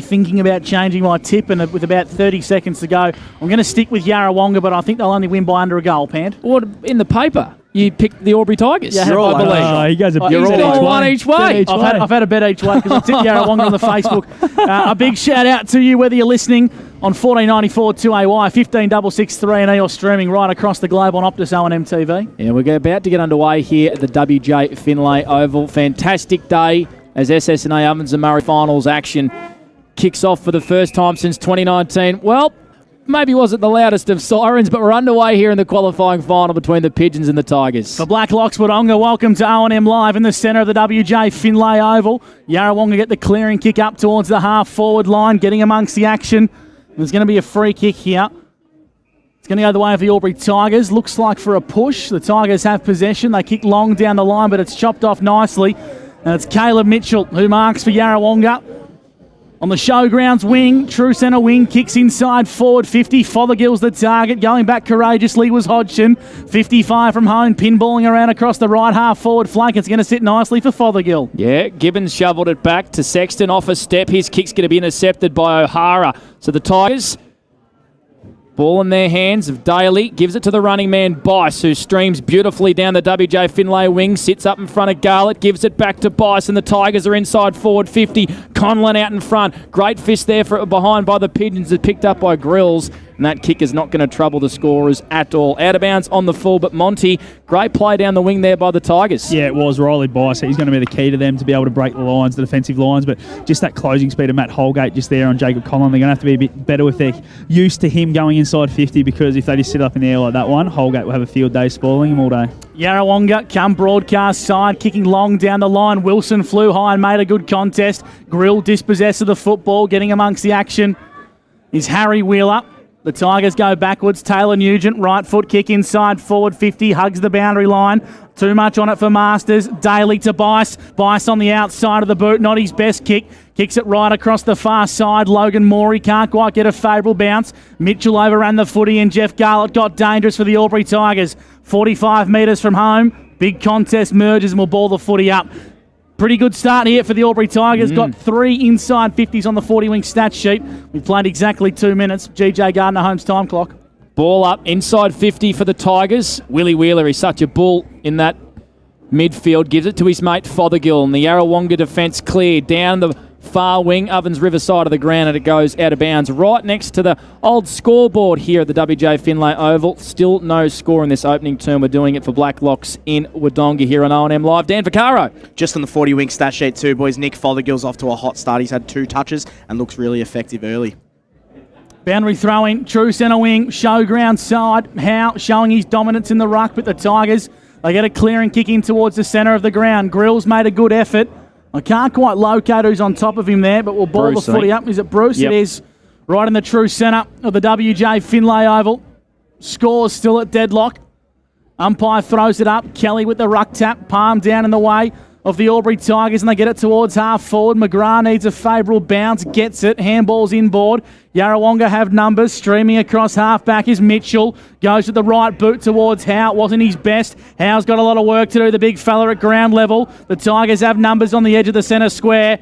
thinking about changing my tip, and with about 30 seconds to go, I'm going to stick with Yarrawonga, but I think they'll only win by under a goal, Pant. What in the paper? You picked the Albury Tigers. Yeah, I believe. You guys are He's gone one each way. I've had a bet each way because I tipped Yarrawonga on the Facebook. A big shout out to you, whether you're listening on 1494 2AY, 15663 or streaming right across the globe on Optus O&M TV. Yeah, we're about to get underway here at the WJ Finlay Oval. Fantastic day as SS&A Ovens and Murray finals action kicks off for the first time since 2019. Well, maybe wasn't the loudest of sirens, but we're underway here in the qualifying final between the Pigeons and the Tigers. For Black Locks Wodonga, welcome to O&M Live in the centre of the WJ Finlay Oval. Yarrawonga get the clearing kick up towards the half-forward line, getting amongst the action. There's going to be a free kick here. It's going to go the way of the Albury Tigers. Looks like for a push. The Tigers have possession. They kick long down the line, but it's chopped off nicely. And it's Caleb Mitchell who marks for Yarrawonga. On the showgrounds wing, true centre wing, kicks inside forward 50. Fothergill's the target. Going back courageously was Hodgson. 55 from home, pinballing around across the right half forward flank. It's going to sit nicely for Fothergill. Yeah, Gibbons shoveled it back to Sexton off a step. His kick's going to be intercepted by O'Hara. So the Tigers, ball in their hands of Daly, gives it to the running man Bice, who streams beautifully down the WJ Finlay wing, sits up in front of Garlett, gives it back to Bice, and the Tigers are inside forward 50. Conlon out in front. Great fist there for behind by the Pigeons, is picked up by Grills, and that kick is not going to trouble the scorers at all. Out of bounds on the full, but Monty, great play down the wing there by the Tigers. Yeah, it was Riley Bice. He's going to be the key to them to be able to break the lines, the defensive lines, but just that closing speed of Matt Holgate just there on Jacob Conlon. They're going to have to be a bit better if they're used to him going inside 50, because if they just sit up in the air like that one, Holgate will have a field day spoiling him all day. Yarrawonga come broadcast side, kicking long down the line. Wilson flew high and made a good contest. Grill dispossessed of the football, getting amongst the action is Harry Wheeler. The Tigers go backwards. Taylor Nugent, right foot kick inside forward 50, hugs the boundary line. Too much on it for Masters. Daly to Bice. Bice on the outside of the boot, not his best kick. Kicks it right across the far side. Logan Morey can't quite get a favourable bounce. Mitchell overran the footy and Jeff Garlett got dangerous for the Albury Tigers. 45 metres from home. Big contest merges and will ball the footy up. Pretty good start here for the Albury Tigers. Got 3 inside 50s on the 40-wing stat sheet. We've played exactly 2 minutes. GJ Gardner Holmes time clock. Ball up inside 50 for the Tigers. Willie Wheeler is such a bull in that midfield. Gives it to his mate Fothergill, and the Yarrawonga defence clear down the far wing, Ovens River side of the ground, and it goes out of bounds right next to the old scoreboard here at the WJ Finlay Oval. Still no score in this opening term. We're doing it for Black Locks in Wodonga here on O&M Live. Dan Vaccaro. Just on the 40-wing stat sheet too, boys. Nick Fothergill's off to a hot start. He's had 2 touches and looks really effective early. Boundary throw-in, true centre wing, showground side. Howe showing his dominance in the ruck, but the Tigers, they get a clearing kick in towards the centre of the ground. Grills made a good effort. I can't quite locate who's on top of him there, but we'll ball Bruce, the footy up. Is it Bruce? Yep. It is. Right in the true centre of the WJ Finlay Oval. Scores still at deadlock. Umpire throws it up. Kelly with the ruck tap. Palm down in the way of the Albury Tigers, and they get it towards half forward. McGrath needs a favourable bounce. Gets it. Handball's inboard. Yarrawonga have numbers. Streaming across half-back is Mitchell. Goes with the right boot towards Howe. It wasn't his best. Howe's got a lot of work to do, the big fella at ground level. The Tigers have numbers on the edge of the centre square.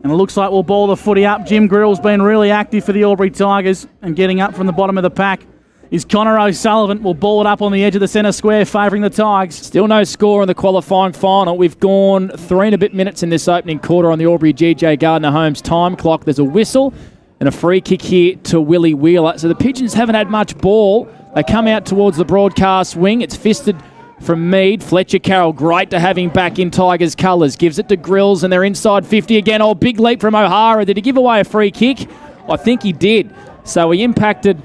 And it looks like we'll ball the footy up. Jim Grill's been really active for the Albury Tigers, and getting up from the bottom of the pack is Connor O'Sullivan. Will ball it up on the edge of the centre square, favouring the Tigers. Still no score in the qualifying final. We've gone 3 and a bit minutes in this opening quarter on the Albury GJ Gardner Holmes time clock. There's a whistle and a free kick here to Willie Wheeler. So the Pigeons haven't had much ball. They come out towards the broadcast wing. It's fisted from Mead. Fletcher Carroll, great to have him back in Tigers colours. Gives it to Grills, and they're inside 50 again. Oh, big leap from O'Hara. Did he give away a free kick? I think he did. So he impacted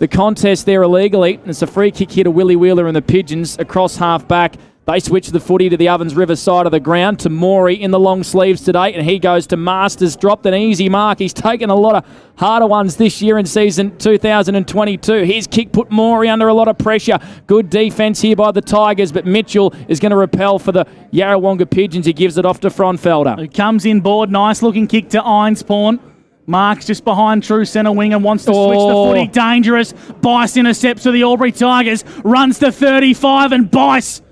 the contest there illegally. And it's a free kick here to Willie Wheeler and the Pigeons across half-back. They switch the footy to the Ovens River side of the ground to Morey in the long sleeves today, and he goes to Masters. Dropped an easy mark. He's taken a lot of harder ones this year in season 2022. His kick put Morey under a lot of pressure. Good defence here by the Tigers, but Mitchell is going to repel for the Yarrawonga Pigeons. He gives it off to Fronfelder. Who comes in board. Nice looking kick to Einspawn. Marks just behind true centre wing and wants to switch the footy. Dangerous. Bice intercepts for the Albury Tigers. Runs to 35 and Bice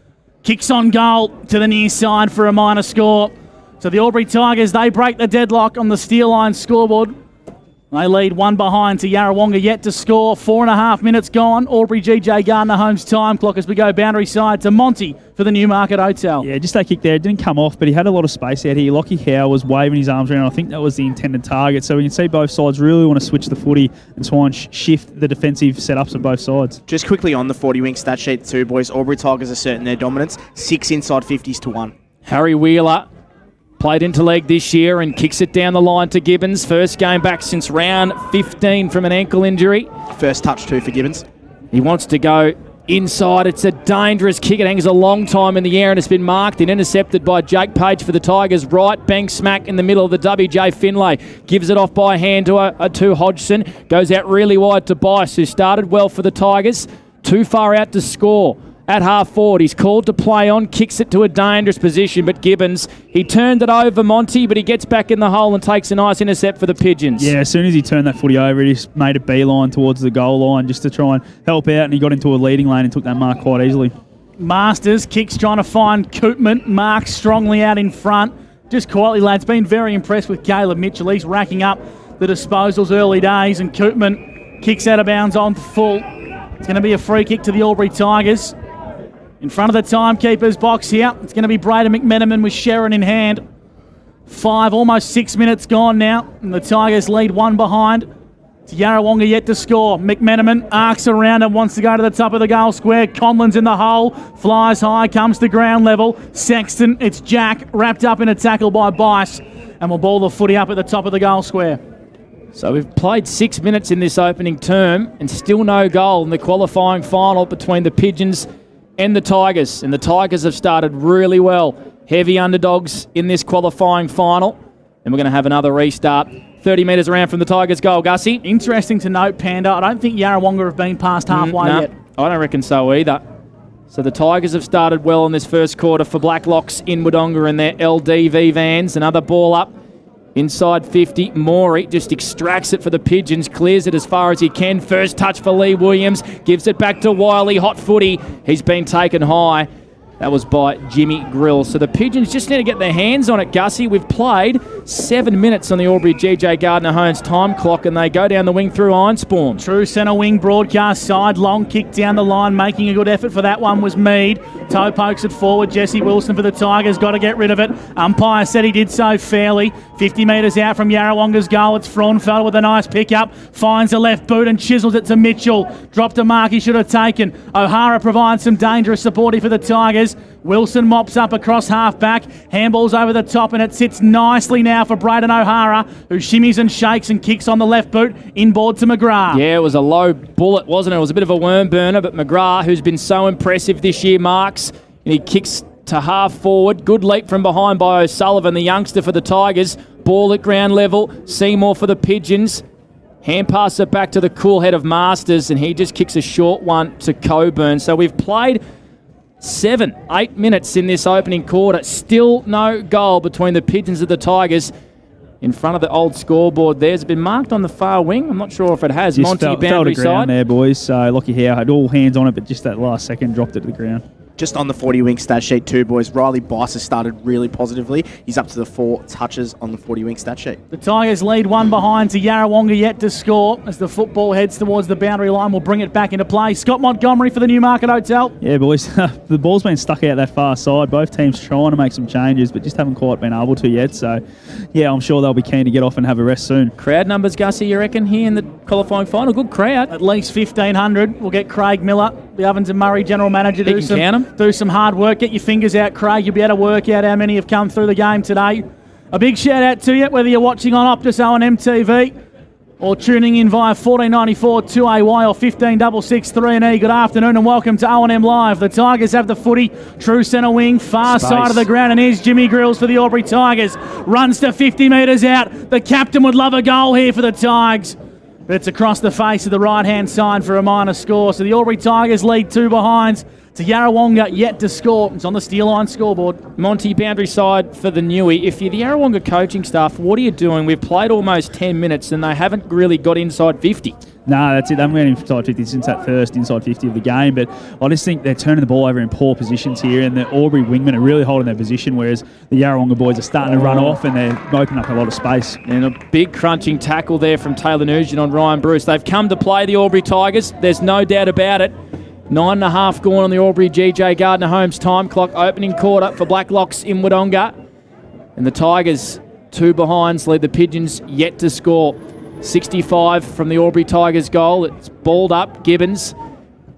kicks on goal to the near side for a minor score. So the Albury Tigers, they break the deadlock on the steel line scoreboard. They lead 1 behind to Yarrawonga, yet to score. 4.5 minutes gone. Albury GJ Gardner Homes time clock as we go boundary side to Monty for the Newmarket Hotel. Yeah, just that kick there. It didn't come off, but he had a lot of space out here. Lockie Howe was waving his arms around. I think that was the intended target. So we can see both sides really want to switch the footy and try and shift the defensive setups of both sides. Just quickly on the 40-wing stat sheet too, boys. Albury Tigers asserting their dominance. 6 inside 50s to 1. Harry Wheeler played into leg this year and kicks it down the line to Gibbons. First game back since round 15 from an ankle injury. First touch too for Gibbons. He wants to go inside. It's a dangerous kick. It hangs a long time in the air and it's been marked and intercepted by Jake Page for the Tigers. Right bang smack in the middle of the WJ Finlay. Gives it off by hand to Hodgson. Goes out really wide to Bice, who started well for the Tigers. Too far out to score. At half forward, he's called to play on, kicks it to a dangerous position, but Gibbons, he turned it over, Monty, but he gets back in the hole and takes a nice intercept for the Pigeons. Yeah, as soon as he turned that footy over, he just made a beeline towards the goal line just to try and help out, and he got into a leading lane and took that mark quite easily. Masters kicks trying to find Koopman. Mark strongly out in front. Just quietly, lads, been very impressed with Caleb Mitchell. He's racking up the disposals early days, and Koopman kicks out of bounds on full. It's going to be a free kick to the Albury Tigers. In front of the timekeeper's box here, it's going to be Braden McMenamin with Sharon in hand. 5, almost 6 minutes gone now, and the Tigers lead 1 behind. It's Yarrawonga yet to score. McMenamin arcs around and wants to go to the top of the goal square. Conlon's in the hole, flies high, comes to ground level. Sexton, it's Jack, wrapped up in a tackle by Bice, and will ball the footy up at the top of the goal square. So we've played 6 minutes in this opening term and still no goal in the qualifying final between the Pigeons and the Tigers. And the Tigers have started really well. Heavy underdogs in this qualifying final. And we're going to have another restart 30 metres around from the Tigers' goal. Gussie? Interesting to note, Panda, I don't think Yarrawonga have been past halfway yet. I don't reckon so either. So the Tigers have started well in this first quarter for Blacklocks in Wodonga and their LDV vans. Another ball up. Inside 50, Morey just extracts it for the Pigeons, clears it as far as he can. First touch for Lee Williams, gives it back to Wiley, hot footy. He's been taken high. That was by Jimmy Grill. So the Pigeons just need to get their hands on it, Gussie. We've played 7 minutes on the Albury GJ Gardner Homes time clock, and they go down the wing through Ironspawn. True centre wing broadcast side, long kick down the line, making a good effort for that one was Mead. Toe pokes it forward, Jesse Wilson for the Tigers, got to get rid of it. Umpire said he did so fairly. 50 metres out from Yarrawonga's goal, it's Fraunfeld with a nice pickup, finds the left boot and chisels it to Mitchell. Dropped a mark he should have taken. O'Hara provides some dangerous support here for the Tigers. Wilson mops up across half-back, handballs over the top, and it sits nicely now for Braden O'Hara, who shimmies and shakes and kicks on the left boot, inboard to McGrath. Yeah, it was a low bullet, wasn't it? It was a bit of a worm burner, but McGrath, who's been so impressive this year, marks, and he kicks to half forward. Good leap from behind by O'Sullivan, the youngster for the Tigers. Ball at ground level, Seymour for the Pigeons. Hand pass it back to the cool head of Masters, and he just kicks a short one to Coburn. So we've played 8 minutes in this opening quarter. Still no goal between the Pigeons and the Tigers. In front of the old scoreboard there's been marked on the far wing. I'm not sure if it has. Just Monty fell boundary to ground side. there, boys. So Lockie Howe had all hands on it, but just that last second dropped it to the ground. Just on the 40-wing stat sheet too, boys. Riley Bice has started really positively. He's up to the 4 touches on the 40-wing stat sheet. The Tigers lead 1 behind to Yarrawonga yet to score. As the football heads towards the boundary line, we'll bring it back into play. Scott Montgomery for the Newmarket Hotel. Yeah, boys. The ball's been stuck out that far side. Both teams trying to make some changes, but just haven't quite been able to yet. So, yeah, I'm sure they'll be keen to get off and have a rest soon. Crowd numbers, Gussie, you reckon, here in the qualifying final? Good crowd. At least 1,500. We'll get Craig Miller, the Ovens and Murray general manager, He can count 'em. do some hard work. Get your fingers out, Craig. You'll be able to work out how many have come through the game today. A big shout out to you, whether you're watching on Optus O&M TV or tuning in via 1494 2AY or 1566 3E. Good afternoon and welcome to O&M Live. The Tigers have the footy, true centre wing, far side of the ground, and here's Jimmy Grills for the Albury Tigers. Runs to 50 metres out. The captain would love a goal here for the Tigers. But it's across the face of the right-hand side for a minor score. So the Albury Tigers lead 2 behinds to Yarrawonga, yet to score. It's on the steel line scoreboard. Monty, boundary side for the Newey. If you're the Yarrawonga coaching staff, what are you doing? We've played almost 10 minutes and they haven't really got inside 50. No, that's it. They haven't been inside 50 since that first inside 50 of the game. But I just think they're turning the ball over in poor positions here, and the Albury wingmen are really holding their position, whereas the Yarrawonga boys are starting to run off and they're opening up a lot of space. And a big crunching tackle there from Taylor Nugent on Ryan Bruce. They've come to play the Albury Tigers. There's no doubt about it. 9.5 gone on the Albury GJ Gardner Holmes time clock. Opening quarter for Blacklocks in Wodonga. And the Tigers, 2 behinds, lead the Pigeons yet to score. 65 from the Albury Tigers goal. It's balled up. Gibbons.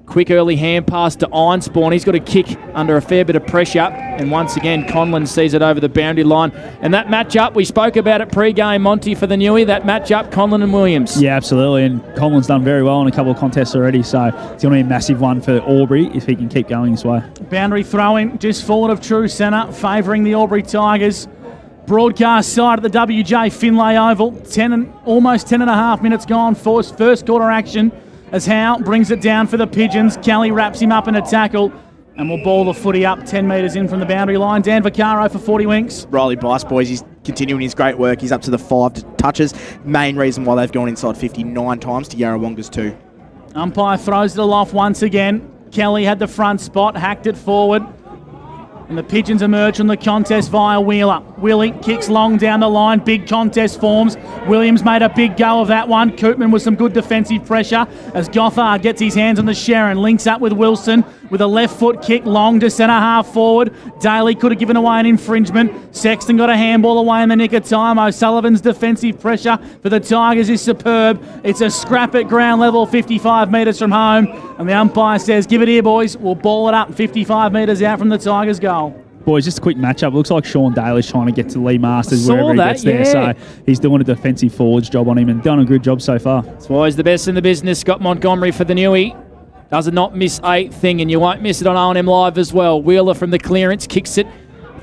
Quick early hand pass to Einspawn. He's got a kick under a fair bit of pressure. And once again, Conlon sees it over the boundary line. And that matchup, we spoke about it pre-game, Monty, for the Newey. That matchup, Conlon and Williams. Yeah, absolutely. And Conlon's done very well in a couple of contests already. So it's going to be a massive one for Albury if he can keep going this way. Boundary throw-in just forward of True Centre, favouring the Albury Tigers. Broadcast side at the WJ Finlay Oval. Almost 10.5 minutes gone for first quarter action as Howe brings it down for the Pigeons. Kelly wraps him up in a tackle and will ball the footy up 10 metres in from the boundary line. Dan Vaccaro for 40 winks. Riley Bice, boys, he's continuing his great work. He's up to the 5 touches. Main reason why they've gone inside 59 times to Yarrawonga's 2. Umpire throws it aloft once again. Kelly had the front spot, hacked it forward. And the Pigeons emerge from the contest via Wheeler. Willie kicks long down the line. Big contest forms. Williams made a big go of that one. Koopman with some good defensive pressure as Gothard gets his hands on the Sharon. Links up with Wilson with a left foot kick long to centre half forward. Daly could have given away an infringement. Sexton got a handball away in the nick of time. O'Sullivan's defensive pressure for the Tigers is superb. It's a scrap at ground level, 55 metres from home. And the umpire says, give it here, boys. We'll ball it up 55 metres out from the Tigers' goal. Boys, just a quick matchup. Looks like Sean Daly's trying to get to Lee Masters wherever he gets there. So he's doing a defensive forwards job on him and done a good job so far. That's why he's the best in the business. Scott Montgomery for the Newey. Does not miss a thing, and you won't miss it on O&M Live as well. Wheeler from the clearance, kicks it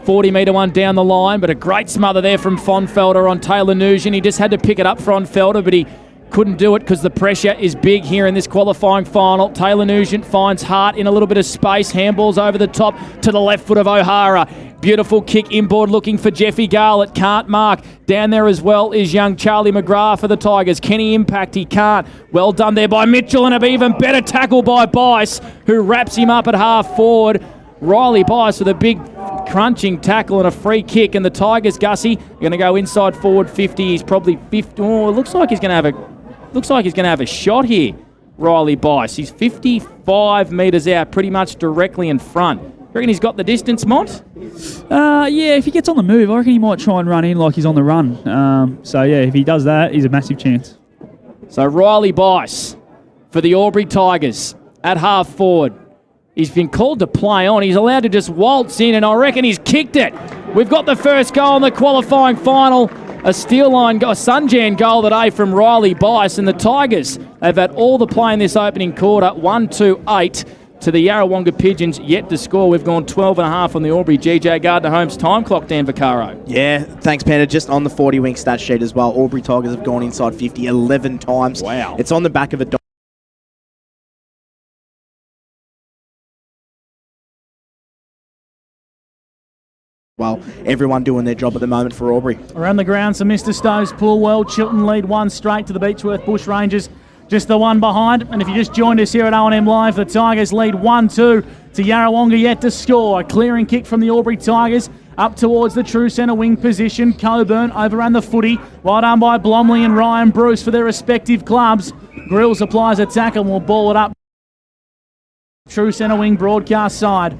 40-metre one down the line, but a great smother there from Fonfelder on Taylor Nugent. He just had to pick it up, Fonfelder, but he couldn't do it because the pressure is big here in this qualifying final. Taylor Nugent finds Hart in a little bit of space. Handballs over the top to the left foot of O'Hara. Beautiful kick inboard looking for Jeffy Garlett. Can't mark. Down there as well is young Charlie McGrath for the Tigers. Can he impact? He can't. Well done there by Mitchell, and an even better tackle by Bice, who wraps him up at half forward. Riley Bice with a big crunching tackle and a free kick, and the Tigers, Gussie, are going to go inside forward 50. He's probably 50. Oh, it looks like he's going to have a shot here, Riley Bice. He's 55 metres out, pretty much directly in front. You reckon he's got the distance, Mont? Yeah, if he gets on the move, I reckon he might try and run in like he's on the run. So, yeah, if he does that, he's a massive chance. So, Riley Bice for the Albury Tigers at half forward. He's been called to play on. He's allowed to just waltz in, and I reckon he's kicked it. We've got the first goal in the qualifying final. A steel line, a Sunjan goal today from Riley Bice, and the Tigers have had all the play in this opening quarter. 1-2-8 to the Yarrawonga Pigeons, yet to score. We've gone 12.5 on the Albury GJ Gardner Holmes time clock, Dan Vaccaro. Yeah, thanks, Panda. Just on the 40-wing stat sheet as well, Albury Tigers have gone inside 50 11 times. Wow. It's on the back of a well, everyone doing their job at the moment for Albury. Around the ground, so Mr. Stowe's Pool World. Chilton lead 1 straight to the Beechworth Bush Rangers. Just the one behind. And if you just joined us here at O&M Live, the Tigers lead 1-2 to Yarrawonga yet to score. A clearing kick from the Albury Tigers up towards the true centre wing position. Coburn overran the footy. Well done by Blomley and Ryan Bruce for their respective clubs. Grills applies a tackle and will ball it up. True centre wing broadcast side.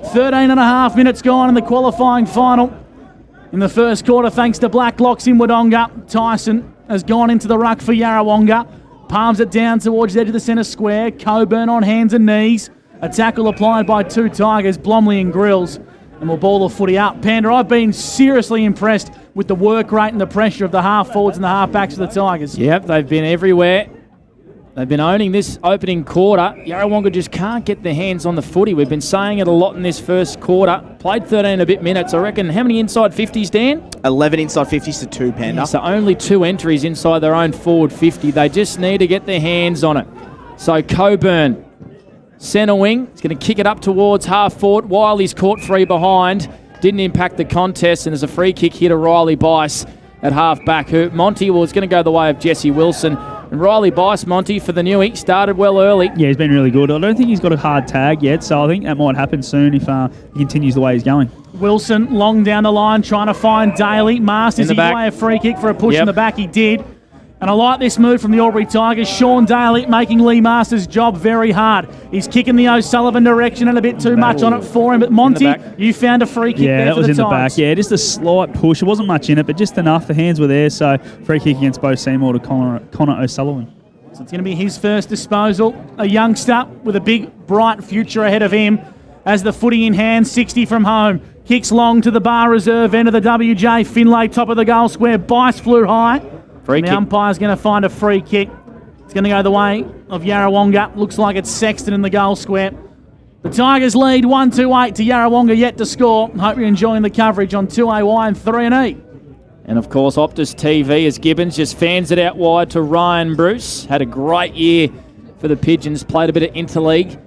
13.5 minutes gone in the qualifying final. In the first quarter, thanks to Blacklocks in Wodonga, Tyson has gone into the ruck for Yarrawonga. Palms it down towards the edge of the centre square. Coburn on hands and knees. A tackle applied by 2 Tigers, Blomley and Grills. And will ball the footy up. Panda, I've been seriously impressed with the work rate and the pressure of the half forwards and the half backs of the Tigers. Yep, they've been everywhere. They've been owning this opening quarter. Yarrawonga just can't get their hands on the footy. We've been saying it a lot in this first quarter. Played 13 and a bit minutes. I reckon, how many inside 50s, Dan? 11 inside 50s to 2, Panda. Yeah, so only 2 entries inside their own forward 50. They just need to get their hands on it. So Coburn centre wing. He's going to kick it up towards half forward. Wiley's caught free behind. Didn't impact the contest, and there's a free kick here to Riley Bice at half back. Who Monty was going to go the way of Jesse Wilson. And Riley Bice, Monty, for the Newie, started well early. Yeah, he's been really good. I don't think he's got a hard tag yet, so I think that might happen soon if he continues the way he's going. Wilson long down the line trying to find Daly. Masters his way a free kick for a push in the back. He did. And I like this move from the Albury Tigers. Sean Daly making Lee Masters' job very hard. He's kicking the O'Sullivan direction and a bit too much on it for him. But Monty, you found a free kick there for the Tigers. Yeah, that was in the back. Yeah, just a slight push. It wasn't much in it, but just enough. The hands were there. So free kick against Bo Seymour to Connor O'Sullivan. So it's going to be his first disposal. A youngster with a big, bright future ahead of him. As the footy in hand, 60 from home. Kicks long to the bar reserve end of the WJ. Finlay, top of the goal square. Bice flew high. The umpire's going to find a free kick. It's going to go the way of Yarrawonga. Looks like it's Sexton in the goal square. The Tigers lead 1-2-8 to Yarrawonga yet to score. Hope you're enjoying the coverage on 2AY and 3&E. And of course, Optus TV as Gibbons just fans it out wide to Ryan Bruce. Had a great year for the Pigeons. Played a bit of interleague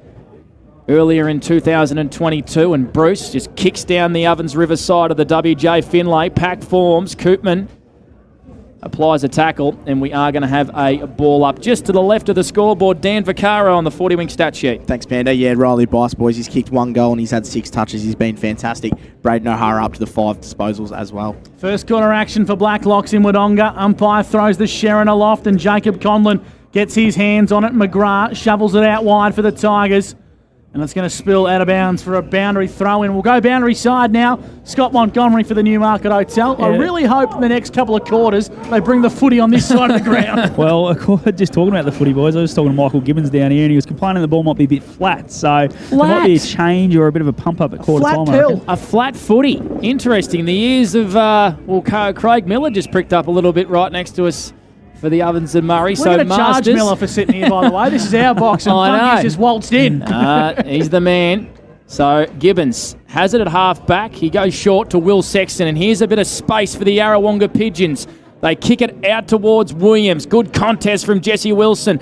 earlier in 2022. And Bruce just kicks down the Ovens River side of the WJ Finlay. Pack forms. Koopman applies a tackle, and we are going to have a ball up just to the left of the scoreboard. Dan Vaccaro on the 40-wing stat sheet. Thanks, Panda. Yeah, Riley Bice, boys. He's kicked 1 goal and he's had 6 touches. He's been fantastic. Braden O'Hara up to the 5 disposals as well. First quarter action for Blacklocks in Wodonga. Umpire throws the Sharon aloft and Jacob Conlon gets his hands on it. McGrath shovels it out wide for the Tigers. And it's going to spill out of bounds for a boundary throw-in. We'll go boundary side now. Scott Montgomery for the Newmarket Hotel. Yeah. I really hope in the next couple of quarters they bring the footy on this side of the ground. Well, just talking about the footy, boys, I was talking to Michael Gibbons down here, and he was complaining the ball might be a bit flat. So there might be a change or a bit of a pump-up at quarter time. A flat footy. Interesting. The ears of Craig Miller just pricked up a little bit right next to us for the Ovens and Murray. We're going to charge Miller for sitting here, by the way. This is our box, and Funky's just waltzed in. He's the man. So Gibbons has it at half-back. He goes short to Will Sexton, and here's a bit of space for the Yarrawonga Pigeons. They kick it out towards Williams. Good contest from Jesse Wilson.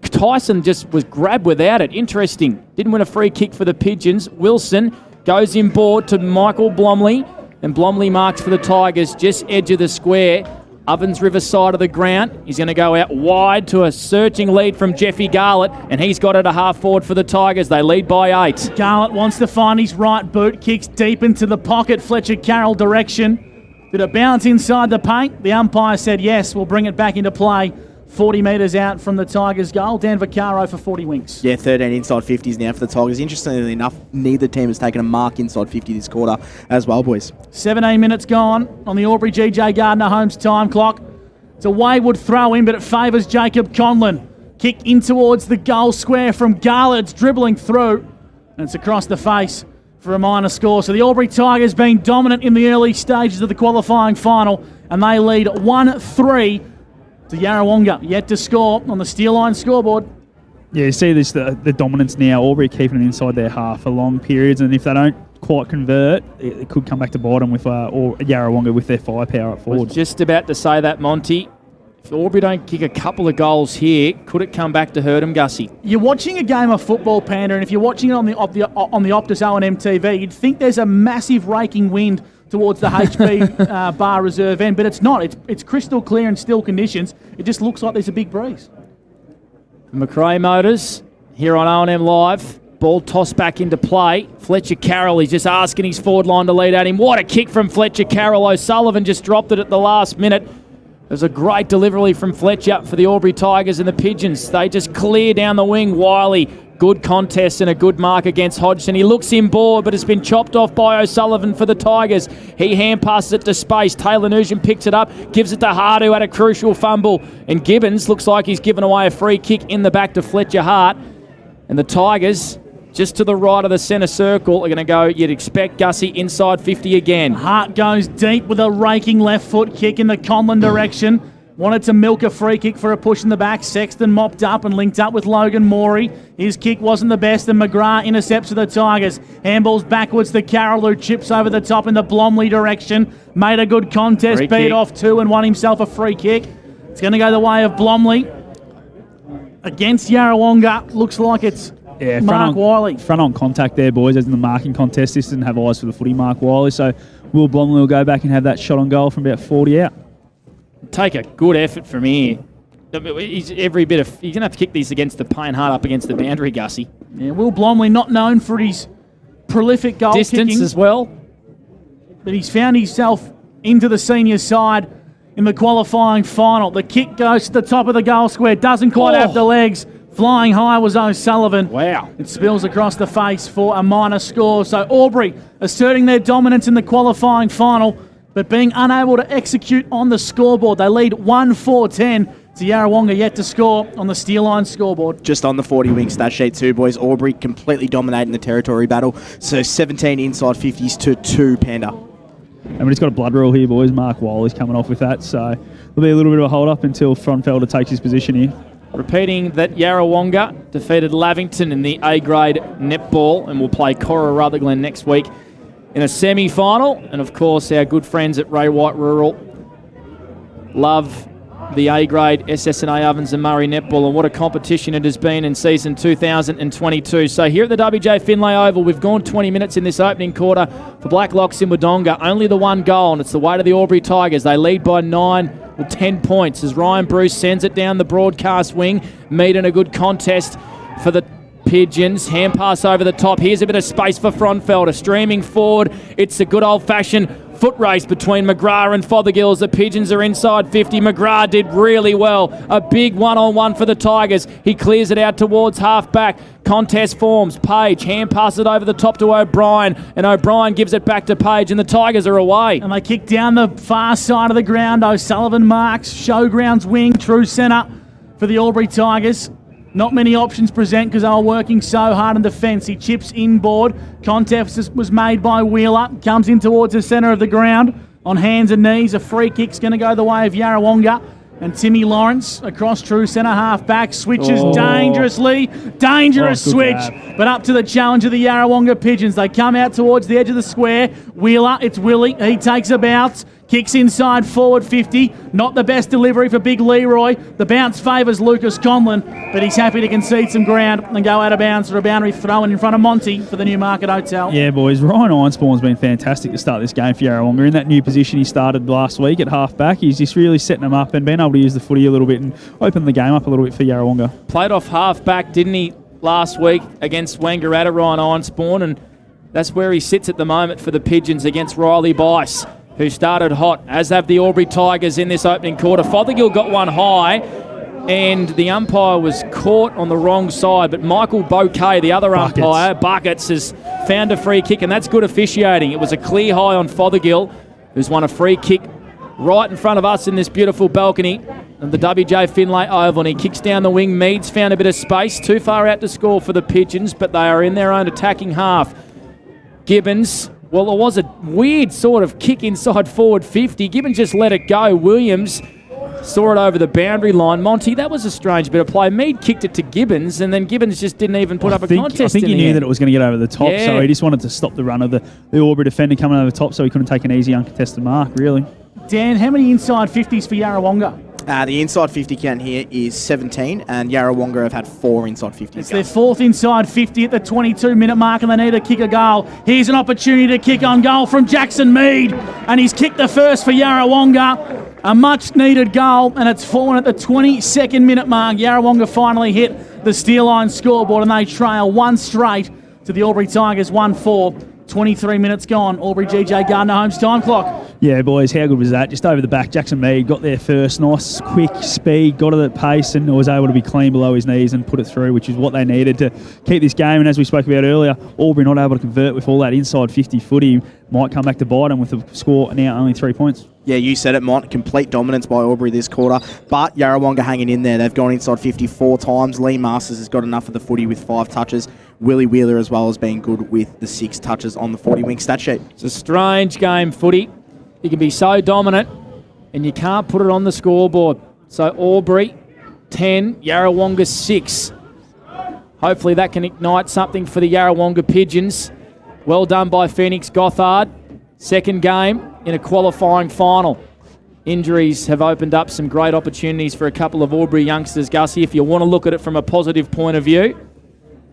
Tyson just was grabbed without it. Interesting. Didn't win a free kick for the Pigeons. Wilson goes inboard to Michael Blomley, and Blomley marks for the Tigers, just edge of the square. Ovens River side of the ground. He's going to go out wide to a searching lead from Jeffy Garlett, and he's got it a half forward for the Tigers. They lead by 8. Garlett wants to find his right boot, kicks deep into the pocket, Fletcher Carroll direction. Did it bounce inside the paint? The umpire said yes, we'll bring it back into play. 40 metres out from the Tigers' goal. Dan Vaccaro for 40 winks. Yeah, 13 inside 50s now for the Tigers. Interestingly enough, neither team has taken a mark inside 50 this quarter as well, boys. 17 minutes gone on the Albury GJ Gardner Holmes time clock. It's a wayward throw in, but it favours Jacob Conlon. Kick in towards the goal square from Garlett. It's dribbling through, and it's across the face for a minor score. So the Albury Tigers being dominant in the early stages of the qualifying final, and they lead 1-3 to Yarrawonga, yet to score on the Steel Line scoreboard. Yeah, you see this the dominance now. Albury keeping it inside their half for long periods, and if they don't quite convert, it could come back to bottom with or Yarrawonga with their firepower up forward. I was just about to say that, Monty. If Albury don't kick a couple of goals here, could it come back to hurt them, Gussie? You're watching a game of football, Panda, and if you're watching it on the Optus O&M TV, you'd think there's a massive raking wind towards the HB bar reserve end, but it's not. It's crystal clear and still conditions. It just looks like there's a big breeze. McRae Motors here on O&M Live. Ball tossed back into play. Fletcher Carroll, he's just asking his forward line to lead at him. What a kick from Fletcher Carroll. O'Sullivan just dropped it at the last minute. There's a great delivery from Fletcher for the Albury Tigers and the Pigeons. They just clear down the wing. Wiley, good contest and a good mark against Hodgson. He looks inboard, but it's been chopped off by O'Sullivan for the Tigers. He hand passes it to space. Taylor Nugent picks it up, gives it to Hart, who had a crucial fumble. And Gibbons looks like he's given away a free kick in the back to Fletcher Hart. And the Tigers, just to the right of the centre circle, are going to go, you'd expect, Gussie, inside 50 again. Hart goes deep with a raking left foot kick in the Conlon direction. Wanted to milk a free kick for a push in the back. Sexton mopped up and linked up with Logan Morey. His kick wasn't the best, and McGrath intercepts for the Tigers. Handballs backwards to Carroll, who chips over the top in the Blomley direction. Made a good contest, beat off 2 and won himself a free kick. It's going to go the way of Blomley. Against Yarrawonga, looks like it's Yeah, Mark Wiley. Front on contact there, boys, as in the marking contest. This didn't have eyes for the footy, Mark Wiley. So Will Blomley will go back and have that shot on goal from about 40 out. Take a good effort from here. He's going to have to kick these against the paint hard up against the boundary, Gussie. Yeah, Will Blomley not known for his prolific goal Distance kicking, as well. but he's found himself into the senior side in the qualifying final. The kick goes to the top of the goal square, doesn't quite have the legs. Flying high was O'Sullivan. Wow. It spills across the face for a minor score. So Albury asserting their dominance in the qualifying final, but being unable to execute on the scoreboard. They lead 1-4-10. To Yarrawonga yet to score on the Steel Line scoreboard. Just on the 40-wing stat sheet too, boys. Aubrey completely dominating the territory battle. So 17 inside 50s to 2 Panda. And we just got a blood rule here, boys. Mark Wiley's coming off with that. So there'll be a little bit of a hold-up until Frontfelder takes his position here. Repeating that Yarrawonga defeated Lavington in the A-grade netball and will play Cora Rutherglen next week in a semi-final. And, of course, our good friends at Ray White Rural love the A-grade SS&A Ovens and Murray netball, and what a competition it has been in season 2022. So here at the WJ Finlay Oval, we've gone 20 minutes in this opening quarter for Black Locks in Wodonga. Only the one goal, and it's the way to the Albury Tigers. They lead by 10 points as Ryan Bruce sends it down the broadcast wing. Mead in a good contest for the Pigeons. Hand pass over the top. Here's a bit of space for Frontfelder. Streaming forward. It's a good old-fashioned foot race between McGrath and Fothergill as the Pigeons are inside 50. McGrath did really well. A big one-on-one for the Tigers. He clears it out towards half-back. Contest forms. Page hand passes it over the top to O'Brien, and O'Brien gives it back to Page, and the Tigers are away. And they kick down the far side of the ground. O'Sullivan marks. Showgrounds wing. True centre for the Albury Tigers. Not many options present because they were working so hard in defence. He chips inboard. Contest was made by Wheeler. Comes in towards the centre of the ground on hands and knees. A free kick's going to go the way of Yarrawonga. And Timmy Lawrence across true centre half back. Switches dangerously. Dangerous switch. But up to the challenge of the Yarrawonga Pigeons. They come out towards the edge of the square. Wheeler, it's Willie. He takes a bounce. Kicks inside forward 50. Not the best delivery for Big Leroy. The bounce favours Lucas Conlon, but he's happy to concede some ground and go out of bounds for a boundary throw in front of Monty for the Newmarket Hotel. Yeah, boys. Ryan Einspawn's been fantastic to start this game for Yarrawonga. In that new position he started last week at half-back, he's just really setting them up and being able to use the footy a little bit and open the game up a little bit for Yarrawonga. Played off half-back, didn't he, last week against Wangaratta, Ryan Einspawn, and that's where he sits at the moment for the Pigeons against Riley Bice, who started hot, as have the Albury Tigers in this opening quarter. Fothergill got one high, and the umpire was caught on the wrong side, but Michael Bouquet, the other umpire, Buckets, has found a free kick, and that's good officiating. It was a clear high on Fothergill, who's won a free kick right in front of us in this beautiful balcony of the WJ Finlay Oval, and he kicks down the wing. Meads found a bit of space, too far out to score for the Pigeons, but they are in their own attacking half. Gibbons, well, it was a weird sort of kick inside forward 50. Gibbons just let it go. Williams saw it over the boundary line. Monty, that was a strange bit of play. Mead kicked it to Gibbons, and then Gibbons just didn't even put up a contest. I think he knew that it was going to get over the top, so he just wanted to stop the run of the Albury defender coming over the top, so he couldn't take an easy uncontested mark, really. Dan, how many inside 50s for Yarrawonga? The inside 50 count here is 17, and Yarrawonga have had 4 inside 50s. It's their 4th inside 50 at the 22-minute mark, and they need to kick a goal. Here's an opportunity to kick on goal from Jackson Mead, and he's kicked the first for Yarrawonga. A much-needed goal, and it's fallen at the 22nd minute mark. Yarrawonga finally hit the Steel Line scoreboard, and they trail 1 straight to the Albury Tigers, 1-4. 23 minutes gone. Albury GJ Gardner Homes time clock. Yeah, boys, how good was that? Just over the back, Jackson Mead got there first. Nice, quick speed, got it at pace, and was able to be clean below his knees and put it through, which is what they needed to keep this game. And as we spoke about earlier, Albury not able to convert with all that inside 50 footy. Might come back to bite them with the score now only 3 points. Yeah, you said it, Mont. Complete dominance by Albury this quarter. But Yarrawonga hanging in there. They've gone inside 50 4 times. Lee Masters has got enough of the footy with 5 touches. Willie Wheeler as well as being good with the 6 touches on the 40-wing stat sheet. It's a strange game, footy. You can be so dominant and you can't put it on the scoreboard. So Albury 10, Yarrawonga 6. Hopefully that can ignite something for the Yarrawonga Pigeons. Well done by Phoenix Gothard. Second game in a qualifying final. Injuries have opened up some great opportunities for a couple of Albury youngsters, Gussie, if you want to look at it from a positive point of view.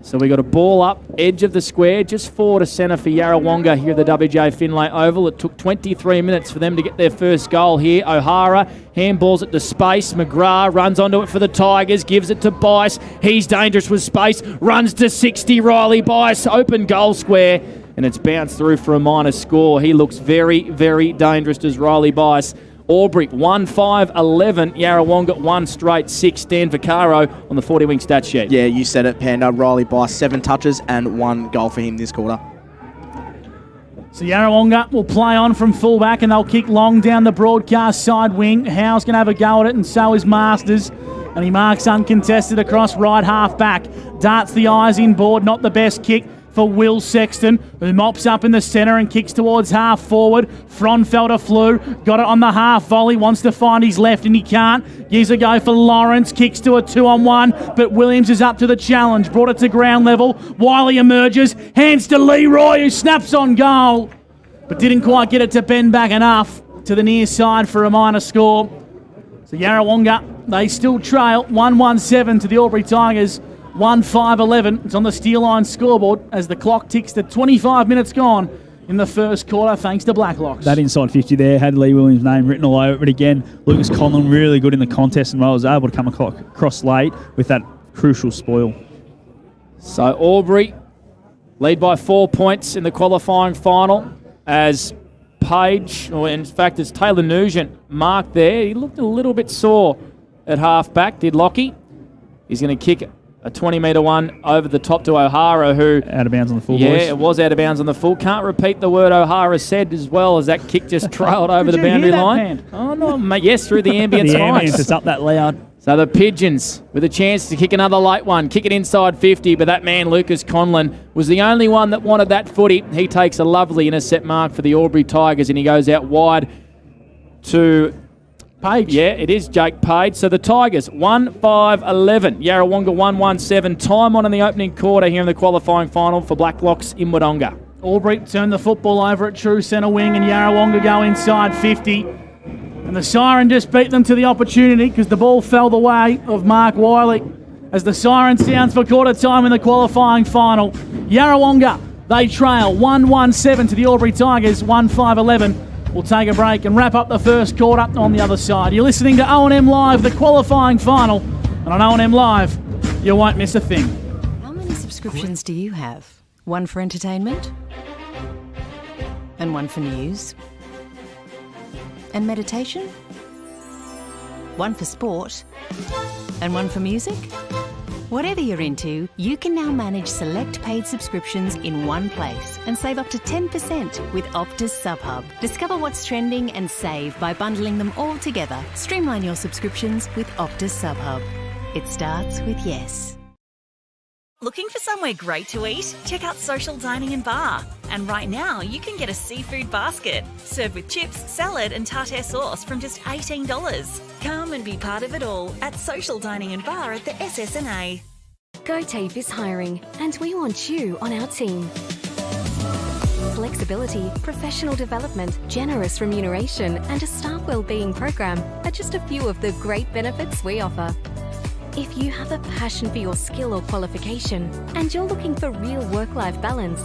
So we got a ball up, edge of the square, just forward to centre for Yarrawonga here at the WJ Finlay Oval. It took 23 minutes for them to get their first goal here. O'Hara handballs it to space. McGrath runs onto it for the Tigers, gives it to Bice. He's dangerous with space, runs to 60. Riley Bice, open goal square, and it's bounced through for a minor score. He looks very, very dangerous as Riley Bice. Albury 1-5-11, Yarrawonga 1 straight 6. Dan Vaccaro on the 40-wing stat sheet. Yeah, you said it, Panda. Riley Bice, 7 touches and 1 goal for him this quarter. So Yarrawonga will play on from fullback and they'll kick long down the broadcast side wing. Howe's going to have a go at it and so is Masters. And he marks uncontested across right half back. Darts the eyes inboard, not the best kick for Will Sexton, who mops up in the centre and kicks towards half forward. Fronfelder flew, got it on the half volley, wants to find his left and he can't. Gives a go for Lawrence, kicks to a 2-on-1, but Williams is up to the challenge. Brought it to ground level. Wiley emerges, hands to Leroy, who snaps on goal, but didn't quite get it to bend back enough to the near side for a minor score. So Yarrawonga, they still trail 1-1-7 to the Albury Tigers. 1-5-11. It's on the steel line scoreboard as the clock ticks to 25 minutes gone in the first quarter, thanks to Blacklocks. That inside 50 there had Lee Williams' name written all over it. But again, Lucas Conlon really good in the contest and was able to come across late with that crucial spoil. So Albury lead by 4 points in the qualifying final as Page, or in fact as Taylor Nugent marked there. He looked a little bit sore at half back, did Lockie. He's going to kick a 20-metre one over the top to O'Hara, who... Out of bounds on the full, yeah, boys. it was out of bounds on the full. Can't repeat the word O'Hara said as well as that kick just trailed over the boundary line. Oh, no, mate, yes, through the ambience The mics. ambience, it's up that loud. So the Pigeons with a chance to kick another late one, kick it inside 50, but that man, Lucas Conlon, was the only one that wanted that footy. He takes a lovely intercept mark for the Albury Tigers and he goes out wide to... Page. Yeah, it is Jake Page. So the Tigers, 1-5-11. Yarrawonga 1-1-7. Time on in the opening quarter here in the qualifying final for Blacklocks in Wodonga. Albury turn the football over at true centre wing and Yarrawonga go inside 50. And the siren just beat them to the opportunity because the ball fell the way of Mark Wiley as the siren sounds for quarter time in the qualifying final. Yarrawonga, they trail 1-1-7 to the Albury Tigers, 1-5-11. We'll take a break and wrap up the first quarter on the other side. You're listening to O&M Live, the qualifying final. And on O&M Live, you won't miss a thing. How many subscriptions do you have? One for entertainment? And one for news? And meditation? One for sport? And one for music? Whatever you're into, you can now manage select paid subscriptions in one place and save up to 10% with Optus SubHub. Discover what's trending and save by bundling them all together. Streamline your subscriptions with Optus SubHub. It starts with yes. Looking for somewhere great to eat? Check out Social Dining and Bar. And right now, you can get a seafood basket, served with chips, salad and tartare sauce from just $18. Come and be part of it all at Social Dining and Bar at the SS&A. GoTafe is hiring, and we want you on our team. Flexibility, professional development, generous remuneration, and a staff wellbeing program are just a few of the great benefits we offer. If you have a passion for your skill or qualification and you're looking for real work-life balance,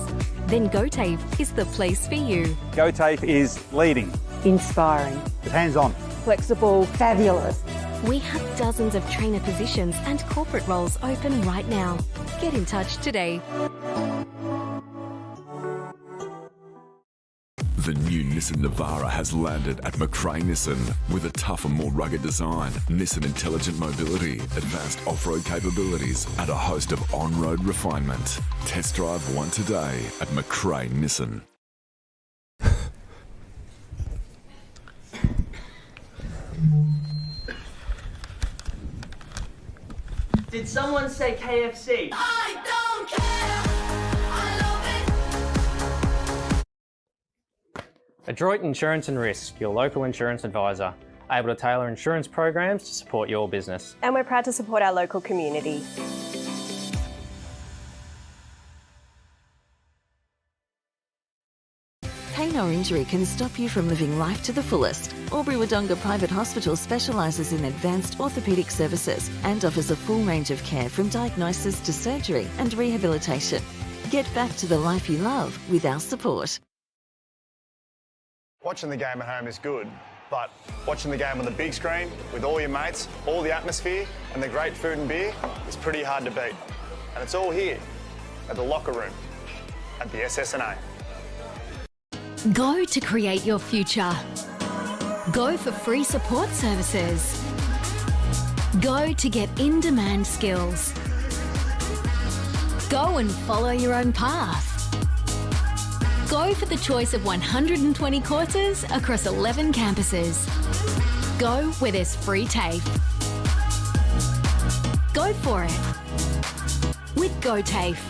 then GoTafe is the place for you. GoTafe is leading, inspiring, hands-on, flexible, fabulous. We have dozens of trainer positions and corporate roles open right now. Get in touch today. The new Nissan Navara has landed at McRae Nissan with a tougher, more rugged design, Nissan intelligent mobility, advanced off-road capabilities, and a host of on-road refinement. Test drive one today at McRae Nissan. Did someone say KFC? I don't care. Adroit Insurance and Risk, your local insurance advisor, able to tailor insurance programs to support your business. And we're proud to support our local community. Tailoring injury can stop you from living life to the fullest. Albury-Wodonga Private Hospital specialises in advanced orthopaedic services and offers a full range of care from diagnosis to surgery and rehabilitation. Get back to the life you love with our support. Watching the game at home is good, but watching the game on the big screen with all your mates, all the atmosphere and the great food and beer is pretty hard to beat. And it's all here at the locker room at the SS&A. Go to create your future. Go for free support services. Go to get in-demand skills. Go and follow your own path. Go for the choice of 120 courses across 11 campuses. Go where there's free TAFE. Go for it with Go TAFE.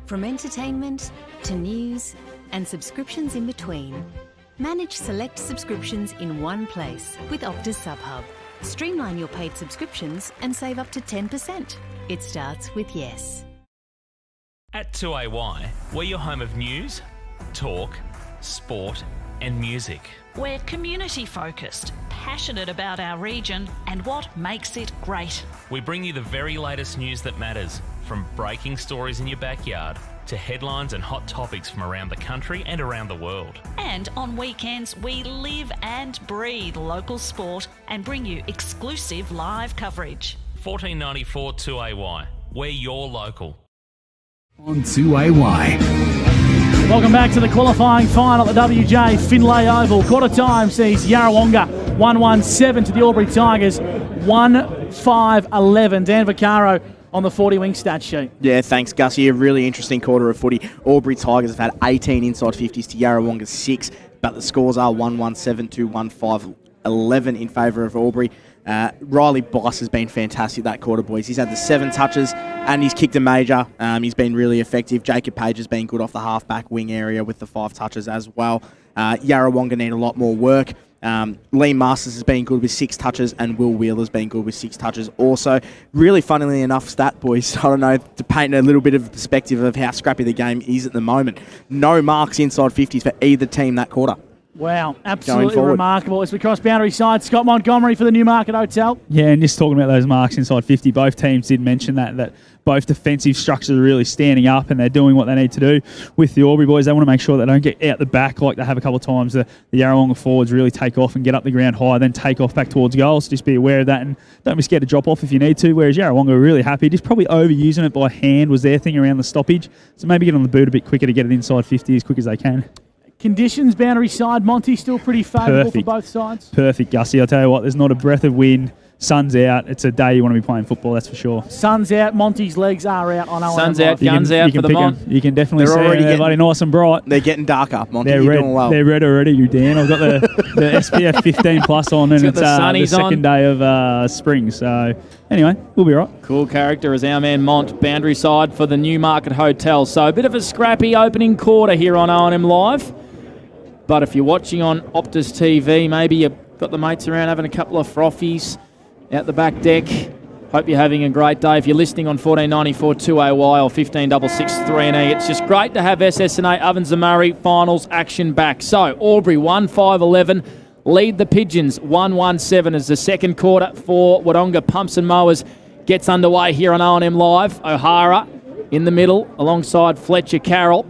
From entertainment to news and subscriptions in between, manage select subscriptions in one place with Optus SubHub. Streamline your paid subscriptions and save up to 10%. It starts with yes. At 2AY, we're your home of news, talk, sport and music. We're community focused, passionate about our region and what makes it great. We bring you the very latest news that matters, from breaking stories in your backyard to headlines and hot topics from around the country and around the world. And on weekends, we live and breathe local sport and bring you exclusive live coverage. 1494 2AY. We're your local. On 2AY. Welcome back to the qualifying final at the WJ Finlay Oval. Quarter time sees Yarrawonga 1-1-7 to the Albury Tigers 1-5-11. Dan Vaccaro on the 40 wing stat sheet. Yeah, thanks, Gussie. A really interesting quarter of footy. Albury Tigers have had 18 inside 50s to Yarrawonga's 6, but the scores are 1-1-7 to 1-5-11 in favour of Albury. Riley Boss has been fantastic that quarter, boys. He's had the 7 touches and he's kicked a major. He's been really effective. Jacob Page has been good off the half-back wing area with the 5 touches as well. Yarrawonga need a lot more work. Liam Masters has been good with 6 touches and Will Wheeler's been good with 6 touches also. Really funnily enough stat, boys, I don't know, to paint a little bit of perspective of how scrappy the game is at the moment. No marks inside 50s for either team that quarter. Wow, absolutely remarkable. As we cross boundary side, Scott Montgomery for the Newmarket Hotel. Yeah, and just talking about those marks inside 50, both teams did mention that both defensive structures are really standing up and they're doing what they need to do. With the Albury boys, they want to make sure they don't get out the back like they have a couple of times. The Yarrawonga forwards really take off and get up the ground high, then take off back towards goal. So just be aware of that and don't be scared to drop off if you need to. Whereas Yarrawonga are really happy. Just probably overusing it by hand was their thing around the stoppage. So maybe get on the boot a bit quicker to get it inside 50 as quick as they can. Conditions, boundary side, Monty, still pretty favourable for both sides? Perfect, Gussie. I'll tell you what, there's not a breath of wind. Sun's out. It's a day you want to be playing football, that's for sure. Sun's out, Monty's legs are out on OMFNL. Sun's out, guns out for the Mon. You can definitely see they're bloody nice and bright. They're getting darker, Monty. They're You're red. doing well. They're red already, you Dan. I've got the SPF 15 plus on and it's the second day of spring. So anyway, we'll be right. Cool character is our man Mont, boundary side for the Newmarket Hotel. So a bit of a scrappy opening quarter here on O&M Live. But if you're watching on Optus TV, maybe you've got the mates around having a couple of frothies out the back deck. Hope you're having a great day. If you're listening on 1494 2AY or 1566 3NE, it's just great to have SS&A Ovens and Murray finals action back. So Albury 1-5-11 lead the Pigeons 1-1-7 as the second quarter for Wodonga Pumps and Mowers gets underway here on O&M Live. O'Hara in the middle alongside Fletcher Carroll.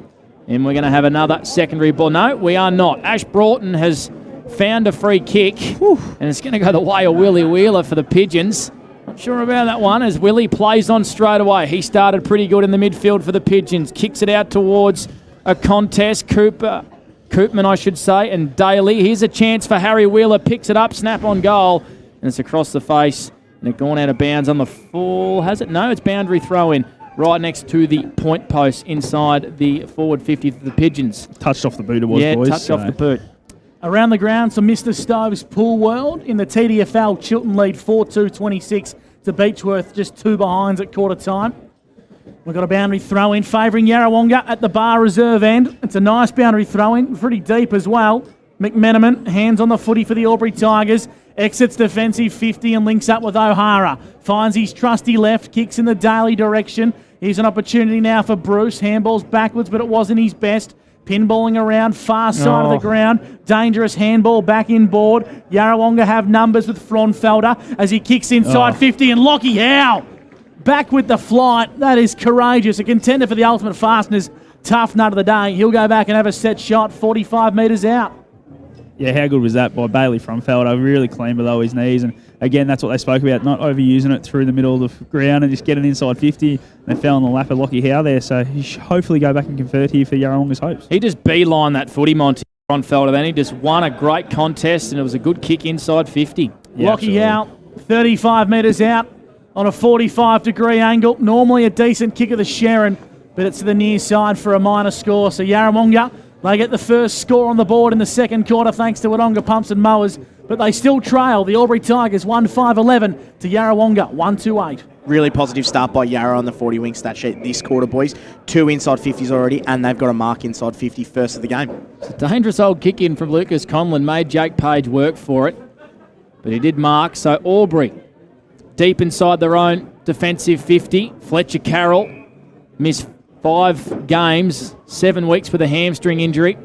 And we're going to have another secondary ball. No, we are not. Ash Broughton has found a free kick. And it's going to go the way of Willie Wheeler for the Pigeons. Not sure about that one as Willie plays on straight away. He started pretty good in the midfield for the Pigeons. Kicks it out towards a contest. Koopman, I should say, and Daly. Here's a chance for Harry Wheeler. Picks it up, snap on goal. And it's across the face. And it's gone out of bounds on the full. Has it? No, it's boundary throw in. right next to the point post inside the forward 50 for the Pigeons. Touched off the boot it was, boys. Yeah, touched off the boot. Around the ground, so Mr. Stove's Pool World in the TDFL. Chilton lead 4-2-26 to Beechworth, just 2 behinds at quarter time. We've got a boundary throw in favouring Yarrawonga at the bar reserve end. It's a nice boundary throw in, pretty deep as well. McMenamin, hands on the footy for the Albury Tigers. Exits defensive 50 and links up with O'Hara. Finds his trusty left, kicks in the Daly direction. Here's an opportunity now for Bruce. Handballs backwards, but it wasn't his best. Pinballing around, far side of the ground. Dangerous handball back inboard. Yarrawonga have numbers with Fronfelder as he kicks inside 50. And Lockie Howe back with the flight. That is courageous. A contender for the ultimate fasteners. Tough nut of the day. He'll go back and have a set shot 45 metres out. Yeah, how good was that by Bailey Fronfelder? Really clean below his knees. And again, that's what they spoke about, not overusing it through the middle of the ground and just getting inside 50. They fell on the lap of Lockie Howe there, so he should hopefully go back and convert here for Yarrawonga's hopes. He just beelined that footy, Monty Fronfelder. Then he just won a great contest, and it was a good kick inside 50. Yeah, Lockie Howe, 35 metres out on a 45-degree angle. Normally a decent kick of the Sharon, but it's to the near side for a minor score. So Yarrawonga, they get the first score on the board in the second quarter thanks to Wodonga Pumps and Mowers, but they still trail the Albury Tigers 1-5-11 to Yarrawonga 1-2-8. Really positive start by Yarra on the 40 wing stat sheet this quarter, boys. 2 inside 50s already, and they've got a mark inside 50 first of the game. It's a dangerous old kick in from Lucas Conlon, made Jake Page work for it, but he did mark. So Albury deep inside their own defensive 50. Fletcher Carroll missed 5 games, 7 weeks with a hamstring injury.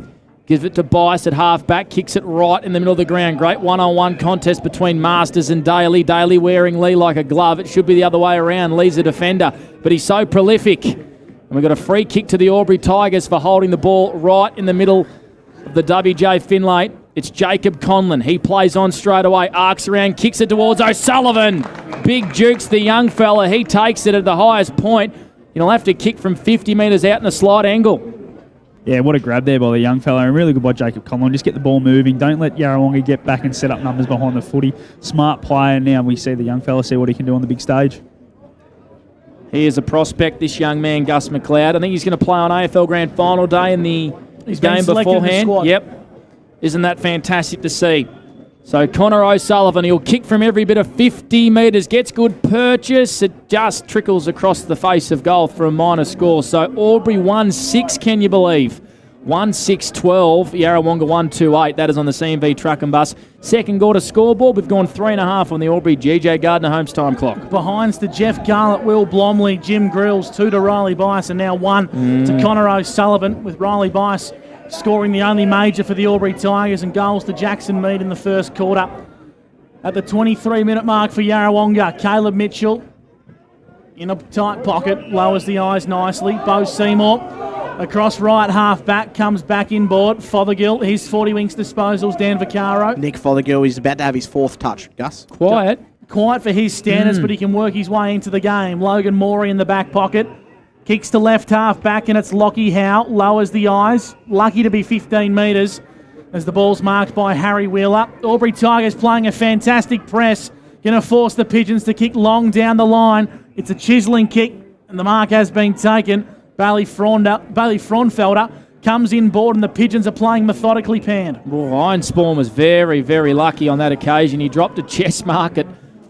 Gives it to Bice at half-back, kicks it right in the middle of the ground. Great one-on-one contest between Masters and Daly. Daly wearing Lee like a glove. It should be the other way around. Lee's a defender, but he's so prolific. And we've got a free kick to the Albury Tigers for holding the ball right in the middle of the WJ Finlay. It's Jacob Conlon. He plays on straight away, arcs around, kicks it towards O'Sullivan. Big Jukes, the young fella. He takes it at the highest point. He'll have to kick from 50 metres out in a slight angle. Yeah, what a grab there by the young fella, and really good by Jacob Conlon. Just get the ball moving. Don't let Yarrawonga get back and set up numbers behind the footy. Smart player. Now we see the young fella see what he can do on the big stage. He is a prospect, this young man, Gus McLeod. I think he's going to play on AFL Grand Final Day in the game beforehand. Yep. Isn't that fantastic to see? So Connor O'Sullivan, he'll kick from every bit of 50 metres, gets good purchase. It just trickles across the face of goal for a minor score. So Albury 1-6, can you believe? 1-6-12, Yarrawonga 1-2-8. That is on the CMV truck and bus. Second quarter scoreboard, we've gone 3.5 on the Albury GJ Gardner Holmes time clock. Behinds to Jeff Garlett, Will Blomley, Jim Grills, 2 to Riley Bice, and now 1 to Connor O'Sullivan, with Riley Bice scoring the only major for the Albury Tigers, and goals to Jackson Mead in the first quarter. At the 23-minute mark for Yarrawonga, Caleb Mitchell in a tight pocket, lowers the eyes nicely. Bo Seymour across right half-back, comes back inboard. Fothergill, his 40 wings disposals, Dan Vaccaro. Nick Fothergill is about to have his 4th touch, Gus. Quiet for his standards, but he can work his way into the game. Logan Morey in the back pocket. Kicks to left half back, and it's Lockie Howe. Lowers the eyes. Lucky to be 15 metres as the ball's marked by Harry Wheeler. Albury Tigers playing a fantastic press. Going to force the Pigeons to kick long down the line. It's a chiselling kick, and the mark has been taken. Bailey Fronfelder comes inboard, and the Pigeons are playing methodically panned. Well, Ironspawn was very, very lucky on that occasion. He dropped a chest mark,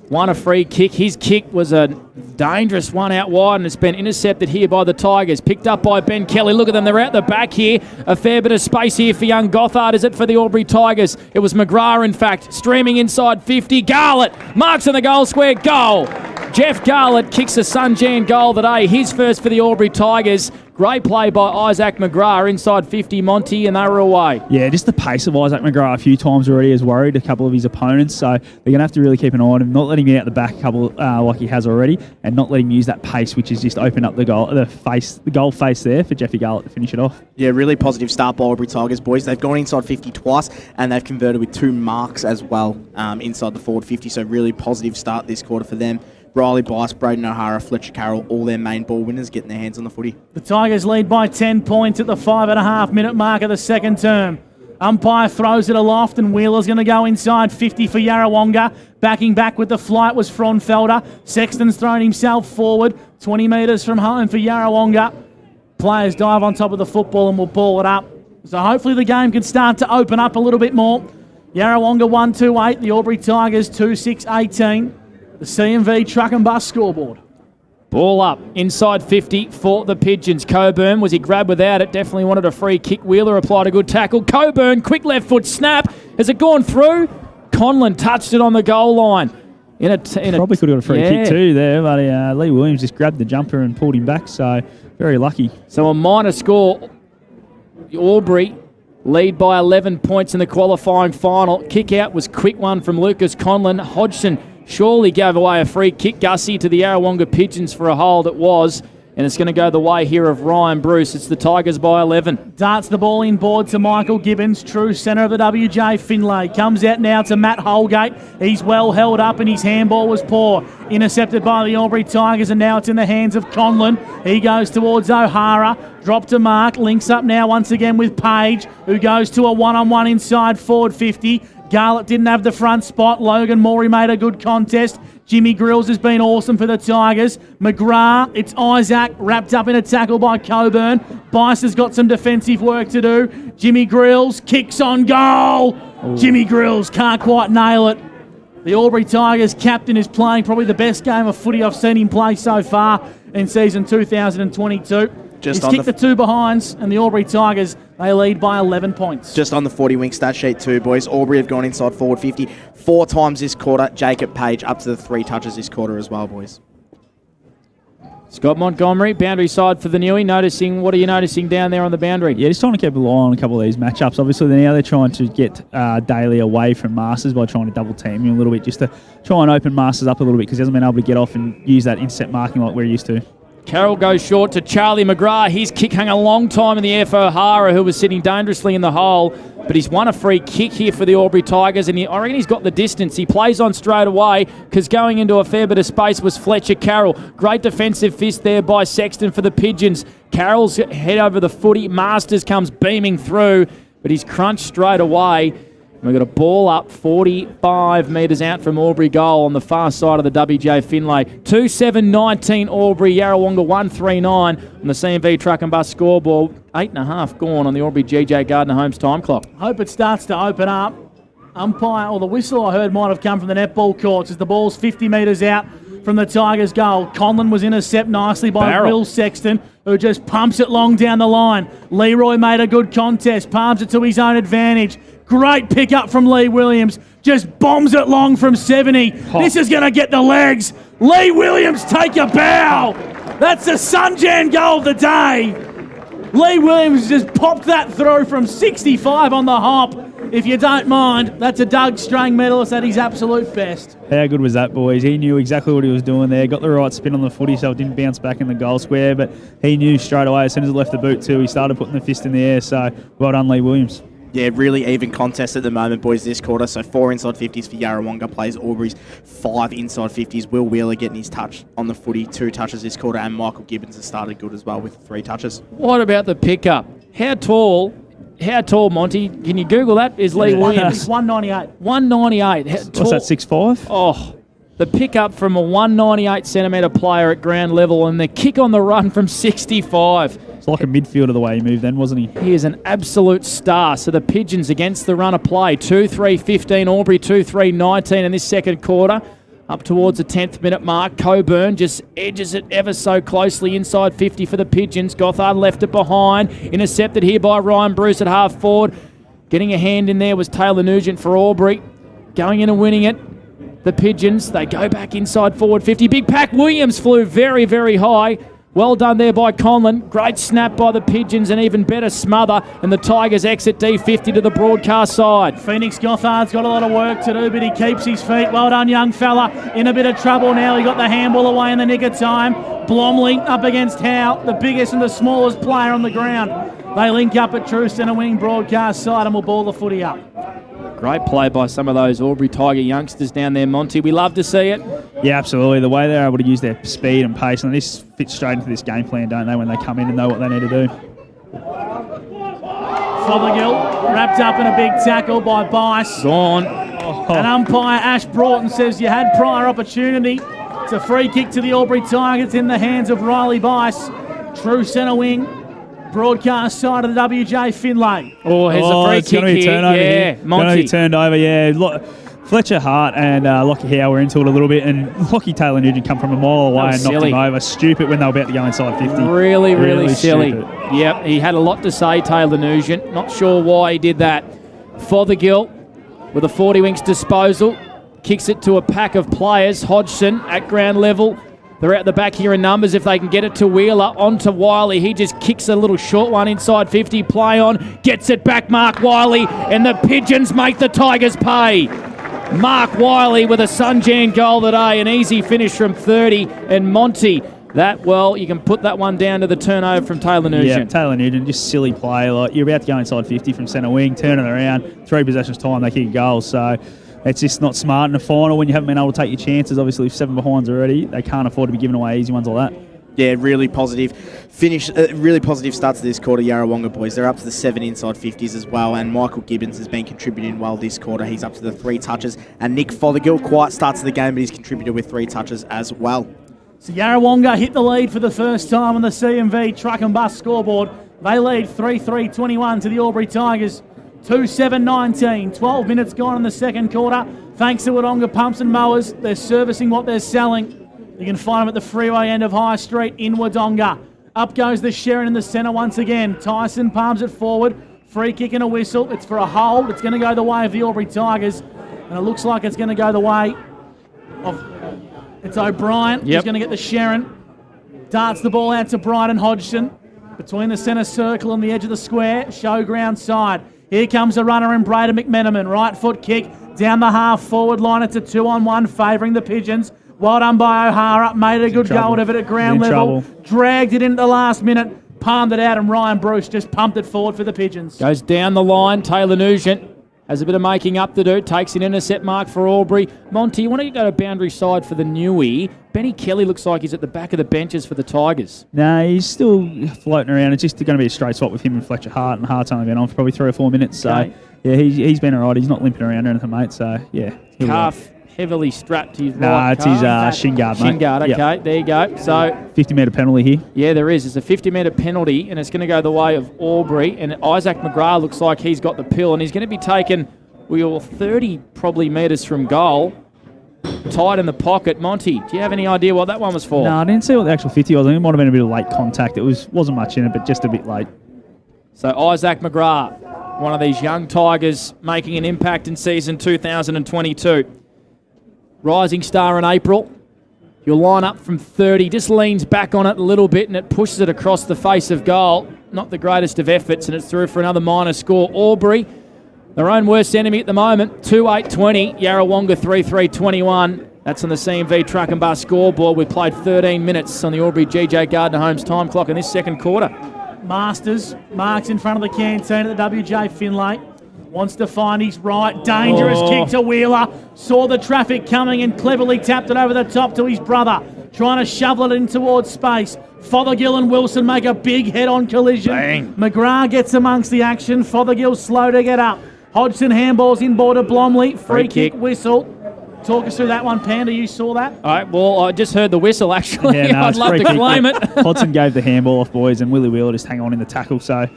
won a free kick. His kick was a dangerous one out wide, and it's been intercepted here by the Tigers. Picked up by Ben Kelly. Look at them, they're out the back here. A fair bit of space here for young Gothard. Is it for the Albury Tigers? It was McGrath, in fact, streaming inside 50. Garlett marks in the goal square. Goal. Jeff Garlett kicks a Sunjan goal today. His first for the Albury Tigers. Great play by Isaac McGrath inside 50, Monty, and they were away. Yeah, just the pace of Isaac McGrath a few times already has worried a couple of his opponents, so they're going to have to really keep an eye on him, not letting him get out the back a couple like he has already, and not letting him use that pace, which is just open up the goal face there for Jeffy Garlett to finish it off. Yeah, really positive start by Albury Tigers, boys. They've gone inside 50 twice, and they've converted with 2 marks as well inside the forward 50, so really positive start this quarter for them. Riley Bice, Braden O'Hara, Fletcher Carroll, all their main ball winners getting their hands on the footy. The Tigers lead by 10 points at the 5.5-minute mark of the second term. Umpire throws it aloft and Wheeler's going to go inside 50 for Yarrawonga. Backing back with the flight was Fronfelder. Sexton's thrown himself forward 20 metres from home for Yarrawonga. Players dive on top of the football and will ball it up. So hopefully the game can start to open up a little bit more. Yarrawonga 1-2-8, the Albury Tigers 2-6-18. The CMV Truck and Bus scoreboard. Ball up, inside 50 for the Pigeons. Coburn, was he grabbed without it? Definitely wanted a free kick. Wheeler applied a good tackle. Coburn, quick left foot snap. Has it gone through? Conlon touched it on the goal line. Probably could have got a free kick too there, but Lee Williams just grabbed the jumper and pulled him back, so very lucky. So a minor score. Albury lead by 11 points in the qualifying final. Kick out was quick one from Lucas Conlon. Hodgson surely gave away a free kick, Gussie, to the Yarrawonga Pigeons for a hold. It was. And it's going to go the way here of Ryan Bruce. It's the Tigers by 11. Darts the ball inboard to Michael Gibbons, true centre of the WJ Finlay. Comes out now to Matt Holgate. He's well held up and his handball was poor. Intercepted by the Albury Tigers and now it's in the hands of Conlon. He goes towards O'Hara. Drop to Mark. Links up now once again with Page, who goes to a one-on-one inside forward 50. Garlett didn't have the front spot. Logan Morey made a good contest. Jimmy Grills has been awesome for the Tigers. McGrath, it's Isaac, wrapped up in a tackle by Coburn. Bice has got some defensive work to do. Jimmy Grills kicks on goal. Ooh. Jimmy Grills can't quite nail it. The Albury Tigers captain is playing probably the best game of footy I've seen him play so far in season 2022. He's kicked the two behinds, and the Albury Tigers, they lead by 11 points. Just on the 40 wing stat sheet too, boys. Albury have gone inside forward 50 4 times this quarter. Jacob Page up to the 3 touches this quarter as well, boys. Scott Montgomery, boundary side for the Newie. What are you noticing down there on the boundary? Yeah, just trying to keep an eye on a couple of these matchups. Obviously, now they're trying to get Daly away from Masters by trying to double team him a little bit, just to try and open Masters up a little bit because he hasn't been able to get off and use that intercept marking like we're used to. Carroll goes short to Charlie McGrath. His kick hung a long time in the air for O'Hara, who was sitting dangerously in the hole. But he's won a free kick here for the Albury Tigers, and I reckon he's got the distance. He plays on straight away because going into a fair bit of space was Fletcher Carroll. Great defensive fist there by Sexton for the Pigeons. Carroll's head over the footy. Masters comes beaming through, but he's crunched straight away. We've got a ball up 45 metres out from Albury goal on the far side of the WJ Finlay. 2-7-19 Albury, Yarrawonga 1-3-9 on the CMV Truck and Bus scoreboard. 8.5 gone on the Albury GJ Gardner Homes time clock. Hope it starts to open up. Umpire, or the whistle I heard might have come from the netball courts as the ball's 50 metres out from the Tigers' goal. Conlon was intercepted nicely by Will Sexton, who just pumps it long down the line. Leroy made a good contest, palms it to his own advantage. Great pick up from Lee Williams. Just bombs it long from 70. This is going to get the legs. Lee Williams, take a bow. That's the Sunjan goal of the day. Lee Williams just popped that through from 65 on the hop. If you don't mind, that's a Doug Strang medalist at his absolute best. How good was that, boys? He knew exactly what he was doing there. Got the right spin on the footy so it didn't bounce back in the goal square, but he knew straight away as soon as it left the boot too, he started putting the fist in the air, so well done, Lee Williams. Yeah, really even contest at the moment, boys, this quarter. So 4 inside 50s for Yarrawonga, plays Albury's 5 inside 50s. Will Wheeler getting his touch on the footy, 2 touches this quarter, and Michael Gibbons has started good as well with 3 touches. What about the pickup? How tall, Monty? Can you Google that? Is Lee Williams? 198. 198. What's that, 6'5"? Oh, the pickup from a 198 centimetre player at ground level and the kick on the run from 65. It's like a midfielder the way he moved then, wasn't he? He is an absolute star. So the Pigeons against the run of play. 2-3-15, Albury 2-3-19 in this second quarter. Up towards the 10th minute mark. Coburn just edges it ever so closely inside 50 for the Pigeons. Gothard left it behind. Intercepted here by Ryan Bruce at half forward. Getting a hand in there was Taylor Nugent for Albury. Going in and winning it. The Pigeons, they go back inside forward 50. Big pack. Williams flew very, very high. Well done there by Conlon. Great snap by the Pigeons, and even better smother. And the Tigers exit D50 to the broadcast side. Phoenix Gothard's got a lot of work to do, but he keeps his feet. Well done, young fella. In a bit of trouble now. He got the handball away in the nick of time. Blomley up against Howe, the biggest and the smallest player on the ground. They link up at true centre winning broadcast side and will ball the footy up. Great play by some of those Albury Tiger youngsters down there, Monty. We love to see it. Yeah, absolutely. The way they're able to use their speed and pace, and this fits straight into this game plan, don't they, when they come in and know what they need to do. Fothergill wrapped up in a big tackle by Bice. Gone. And umpire Ash Broughton says you had prior opportunity. It's a free kick to the Albury Tigers in the hands of Riley Bice. True centre wing. Broadcast side of the WJ Finlay. Oh, here's a free kick here. Yeah, Monty. Going to be turned over, yeah. Fletcher Hart and Lockie Howe were into it a little bit, and Lockie Taylor Nugent come from a mile away and knocked him over. Stupid when they were about to go inside 50. Really silly. Stupid. Yep, he had a lot to say, Taylor Nugent. Not sure why he did that. Fothergill with a 40 winks disposal. Kicks it to a pack of players. Hodgson at ground level. They're out the back here in numbers if they can get it to Wheeler. On to Wiley. He just kicks a little short one inside 50. Play on. Gets it back, Mark Wiley. And the Pigeons make the Tigers pay. Mark Wiley with a Sunjan goal today. An easy finish from 30. And Monty, you can put that one down to the turnover from Taylor Nugent. Yeah, Taylor Nugent, just silly play. Like, you're about to go inside 50 from centre wing, turn it around, 3 possessions time, they kick a goal. So it's just not smart in a final when you haven't been able to take your chances. Obviously, with 7 behinds already, they can't afford to be giving away easy ones like that. Yeah, really positive finish. Really positive start to this quarter, Yarrawonga boys. They're up to the 7 inside 50s as well, and Michael Gibbons has been contributing well this quarter. He's up to the 3 touches, and Nick Fothergill, quiet start to the game, but he's contributed with 3 touches as well. So Yarrawonga hit the lead for the first time on the CMV truck and bus scoreboard. They lead 3-3-21 to the Albury Tigers. 2-7-19. 12 minutes gone in the second quarter. Thanks to Wodonga Pumps and Mowers. They're servicing what they're selling. You can find them at the freeway end of High Street in Wodonga. Up goes the Sharon in the centre once again. Tyson palms it forward. Free kick and a whistle. It's for a hold. It's going to go the way of the Albury Tigers. And it looks like it's going to go the way of... It's O'Brien. He's going to get the Sharon. Darts the ball out to Brighton Hodgson. Between the centre circle and the edge of the square. Showground side. Here comes the runner in Braden McMenamin. Right foot kick down the half forward line. It's a 2-on-1 favouring the Pigeons. Well done by O'Hara. Made a good go of it at ground level. Dragged it into the last minute. Palmed it out, and Ryan Bruce just pumped it forward for the Pigeons. Goes down the line. Taylor Nugent has a bit of making up to do. Takes an intercept mark for Albury. Monty, you want to go to boundary side for the Newie. Benny Kelly looks like he's at the back of the benches for the Tigers. No, he's still floating around. It's just going to be a straight swap with him and Fletcher Hart, and Hart's only been on for probably 3 or 4 minutes. So, yeah, he's been all right. He's not limping around or anything, mate. So, yeah. Calf heavily strapped to his right calf. Nah, it's his shin guard, mate. Shin guard, okay. There you go. So 50-metre penalty here. Yeah, there is. It's a 50-metre penalty, and it's going to go the way of Albury. And Isaac McGrath looks like he's got the pill, and he's going to be taken... 30 probably metres from goal, tight in the pocket. Monty, do you have any idea what that one was for? No, I didn't see what the actual 50 was. I think it might have been a bit of late contact. It wasn't much in it, but just a bit late. So Isaac McGrath, one of these young Tigers making an impact in season 2022. Rising star in April. Your line up from 30 just leans back on it a little bit and it pushes it across the face of goal. Not the greatest of efforts, and it's through for another minor score. Albury, their own worst enemy at the moment, 2-8-20. Yarrawonga 3-3-21. That's on the CMV truck and bus scoreboard. We've played 13 minutes on the Albury GJ Gardner Homes time clock in this second quarter. Masters marks in front of the canteen at the WJ Finlay. Wants to find his right. Dangerous kick to Wheeler. Saw the traffic coming and cleverly tapped it over the top to his brother. Trying to shovel it in towards space. Fothergill and Wilson make a big head-on collision. Bang. McGrath gets amongst the action. Fothergill slow to get up. Hodgson handballs inboard to Blomley. Free kick whistle. Talk us through that one, Panda. You saw that? All right, well, I just heard the whistle, actually. Yeah, no, I'd love to claim it. Hodgson gave the handball off, boys, and Willie Wheeler just hang on in the tackle. So,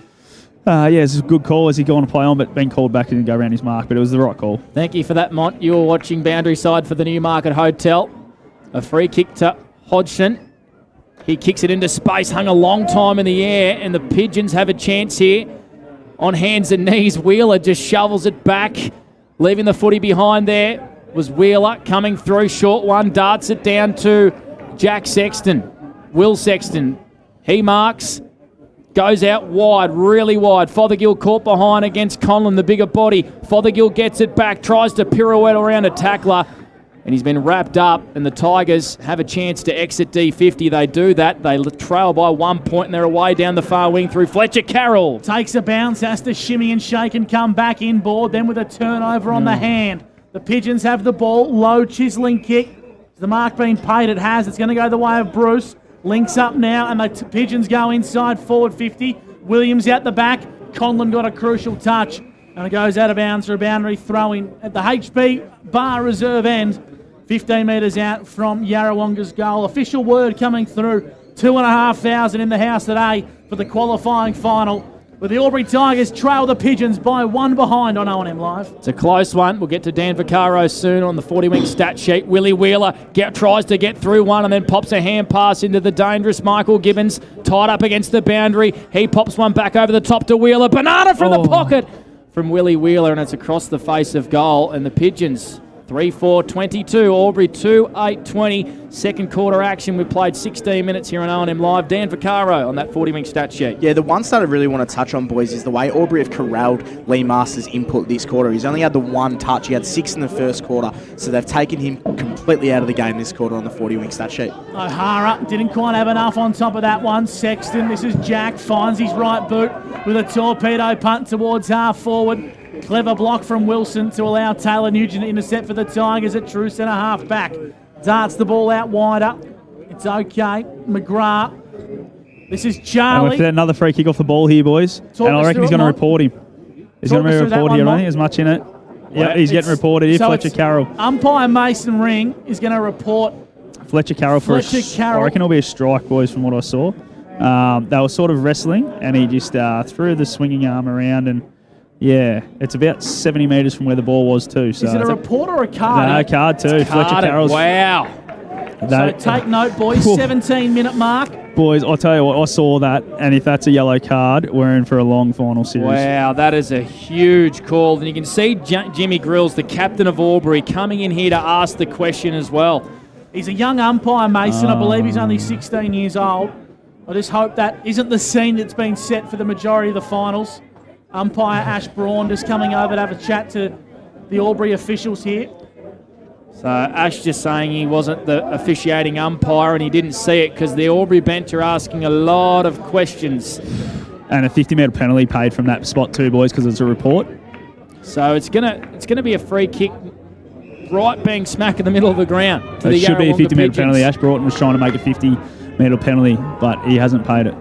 it's a good call as he gone to play on, but been called back and go around his mark, but it was the right call. Thank you for that, Mont. You were watching boundary side for the Newmarket Hotel. A free kick to Hodgson. He kicks it into space, hung a long time in the air, and the Pigeons have a chance here. On hands and knees, Wheeler just shovels it back, leaving the footy behind there. Was Wheeler coming through, short one, darts it down to Jack Sexton. Will Sexton, he marks, goes out wide, really wide. Fothergill caught behind against Conlon, the bigger body. Fothergill gets it back, tries to pirouette around a tackler, and he's been wrapped up, and the Tigers have a chance to exit D50. They do that. They trail by 1 point, and they're away down the far wing through Fletcher Carroll. Takes a bounce, has to shimmy and shake and come back inboard, then with a turnover on the hand. The Pigeons have the ball, low chiselling kick. Has the mark been paid? It has. It's going to go the way of Bruce. Links up now, and the Pigeons go inside forward 50. Williams out the back. Conlon got a crucial touch, and it goes out of bounds for a boundary throw-in at the HB bar reserve end. 15 metres out from Yarrawonga's goal. Official word coming through. 2,500 in the house today for the qualifying final. But the Albury Tigers trail the Pigeons by 1 behind on O&M Live. It's a close one. We'll get to Dan Vaccaro soon on the 40-wing stat sheet. Willie Wheeler tries to get through one and then pops a hand pass into the dangerous Michael Gibbons, tied up against the boundary. He pops one back over the top to Wheeler. Banana from the pocket from Willie Wheeler, and it's across the face of goal. And the Pigeons 3-4-22, Albury 2-8-20. Second quarter action. We've played 16 minutes here on O&M Live. Dan Vaccaro on that 40-wing stat sheet. Yeah, the one stat I really want to touch on, boys, is the way Albury have corralled Lee Masters' input this quarter. He's only had the one touch. He had 6 in the first quarter, so they've taken him completely out of the game this quarter on the 40-wing stat sheet. O'Hara didn't quite have enough on top of that one. Sexton, this is Jack, finds his right boot with a torpedo punt towards half forward. Clever block from Wilson to allow Taylor Nugent to intercept for the Tigers at true centre half back. Darts the ball out wider. It's okay. McGrath. This is Charlie. And with another free kick off the ball here, boys. And I reckon he's going to report him. He's going to be reported here. I don't think there's much in it. Yeah, he's getting reported here. So Fletcher Carroll. Umpire Mason Ring is going to report Fletcher Carroll for I reckon it'll be a strike, boys, from what I saw. They were sort of wrestling, and he just threw the swinging arm around and yeah, it's about 70 metres from where the ball was too. So is it a report or a card? No, card too. Fletcher Carroll's. Wow. So take note, boys. 17-minute mark. Boys, I'll tell you what, I saw that, and if that's a yellow card, we're in for a long final series. Wow, that is a huge call. And you can see Jimmy Grills, the captain of Albury, coming in here to ask the question as well. He's a young umpire, Mason. I believe he's only 16 years old. I just hope that isn't the scene that's been set for the majority of the finals. Umpire Ash Braun just coming over to have a chat to the Albury officials here. So Ash just saying he wasn't the officiating umpire and he didn't see it because the Albury bench are asking a lot of questions. And a 50-metre penalty paid from that spot too, boys, because it's a report. So it's gonna be a free kick right bang smack in the middle of the ground. It should be a 50-metre penalty. Ash Broughton was trying to make a 50-metre penalty, but he hasn't paid it.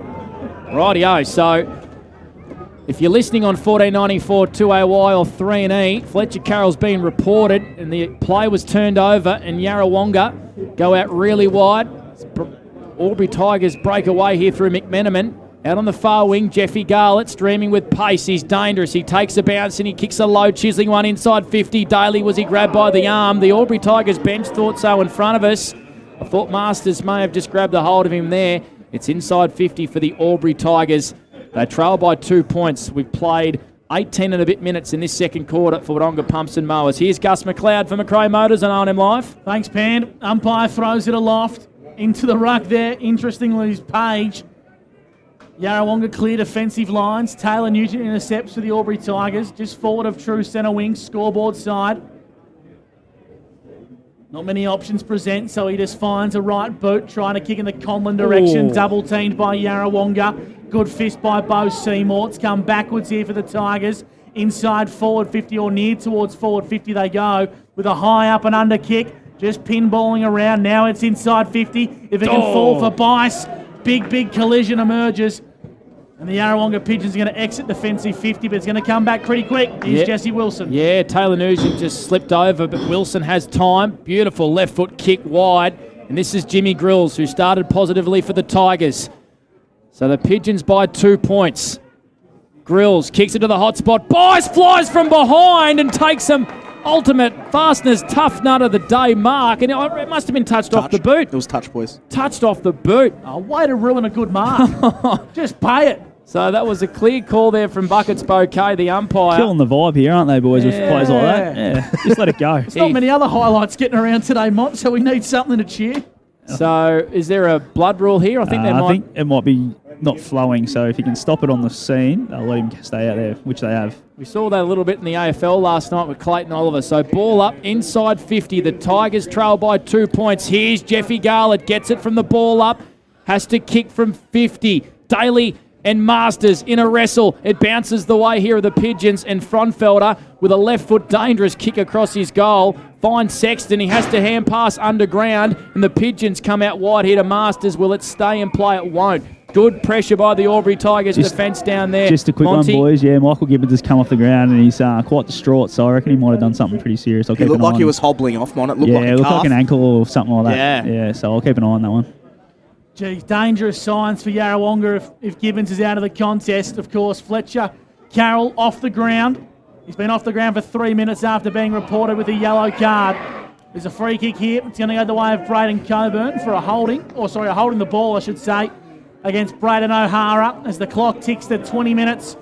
Rightio, so if you're listening on 1494 2AY or 3&E, Fletcher Carroll's been reported and the play was turned over and Yarrawonga go out really wide. Albury Tigers break away here through McMenamin. Out on the far wing, Jeffy Garlett streaming with pace. He's dangerous. He takes a bounce and he kicks a low, chiseling one inside 50. Daly, was he grabbed by the arm? The Albury Tigers bench thought so in front of us. I thought Masters may have just grabbed a hold of him there. It's inside 50 for the Albury Tigers. They trail by 2 points. We've played 18 and a bit minutes in this second quarter for Wodonga Pumps and Mowers. Here's Gus McLeod for McRae Motors on O&M Live. Thanks, Pan. Umpire throws it aloft into the ruck there. Interestingly, Page. Yarrawonga clear defensive lines. Taylor Nugent intercepts for the Albury Tigers. Just forward of true centre wing, scoreboard side. Not many options present, so he just finds a right boot, trying to kick in the Conlon direction. Ooh. Double teamed by Yarrawonga. Good fist by Bo Seymour. It's come backwards here for the Tigers. Inside forward 50 or near towards forward 50 they go with a high up and under kick. Just pinballing around. Now it's inside 50. If it can fall for Bice, big collision emerges. And the Yarrawonga Pigeons are going to exit defensive 50, but it's going to come back pretty quick. Here's Jesse Wilson. Yeah, Taylor Nugent just slipped over, but Wilson has time. Beautiful left foot kick wide. And this is Jimmy Grills, who started positively for the Tigers. So the Pigeons by 2 points. Grills kicks it to the hot spot. Bice flies from behind and takes some ultimate fastness tough nut of the day mark. And it must have been touched off the boot. It was touch, boys. Touched off the boot. Oh, way to ruin a good mark. Just pay it. So that was a clear call there from Buckets Bouquet, the umpire. Killing the vibe here, aren't they, boys, with plays like that? Yeah, just let it go. There's not many other highlights getting around today, Mont, so we need something to cheer. So is there a blood rule here? I think I think it might be not flowing, so if you can stop it on the scene, they'll let him stay out there, which they have. We saw that a little bit in the AFL last night with Clayton Oliver. So ball up inside 50. The Tigers trail by 2 points. Here's Jeffy Garlett. Gets it from the ball up. Has to kick from 50. Daly and Masters in a wrestle. It bounces the way here of the Pigeons, and Fronfelder with a left foot dangerous kick across his goal. Finds Sexton. He has to hand pass underground, and the Pigeons come out wide here to Masters. Will it stay in play? It won't. Good pressure by the Albury Tigers defence down there. Just a quick Monty. one, boys. Yeah, Michael Gibbons has come off the ground and he's quite distraught, so I reckon he might have done something pretty serious. It looked like he was hobbling off, Mon. It looked like a it looked calf. like an ankle or something like that. Yeah, so I'll keep an eye on that one. Geez, dangerous signs for Yarrawonga if Gibbons is out of the contest. Of course, Fletcher Carroll off the ground. He's been off the ground for 3 minutes after being reported with a yellow card. There's a free kick here. It's going to go the way of Braden Coburn for a holding the ball, I should say, against Braden O'Hara as the clock ticks to 20 minutes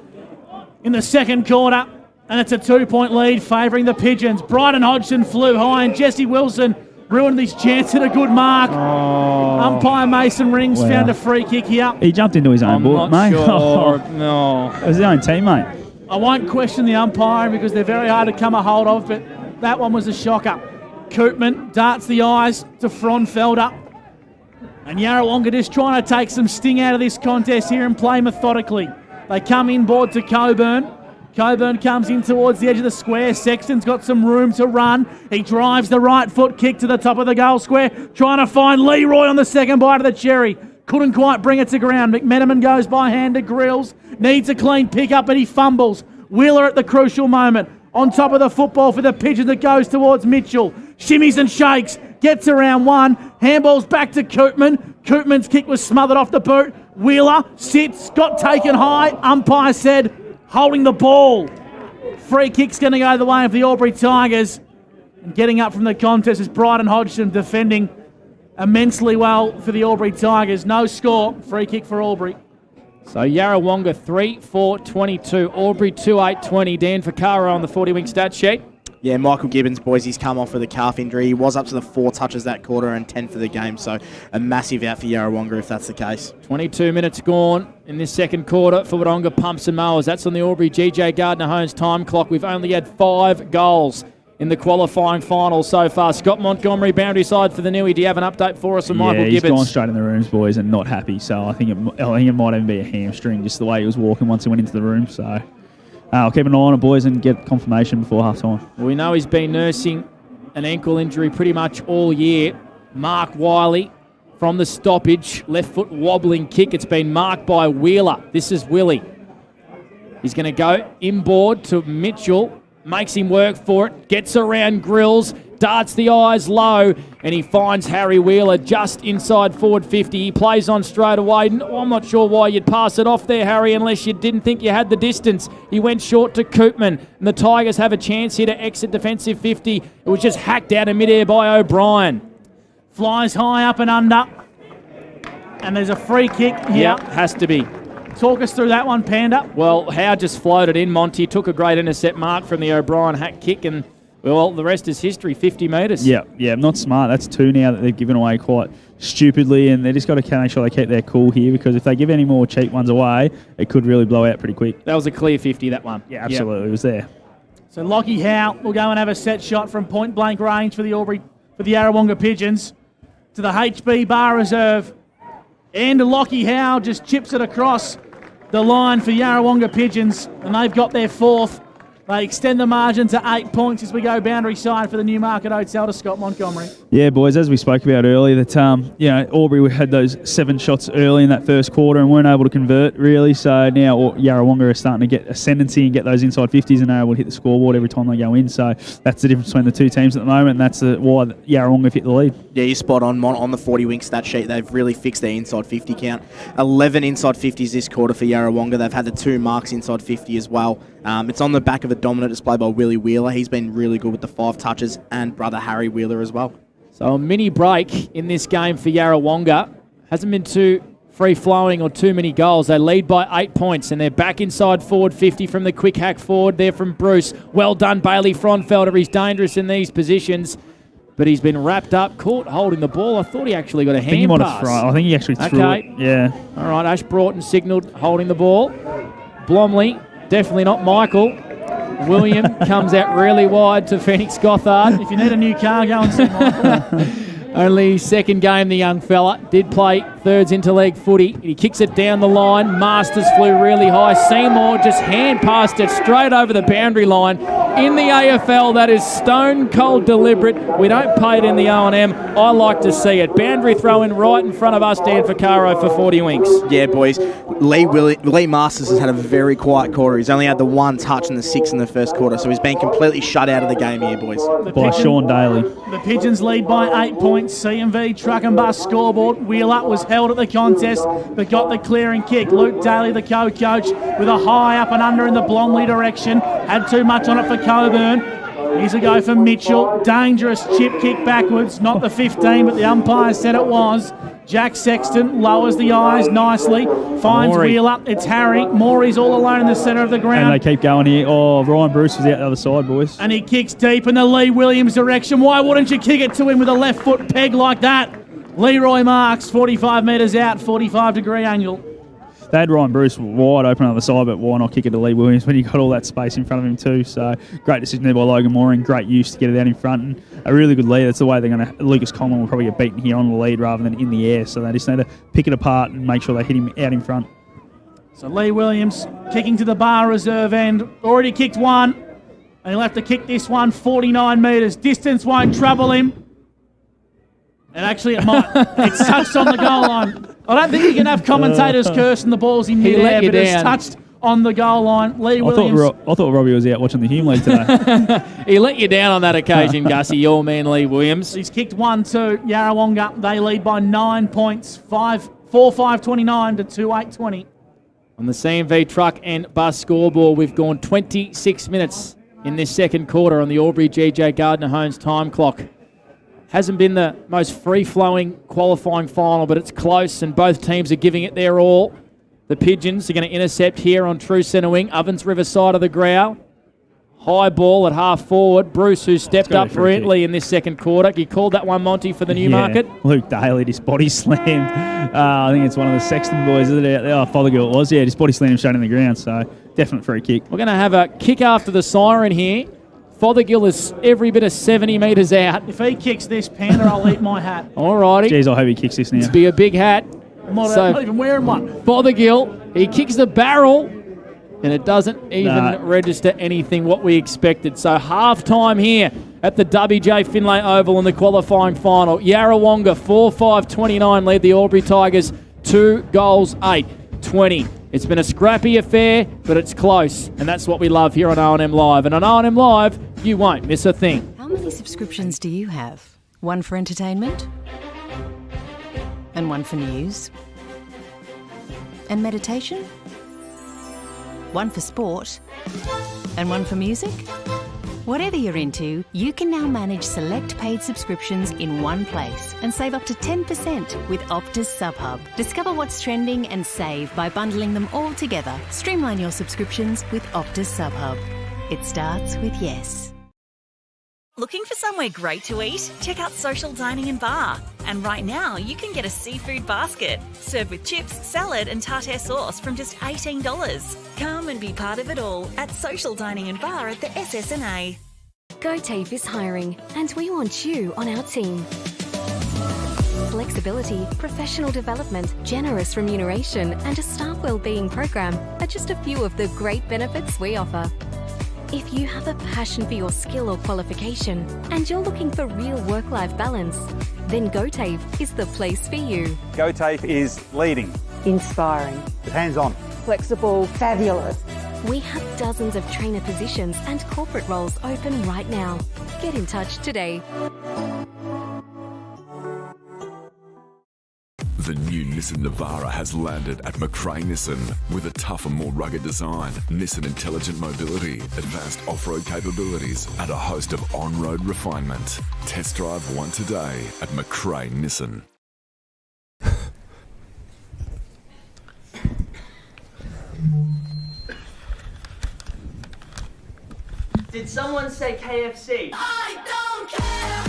in the second quarter. And it's a 2-point lead favouring the Pigeons. Bryden Hodgson flew high and Jesse Wilson ruined his chance at a good mark. Umpire Mason Rings found a free kick here. He jumped into his own ball, mate. Sure. No. It was his own teammate. I won't question the umpire because they're very hard to come a hold of, but that one was a shocker. Koopman darts the eyes to Fronfelder. And Yarrawonga just trying to take some sting out of this contest here and play methodically. They come inboard to Coburn. Coburn comes in towards the edge of the square. Sexton's got some room to run. He drives the right foot kick to the top of the goal square, trying to find Leroy on the second bite of the cherry. Couldn't quite bring it to ground. McMenamin goes by hand to Grills. Needs a clean pick up, but he fumbles. Wheeler at the crucial moment. On top of the football for the Pigeons that goes towards Mitchell. Shimmies and shakes. Gets around one. Handballs back to Koopman. Koopman's kick was smothered off the boot. Wheeler sits. Got taken high. Umpire said holding the ball. Free kick's going to go the way of the Albury Tigers. And getting up from the contest is Bryden Hodgson defending immensely well for the Albury Tigers. No score. Free kick for Albury. So Yarrawonga 3-4-22, Albury 2-8-20. Dan Ficarra on the 40-wing stat sheet. Yeah, Michael Gibbons, boys, he's come off with a calf injury. He was up to the 4 touches that quarter and 10 for the game, so a massive out for Yarrawonga if that's the case. 22 minutes gone in this second quarter for Wodonga Pumps and Mowers. That's on the Albury GJ Gardner-Holmes time clock. We've only had 5 goals in the qualifying final so far. Scott Montgomery, boundary side for the Newey. Do you have an update for us on Michael Gibbons? He's gone straight in the rooms, boys, and not happy. So I think it might even be a hamstring, just the way he was walking once he went into the room. So I'll keep an eye on it, boys, and get confirmation before half-time. We know he's been nursing an ankle injury pretty much all year. Mark Wiley from the stoppage. Left foot wobbling kick. It's been marked by Wheeler. This is Willie. He's going to go inboard to Mitchell. Makes him work for it, gets around Grills, darts the eyes low, and he finds Harry Wheeler just inside forward 50. He plays on straight away. I'm not sure why you'd pass it off there, Harry, unless you didn't think you had the distance. He went short to Koopman, and the Tigers have a chance here to exit defensive 50. It was just hacked out of midair by O'Brien. Flies high up and under, and there's a free kick here. Yeah, has to be. Talk us through that one, Panda. Well, Howe just floated in. Monty took a great intercept mark from the O'Brien hack kick, and, well, the rest is history, 50 metres. Yeah, not smart. That's 2 now that they've given away quite stupidly, and they just got to make sure they keep their cool here, because if they give any more cheap ones away, it could really blow out pretty quick. That was a clear 50, that one. Yeah, absolutely. It was there. So Lockie Howe will go and have a set shot from point-blank range for the Yarrawonga Pigeons to the HB bar reserve. And Lockie Howe just chips it across the line for Yarrawonga Pigeons, and they've got their 4th. They extend the margin to 8 points as we go boundary side for the Newmarket Hotel to Scott Montgomery. Yeah, boys, as we spoke about earlier, that Albury had those 7 shots early in that first quarter and weren't able to convert, really. So now Yarrawonga are starting to get ascendancy and get those inside 50s, and they're able to hit the scoreboard every time they go in. So that's the difference between the 2 teams at the moment, and that's why Yarrawonga have hit the lead. Yeah, you're spot on the 40-wing stat sheet. They've really fixed their inside 50 count. 11 inside 50s this quarter for Yarrawonga. They've had the 2 marks inside 50 as well. It's on the back of a dominant display by Willie Wheeler. He's been really good with the 5 touches, and brother Harry Wheeler as well. So a mini break in this game for Yarrawonga. Hasn't been too free-flowing or too many goals. They lead by 8 points, and they're back inside forward 50 from the quick hack forward there from Bruce. Well done, Bailey Fronfelder. He's dangerous in these positions, but he's been wrapped up, caught holding the ball. I thought he actually got a hand pass. I think he actually threw it. Yeah. All right, Ash Broughton signalled holding the ball. Blomley, definitely not Michael. William comes out really wide to Phoenix Gothard. If you need a new car, go and see Michael. Only second game, the young fella. Did play 2/3 into leg footy. He kicks it down the line. Masters flew really high. Seymour just hand passed it straight over the boundary line. In the AFL, that is stone cold deliberate. We don't pay it in the O&M. I like to see it. Boundary throw in right in front of us, Dan Ficaro, for 40 winks. Yeah, boys. Lee Masters has had a very quiet quarter. He's only had the one touch in the 6 in the first quarter, so he's been completely shut out of the game here, boys. By Sean Daly. The Pigeons lead by 8 points. CMV truck and bus scoreboard. Wheeler was held at the contest, but got the clearing kick. Luke Daly, the co-coach, with a high up and under in the Blomley direction. Had too much on it for Coburn. Here's a go for Mitchell. Dangerous chip kick backwards. Not the 15, but the umpire said it was. Jack Sexton lowers the eyes nicely. Finds Wheeler. It's Harry. Maury's all alone in the centre of the ground. And they keep going here. Oh, Ryan Bruce was out the other side, boys. And he kicks deep in the Lee Williams direction. Why wouldn't you kick it to him with a left foot peg like that? Leroy Marks, 45 metres out, 45-degree angle. They had Ryan Bruce wide open on the side, but why not kick it to Lee Williams when you got all that space in front of him too? So great decision there by Logan Moore and great use to get it out in front. And a really good lead. That's the way they're going to... Lucas Conlon will probably get beaten here on the lead rather than in the air. So they just need to pick it apart and make sure they hit him out in front. So Lee Williams kicking to the bar reserve end. Already kicked one. And he'll have to kick this one 49 metres. Distance won't trouble him. And actually it might. It's touched on the goal line. I don't think you can have commentators cursing the balls in mid-air, but it's touched on the goal line. Lee Williams. I thought Robbie was out watching the Hume League today. He let you down on that occasion, Gussie, your man Lee Williams. He's kicked 1-2. Yarrawonga, they lead by 9 points. 4-5-29 to 2-8-20. On the CMV truck and bus scoreboard, we've gone 26 minutes in this second quarter on the Albury GJ Gardner Homes time clock. Hasn't been the most free-flowing qualifying final, but it's close, and both teams are giving it their all. The Pigeons are going to intercept here on true centre wing. Ovens River side of the growl. High ball at half forward. Bruce, who stepped up brilliantly in this second quarter. You called that one, Monty, for the Newmarket? Luke Daly just body slammed. I think it's one of the Sexton boys, isn't it? Oh, Fothergill it was. Yeah, just body slammed him straight in the ground, so definite free kick. We're going to have a kick after the siren here. Fothergill is every bit of 70 metres out. If he kicks this, Panda, I'll eat my hat. All righty. Jeez, I hope he kicks this now. It's be a big hat. I'm not even wearing one. Fothergill, he kicks the barrel, and it doesn't even register anything what we expected. So half-time here at the WJ Finlay Oval in the qualifying final. Yarrawonga, 4-5-29, lead the Albury Tigers 2 goals, 8-20. It's been a scrappy affair, but it's close, and that's what we love here on O&M Live. And on O&M Live, you won't miss a thing. How many subscriptions do you have? One for entertainment? And one for news? And meditation? One for sport? And one for music? Whatever you're into, you can now manage select paid subscriptions in one place and save up to 10% with Optus SubHub. Discover what's trending and save by bundling them all together. Streamline your subscriptions with Optus SubHub. It starts with yes. Looking for somewhere great to eat? Check out Social Dining and Bar. And right now, you can get a seafood basket served with chips, salad and tartare sauce from just $18. Come and be part of it all at Social Dining and Bar at the SS&A. GoTafe is hiring, and we want you on our team. Flexibility, professional development, generous remuneration, and a staff wellbeing program are just a few of the great benefits we offer. If you have a passion for your skill or qualification and you're looking for real work-life balance, then GoTafe is the place for you. GoTafe is leading, Inspiring. hands-on, Flexible. Fabulous. We have dozens of trainer positions and corporate roles open right now. Get in touch today. The new Nissan Navara has landed at McRae Nissan with a tougher, more rugged design, Nissan intelligent mobility, advanced off-road capabilities, and a host of on-road refinement. Test drive one today at McRae Nissan. Did someone say KFC? I don't care.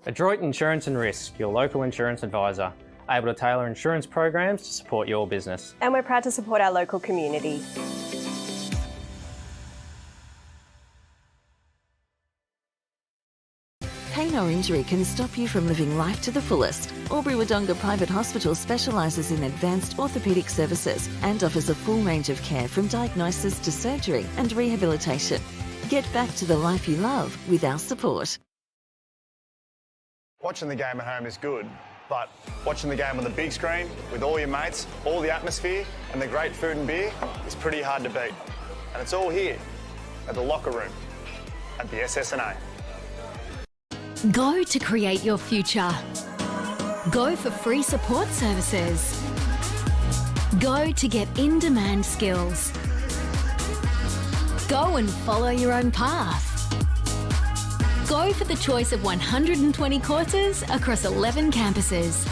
Adroit Insurance and Risk, your local insurance advisor, able to tailor insurance programs to support your business. And we're proud to support our local community. Pain or injury can stop you from living life to the fullest. Albury-Wodonga Private Hospital specialises in advanced orthopaedic services and offers a full range of care from diagnosis to surgery and rehabilitation. Get back to the life you love with our support. Watching the game at home is good, but watching the game on the big screen with all your mates, all the atmosphere and the great food and beer is pretty hard to beat. And it's all here at the locker room at the SS&A. Go to create your future. Go for free support services. Go to get in-demand skills. Go and follow your own path. Go for the choice of 120 courses across 11 campuses.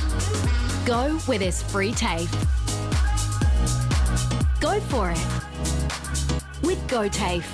Go where there's free TAFE. Go for it with Go TAFE.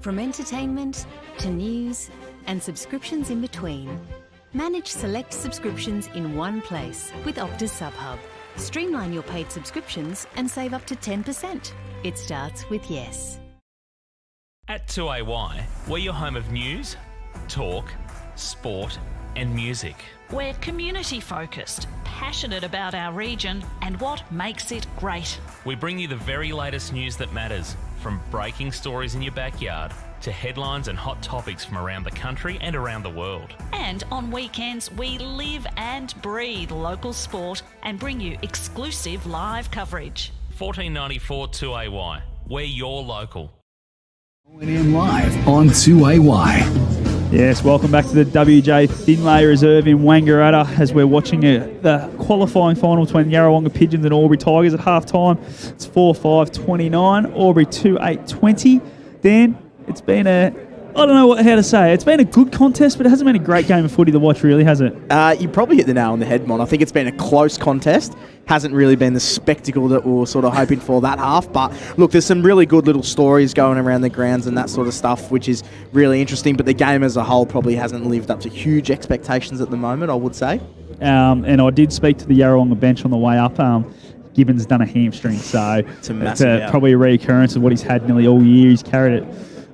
From entertainment to news and subscriptions in between. Manage select subscriptions in one place with Optus SubHub. Streamline your paid subscriptions and save up to 10%. It starts with yes. At 2AY, we're your home of news, talk, sport and music. We're community focused, passionate about our region and what makes it great. We bring you the very latest news that matters, from breaking stories in your backyard to headlines and hot topics from around the country and around the world. And on weekends, we live and breathe local sport and bring you exclusive live coverage. 1494 2AY. We're your local. OMFNL live on 2AY. Yes, welcome back to the WJ Finlay Reserve in Wangaratta as we're watching the qualifying final between Yarrawonga Pigeons and Albury Tigers at half-time. It's 4-5-29, Albury 2-8-20. Dan, it's been I don't know how to say it. It's been a good contest, but it hasn't been a great game of footy to watch, really, has it? You probably hit the nail on the head, Mon. I think it's been a close contest. Hasn't really been the spectacle that we were sort of hoping for that half. But look, there's some really good little stories going around the grounds and that sort of stuff, which is really interesting. But the game as a whole probably hasn't lived up to huge expectations at the moment, I would say. And I did speak to the Yarrawonga bench on the way up. Gibbons done a hamstring, so it's probably a reoccurrence of what he's had nearly all year. He's carried it.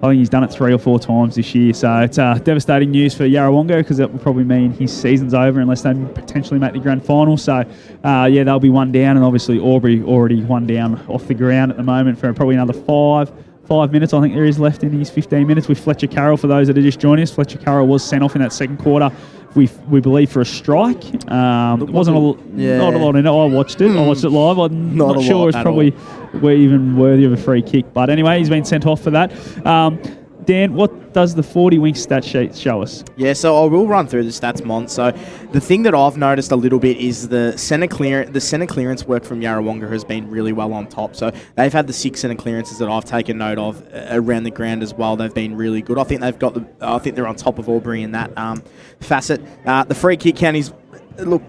I think he's done it 3 or 4 times this year. So it's devastating news for Yarrawonga because that will probably mean his season's over unless they potentially make the grand final. So, they'll be one down. And obviously Albury already one down off the ground at the moment for probably another 5 minutes. I think there is left in his 15 minutes with Fletcher Carroll. For those that are just joining us, Fletcher Carroll was sent off in that second quarter. We believe for a strike. It wasn't not a lot in it. I watched it. I watched it live. I'm not sure it's probably even worthy of a free kick. But anyway, he's been sent off for that. Dan, what does the 40 wing stat sheet show us? Yeah, so I will run through the stats, Mon. So the thing that I've noticed a little bit is the centre clearance work from Yarrawonga has been really well on top. So they've had the 6 centre clearances that I've taken note of around the ground as well. They've been really good. I think they're on top of Albury in that facet. The free kick counties look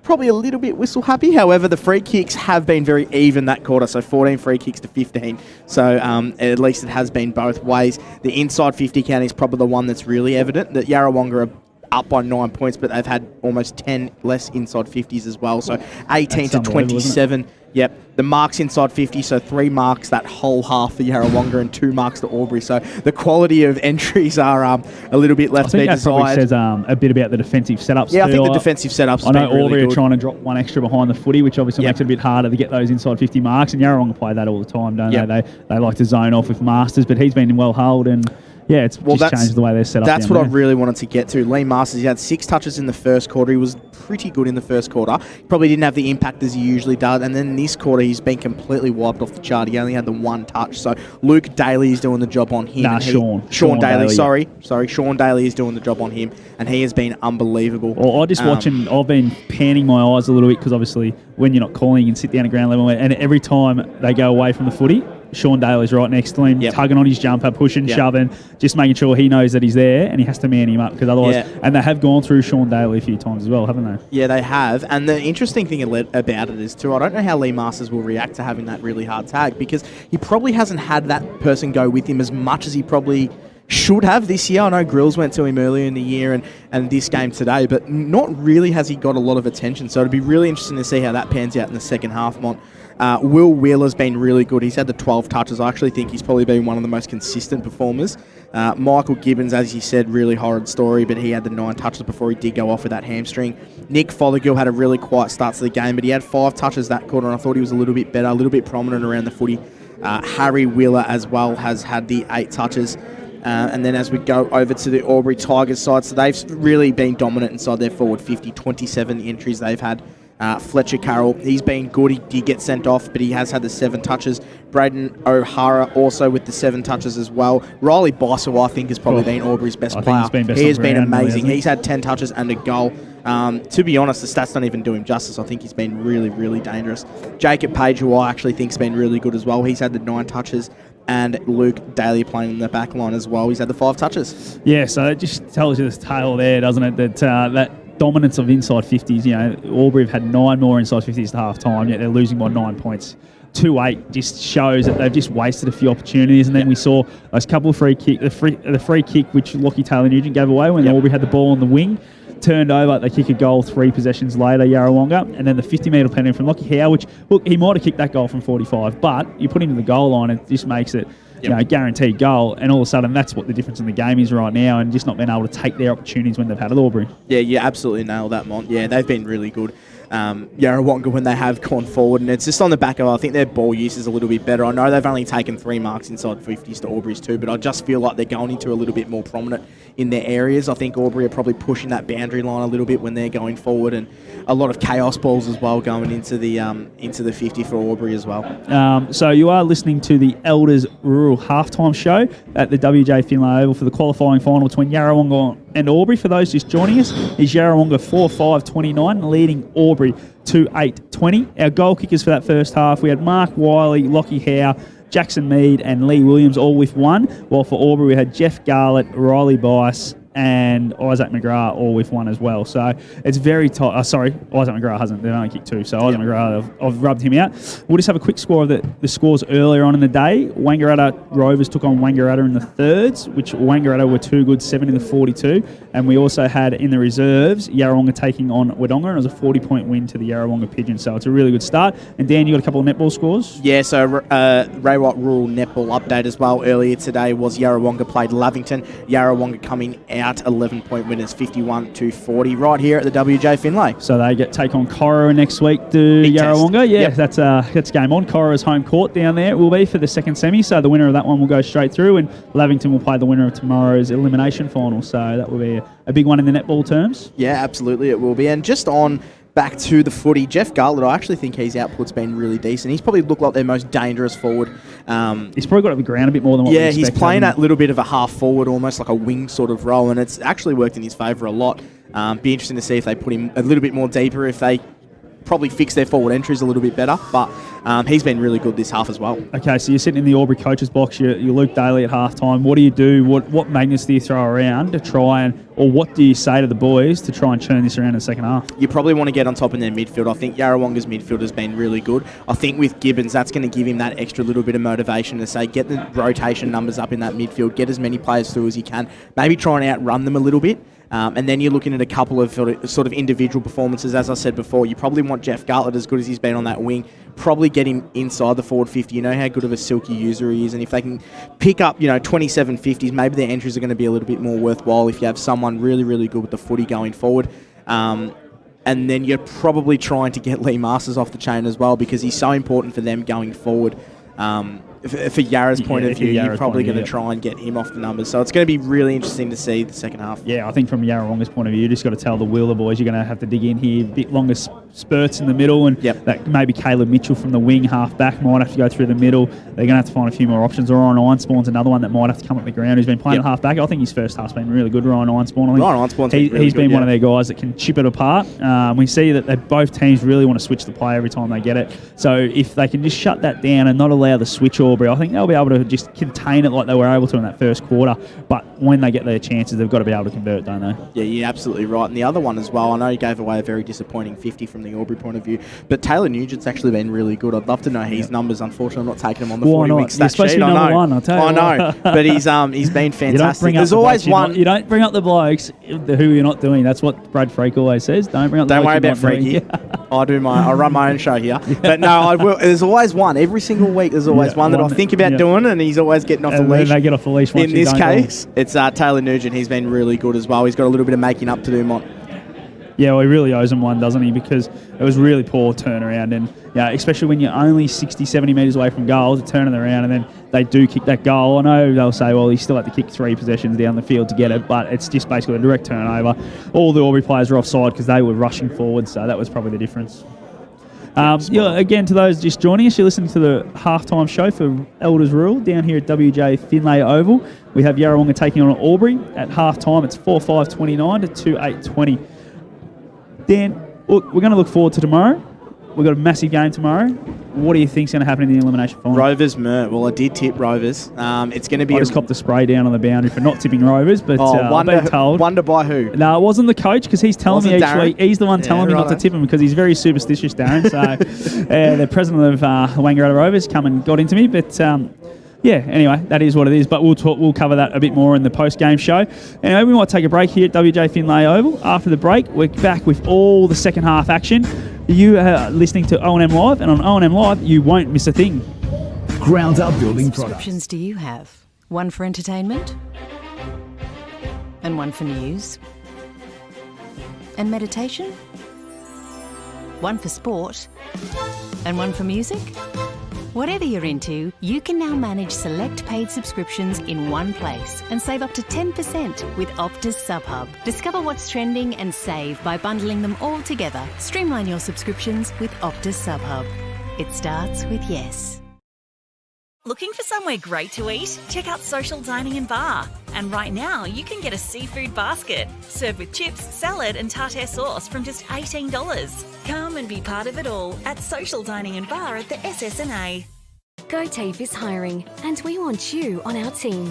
probably a little bit whistle happy. However, the free kicks have been very even that quarter, so 14 free kicks to 15. So at least it has been both ways. The inside 50 count is probably the one that's really evident, that Yarrawonga are up by 9 points, but they've had almost 10 less inside 50s as well. So 18 to 27. Yep. The marks inside 50, so 3 marks that whole half for Yarrawonga and 2 marks to Albury. So the quality of entries are a little bit left to be desired. I think that probably says a bit about the defensive setups. Yeah, I think the defensive setups I know really Albury good. are trying to drop 1 extra behind the footy, which obviously makes it a bit harder to get those inside 50 marks. And Yarrawonga play that all the time, don't they? They like to zone off with Masters, but he's been well held and... Yeah, it's just changed the way they're set up. That's what I really wanted to get to. Lee Masters, he had 6 touches in the first quarter. He was pretty good in the first quarter. Probably didn't have the impact as he usually does. And then this quarter, he's been completely wiped off the chart. He only had the 1 touch. So Luke Daly is doing the job on him. Sean Daly. Sorry. Sean Daly is doing the job on him. And he has been unbelievable. Well, I've been panning my eyes a little bit because obviously when you're not calling, you can sit down at ground level. And every time they go away from the footy, Sean Daly's right next to him, tugging on his jumper, pushing, shoving, just making sure he knows that he's there and he has to man him up because otherwise... And they have gone through Sean Daly a few times as well, haven't they? Yeah, they have. And the interesting thing about it is, too, I don't know how Lee Masters will react to having that really hard tag because he probably hasn't had that person go with him as much as he probably should have this year. I know Grills went to him earlier in the year and this game today, but not really has he got a lot of attention. So it'll be really interesting to see how that pans out in the second half, Mont. Will Wheeler's been really good. He's had the 12 touches. I actually think he's probably been one of the most consistent performers. Michael Gibbons, as you said, really horrid story, but he had the 9 touches before he did go off with that hamstring. Nick Fothergill had a really quiet start to the game, but he had 5 touches that quarter, and I thought he was a little bit better, a little bit prominent around the footy. Harry Wheeler as well has had the 8 touches. And then as we go over to the Albury Tigers side, so they've really been dominant inside their forward 50, 27 entries they've had. Fletcher Carroll, he's been good. He did get sent off, but he has had the 7 touches. Braden O'Hara also with the 7 touches as well. Riley Bissell, I think, has probably been Albury's best player. He has been amazing. He's had 10 touches and a goal. To be honest, the stats don't even do him justice. I think he's been really, really dangerous. Jacob Page, who I actually think has been really good as well. He's had the 9 touches. And Luke Daly playing in the back line as well. He's had the 5 touches. Yeah, so it just tells you this tale there, doesn't it? That that dominance of inside 50s. You know, Albury have had 9 more inside 50s at half time, yet they're losing by 9 points. 2-8 just shows that they've just wasted a few opportunities. And then we saw those couple of free kick, the free kick which Lockie Taylor-Nugent gave away when Albury had the ball on the wing. Turned over, they kick a goal 3 possessions later, Yarrawonga, and then the 50-metre penalty from Lockie Howe, which, look, he might have kicked that goal from 45, but you put him to the goal line, it just makes it you know, guaranteed goal, and all of a sudden that's what the difference in the game is right now, and just not being able to take their opportunities when they've had at Albury. Yeah, you absolutely nailed that, Mont. Yeah, they've been really good. Yarrawonga when they have gone forward, and it's just on the back of, I think their ball use is a little bit better. I know they've only taken 3 marks inside 50s to Albury's 2, but I just feel like they're going into a little bit more prominent in their areas. I think Albury are probably pushing that boundary line a little bit when they're going forward, and a lot of chaos balls as well going into the 50 for Albury as well. So you are listening to the Elders Rural Halftime Show at the WJ Finlay Oval for the qualifying final between Yarrawonga and Albury. For those just joining us, is Yarrawonga 4-5-29, leading Albury 2-8-20. Our goal kickers for that first half, we had Mark Wiley, Lockie Howe, Jackson Mead and Lee Williams all with 1, while for Albury we had Jeff Garlett, Riley Bice and Isaac McGrath all with 1 as well. So it's very tight. Sorry, Isaac McGrath hasn't. They've only kicked 2. So Isaac McGrath, I've rubbed him out. We'll just have a quick score of the scores earlier on in the day. Wangaratta Rovers took on Wangaratta in the thirds, which Wangaratta were 2 good, 7 in the 42. And we also had in the reserves, Yarrawonga taking on Wodonga, and it was a 40-point win to the Yarrawonga Pigeons. So it's a really good start. And Dan, you got a couple of netball scores? Yeah, so Raywat Rural netball update as well. Earlier today was Yarrawonga played Lavington. Yarrawonga coming out 11-point winners, 51-40, right here at the WJ Finlay. So they take on Cora next week to Yarrawonga. Yeah, that's game on. Cora's home court down there. It will be for the second semi, so the winner of that one will go straight through, and Lavington will play the winner of tomorrow's elimination final. So that will be a big one in the netball terms. Yeah, absolutely it will be. And just on back to the footy, Jeff Garlett, I actually think his output's been really decent. He's probably looked like their most dangerous forward. He's probably got up the ground a bit more than what we expect. Yeah, he's playing that little bit of a half forward, almost like a wing sort of role, and it's actually worked in his favour a lot. Be interesting to see if they put him a little bit more deeper, if they probably fix their forward entries a little bit better, but he's been really good this half as well. Okay, so you're sitting in the Albury coach's box, you're Luke Daly at halftime. What do you do? What magnets do you throw around to try or what do you say to the boys to try and turn this around in the second half? You probably want to get on top in their midfield. I think Yarrawonga's midfield has been really good. I think with Gibbons, that's going to give him that extra little bit of motivation to say, get the rotation numbers up in that midfield, get as many players through as you can, maybe try and outrun them a little bit. And then you're looking at a couple of sort of individual performances. As I said before, you probably want Jeff Garlett, as good as he's been on that wing, probably get him inside the forward 50. You know how good of a silky user he is, and if they can pick up 27 50s, maybe their entries are going to be a little bit more worthwhile if you have someone really, really good with the footy going forward. And then you're probably trying to get Lee Masters off the chain as well, because he's so important for them going forward. For Yarra's point of view, you're probably going to try and get him off the numbers. So it's going to be really interesting to see the second half. Yeah, I think from Yarrawonga's point of view, you just got to tell the Wheeler boys you're going to have to dig in here, a bit longer spurts in the middle, and that maybe Caleb Mitchell from the wing half back might have to go through the middle. They're going to have to find a few more options. Or Ryan Ironspawn's another one that might have to come up the ground, who's been playing at half back. I think his first half's been really good, Ryan Ironspawn. Ryan Ironspawn's been really he's good, been one of their guys that can chip it apart. We see that both teams really want to switch the play every time they get it. So if they can just shut that down and not allow the switch Albury. I think they'll be able to just contain it like they were able to in that first quarter. But when they get their chances, they've got to be able to convert, don't they? Yeah, you're absolutely right. And the other one as well, I know he gave away a very disappointing 50 from the Albury point of view, but Taylor Nugent's actually been really good. I'd love to know his numbers. Unfortunately, I'm not taking him on the 40-week stat sheet. I know. But he's been fantastic. There's always one. You don't bring up the blokes who you're not doing. That's what Brad Freak always says. Don't bring up the blokes. Don't worry about Freaky. I run my own show here. But no, I will. There's always one. Every single week, there's always one that I think about doing, and he's always getting off the leash. They get off the leash once. In this case, it's Taylor Nugent. He's been really good as well. He's got a little bit of making up to do, Mont. Yeah, well, he really owes him one, doesn't he? Because it was really poor turnaround. And yeah, especially when you're only 60, 70 metres away from goal to turn it around, and then they do kick that goal. I know they'll say, well, he still had to kick 3 possessions down the field to get it, but it's just basically a direct turnover. All the Albury players were offside because they were rushing forward, so that was probably the difference. Again, to those just joining us, you're listening to the halftime show for Elders Rule down here at WJ Finlay Oval. We have Yarrawonga taking on Albury at halftime. It's 4-5-29 to 2-8-20. Dan, look, we're going to look forward to tomorrow. We've got a massive game tomorrow. What do you think's going to happen in the elimination final? Rovers, Mert. Well, I did tip Rovers. It's going to be. I just copped the spray down on the boundary for not tipping Rovers, but I've been told. Wonder by who? No, it wasn't the coach because he's telling me each week. He's the one telling me not to tip him because he's very superstitious, Darren. So the president of Wangaratta Rovers come and got into me, but. Yeah, anyway, that is what it is. But we'll cover that a bit more in the post-game show. Anyway, we might take a break here at WJ Finlay Oval. After the break, we're back with all the second half action. You are listening to O&M Live, and on O&M Live, you won't miss a thing. Ground Up Building Products. Subscriptions do you have? One for entertainment? And one for news? And meditation? One for sport? And one for music? Whatever you're into, you can now manage select paid subscriptions in one place and save up to 10% with Optus SubHub. Discover what's trending and save by bundling them all together. Streamline your subscriptions with Optus SubHub. It starts with yes. Looking for somewhere great to eat? Check out Social Dining and Bar. And right now, you can get a seafood basket served with chips, salad and tartare sauce from just $18. Come and be part of it all at Social Dining and Bar at the SS&A. GoTafe is hiring, and we want you on our team.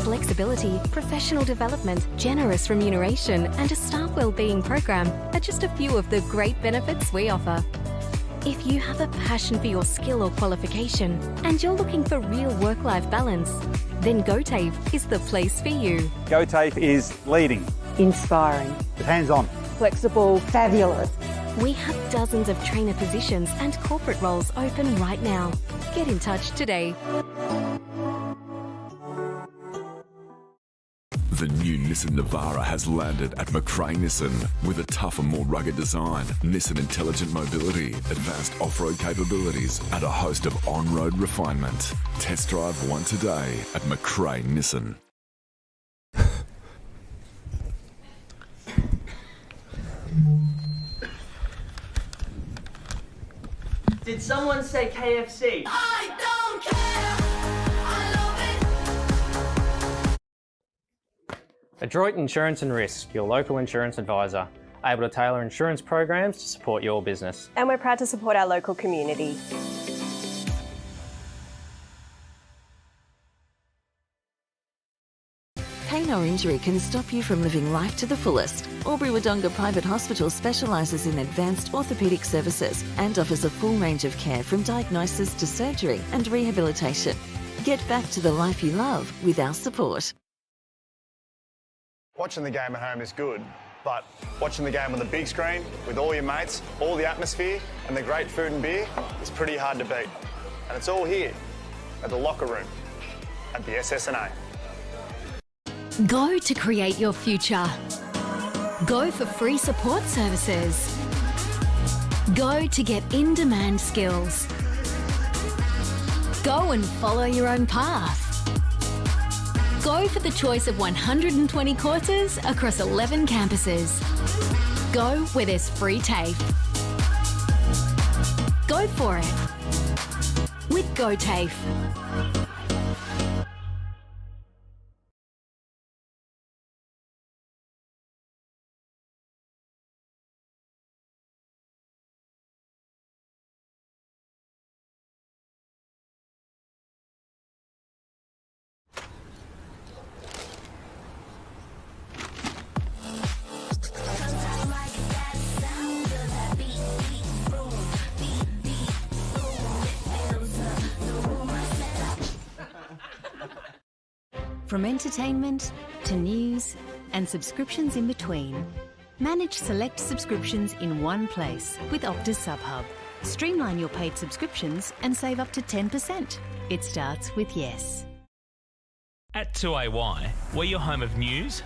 Flexibility, professional development, generous remuneration, and a staff wellbeing program are just a few of the great benefits we offer. If you have a passion for your skill or qualification and you're looking for real work-life balance, then GoTafe is the place for you. GoTafe is leading, Inspiring. hands-on, Flexible. Fabulous. We have dozens of trainer positions and corporate roles open right now. Get in touch today. The new Nissan Navara has landed at McRae Nissan with a tougher, more rugged design, Nissan intelligent mobility, advanced off-road capabilities, and a host of on-road refinement. Test drive one today at McRae Nissan. Did someone say KFC? I don't care. Adroit Insurance and Risk, your local insurance advisor, able to tailor insurance programs to support your business. And we're proud to support our local community. Pain or injury can stop you from living life to the fullest. Albury-Wodonga Private Hospital specialises in advanced orthopaedic services and offers a full range of care from diagnosis to surgery and rehabilitation. Get back to the life you love with our support. Watching the game at home is good, but watching the game on the big screen with all your mates, all the atmosphere and the great food and beer is pretty hard to beat. And it's all here at the locker room at the SS&A. Go to create your future. Go for free support services. Go to get in-demand skills. Go and follow your own path. Go for the choice of 120 courses across 11 campuses. Go where there's free TAFE. Go for it with GoTAFE. From entertainment to news and subscriptions in between. Manage select subscriptions in one place with Optus SubHub. Streamline your paid subscriptions and save up to 10%. It starts with yes. At 2AY, we're your home of news,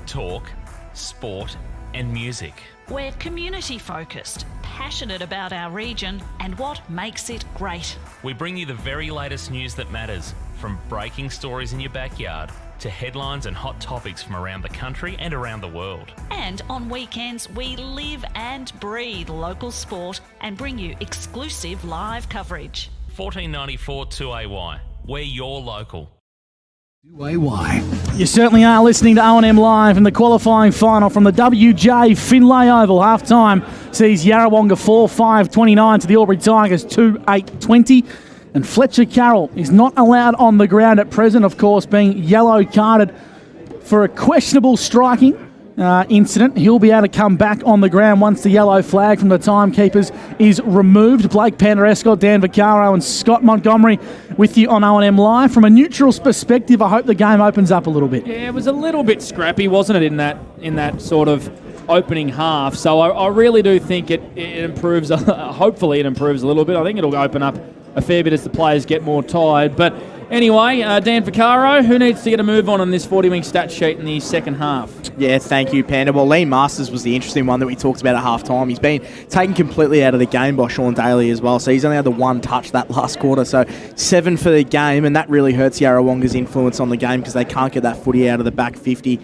talk, sport and music. We're community focused, passionate about our region and what makes it great. We bring you the very latest news that matters, from breaking stories in your backyard to headlines and hot topics from around the country and around the world. And on weekends, we live and breathe local sport and bring you exclusive live coverage. 1494 2AY. We're your local. 2AY. You certainly are listening to O&M Live in the qualifying final from the WJ Finlay Oval. Half-time sees Yarrawonga 4-5-29 to the Albury Tigers 2-8-20. And Fletcher Carroll is not allowed on the ground at present, of course, being yellow-carded for a questionable striking incident. He'll be able to come back on the ground once the yellow flag from the timekeepers is removed. Blake Panderescott, Dan Vaccaro and Scott Montgomery with you on O&M Live. From a neutral's perspective, I hope the game opens up a little bit. Yeah, it was a little bit scrappy, wasn't it, in that sort of opening half. So I really do think it improves. Hopefully it improves a little bit. I think it'll open up a fair bit as the players get more tired. But anyway, Dan Vaccaro, who needs to get a move on this 40-wing stat sheet in the second half? Yeah, thank you, Panda. Well, Liam Masters was the interesting one that we talked about at half-time. He's been taken completely out of the game by Sean Daly as well, so he's only had the one touch that last quarter, so 7 for the game, and that really hurts Yarrawonga's influence on the game because they can't get that footy out of the back 50.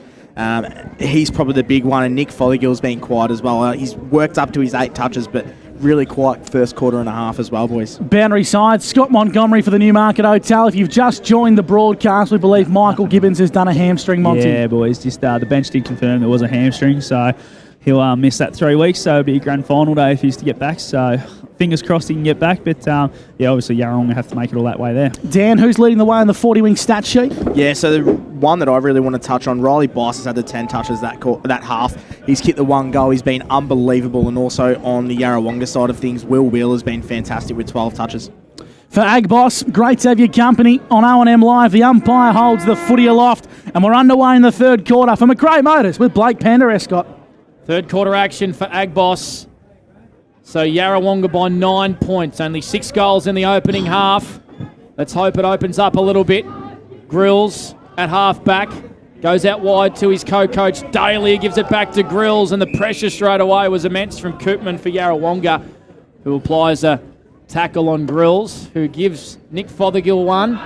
He's probably the big one, and Nick Fothergill's been quiet as well. He's worked up to his 8 touches, but really quiet first quarter and a half as well, boys. Boundary side, Scott Montgomery for the Newmarket Hotel. If you've just joined the broadcast, we believe Michael Gibbons has done a hamstring, Monty. Yeah, boys, just the bench did confirm there was a hamstring, so he'll miss that 3 weeks, so it'll be a grand final day if he's to get back, so fingers crossed he can get back, but yeah, obviously Yarrawonga will have to make it all that way there. Dan, who's leading the way on the 40-wing stat sheet? Yeah, so the one that I really want to touch on, Riley Bice has had the 10 touches that half. He's kicked the 1 goal. He's been unbelievable, and also on the Yarrawonga side of things, Will Wheeler has been fantastic with 12 touches. For Ag Boss, great to have your company on O&M Live. The umpire holds the footy aloft, and we're underway in the third quarter for McRae Motors with Blake Panderescott. Third quarter action for Ag Boss. So Yarrawonga by 9 points. Only 6 goals in the opening half. Let's hope it opens up a little bit. Grills at half-back. Goes out wide to his co-coach Daly. Gives it back to Grills, and the pressure straight away was immense from Koopman for Yarrawonga, who applies a tackle on Grills, who gives Nick Fothergill one.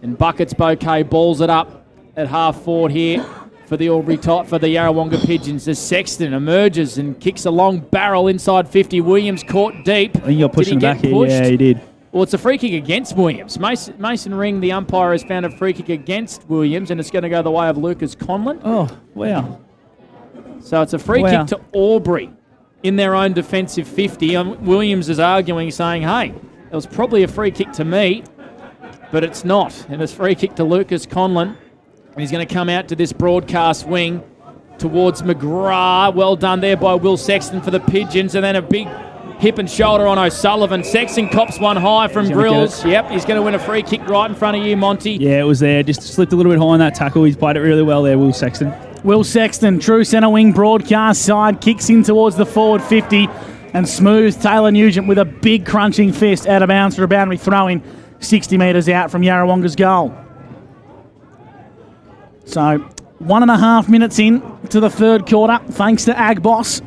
And Buckets Bouquet balls it up at half-forward here for the Yarrawonga Pigeons. As Sexton emerges and kicks a long barrel inside 50. Williams caught deep. I think you're pushing back here. Yeah, he did. Well, it's a free kick against Williams. Mason Ring, the umpire, has found a free kick against Williams, and it's going to go the way of Lucas Conlon. Oh, wow. So it's a free kick to Albury in their own defensive 50. Williams is arguing, saying, hey, it was probably a free kick to me, but it's not. And it's free kick to Lucas Conlon. He's going to come out to this broadcast wing towards McGrath. Well done there by Will Sexton for the Pigeons. And then a big hip and shoulder on O'Sullivan. Sexton cops one high from Grills. Yep, he's going to win a free kick right in front of you, Monty. Yeah, it was there. Just slipped a little bit high on that tackle. He's played it really well there, Will Sexton. Will Sexton, true centre wing broadcast side, kicks in towards the forward 50 and smooths Taylor Nugent with a big crunching fist out of bounds for a boundary throw-in 60 metres out from Yarrawonga's goal. So 1.5 minutes in to the third quarter, thanks to Ag Boss.